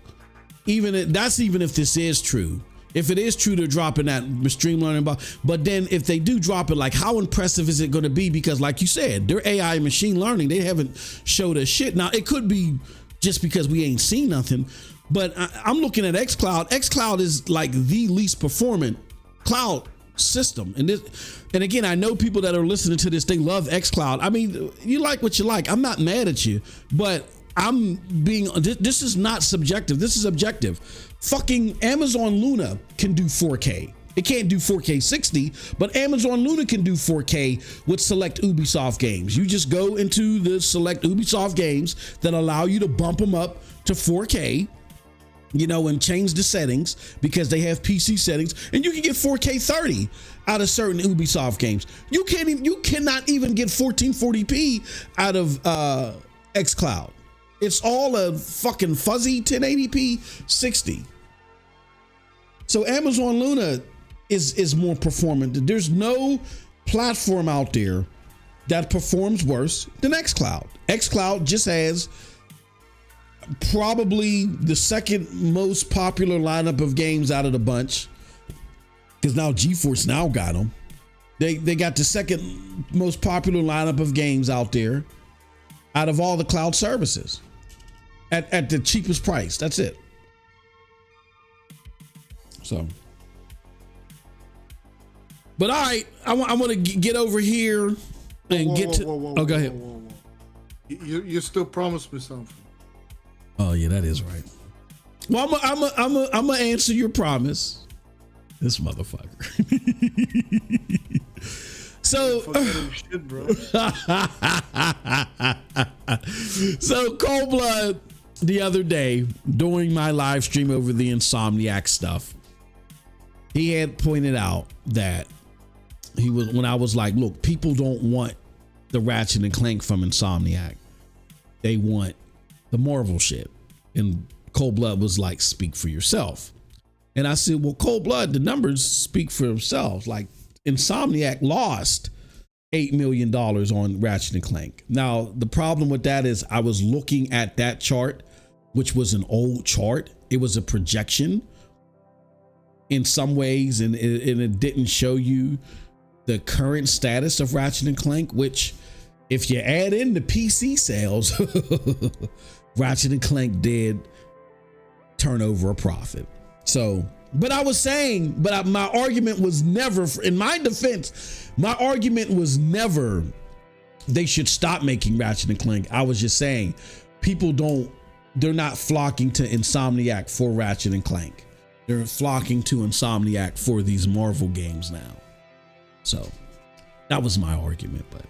even if this is true. If it is true, they're dropping that stream learning box. But then if they do drop it, like, how impressive is it going to be? Because like you said, they're AI and machine learning. They haven't showed us shit. Now, it could be just because we ain't seen nothing, but I'm looking at xCloud. xCloud is like the least performant cloud system. And again, I know people that are listening to this, they love xCloud. I mean, you like what you like. I'm not mad at you, but this is not subjective. This is objective. Fucking Amazon Luna can do 4K. It can't do 4K 60, but Amazon Luna can do 4K with select Ubisoft games. You just go into the select Ubisoft games that allow you to bump them up to 4K, and change the settings because they have PC settings, and you can get 4K 30 out of certain Ubisoft games. You cannot even get 1440p out of xCloud. It's all a fucking fuzzy 1080p 60. So Amazon Luna is more performant. There's no platform out there that performs worse than xCloud. xCloud just has probably the second most popular lineup of games out of the bunch, because now GeForce Now got them. They got the second most popular lineup of games out there out of all the cloud services at the cheapest price. That's it. So, but all right, I want to get over here and go ahead. You still promised me something. Oh yeah, that is right. Well, I'm gonna answer your promise. This motherfucker. So, shit, bro. So Cold Blood the other day during my live stream over the Insomniac stuff, he had pointed out that when I was like, look, people don't want the Ratchet and Clank from Insomniac. They want the Marvel shit. And Cold Blood was like, speak for yourself. And I said, well, Cold Blood, the numbers speak for themselves. Like, Insomniac lost $8 million on Ratchet and Clank. Now, the problem with that is I was looking at that chart, which was an old chart. It was a projection in some ways, and it didn't show you the current status of Ratchet and Clank, which if you add in the PC sales, Ratchet and Clank did turn over a profit. So, but I was saying, my argument was never, in my defense, my argument was never they should stop making Ratchet and Clank. I was just saying they're not flocking to Insomniac for Ratchet and Clank. They're flocking to Insomniac for these Marvel games now. So that was my argument. But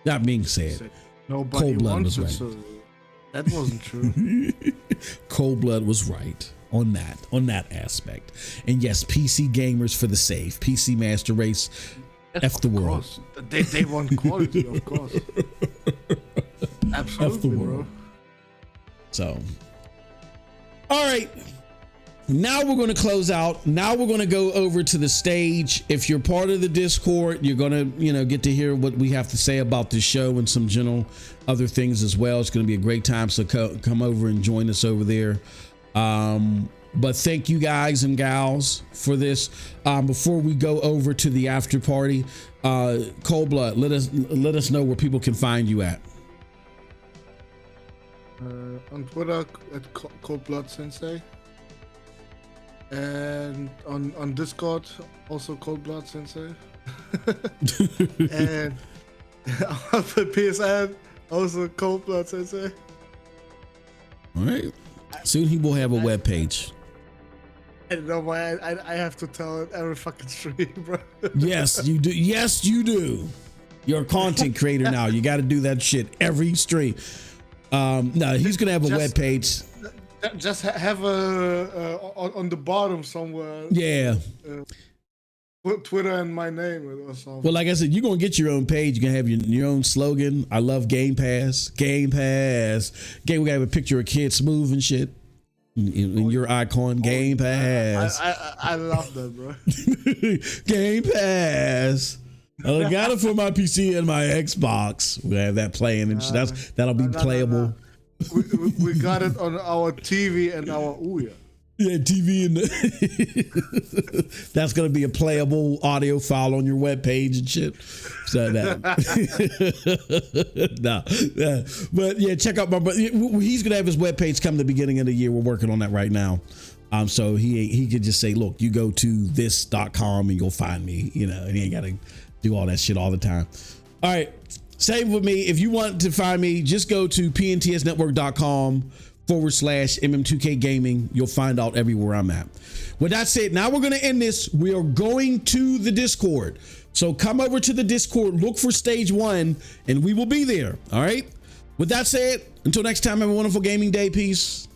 that being said, nobody Cold Blood was right. So that wasn't true. Cold Blood was right on that aspect. And yes, PC gamers for the safe. PC Master Race, F the world. They want quality, of course. Absolutely, F the world. bro. So, all right. Now we're going to close out. Now we're going to go over to the stage. If you're part of the Discord, you're going to, get to hear what we have to say about this show and some general other things as well. It's going to be a great time. So come over and join us over there. But thank you guys and gals for this. Before we go over to the after party, Cold Blood, let us know where people can find you at. On Twitter at Cold Blood Sensei. And on Discord, also Cold Blood Sensei. And on the PSN, also Cold Blood Sensei. All right. Soon he will have a web page. I don't know why I have to tell it every fucking stream, bro. Yes, you do. Yes, you do. You're a content creator now. You got to do that shit every stream. No, he's gonna have a web page. Just have a on the bottom somewhere. Yeah. Twitter and my name or something. Well, like I said, you're gonna get your own page. You're gonna have your own slogan. I love Game Pass. Game Pass. We gotta have a picture of Kid Smooth and shit. And your icon, Game Pass. I love that, bro. Game Pass. I got it for my PC and my Xbox. We have that playing, and that'll be playable. We got it on our TV and our Ouya. Yeah, TV and that's gonna be a playable audio file on your webpage and shit. So that, but yeah, check out my brother. He's gonna have his webpage come the beginning of the year. We're working on that right now. So he could just say, look, you go to this.com and you'll find me. And he ain't gotta do all that shit all the time. All right. Same with me. If you want to find me, just go to pntsnetwork.com/MM2K Gaming. You'll find out everywhere I'm at. With that said, now we're going to end this. We are going to the Discord. So come over to the Discord, look for stage 1, and we will be there. All right. With that said, until next time, have a wonderful gaming day. Peace.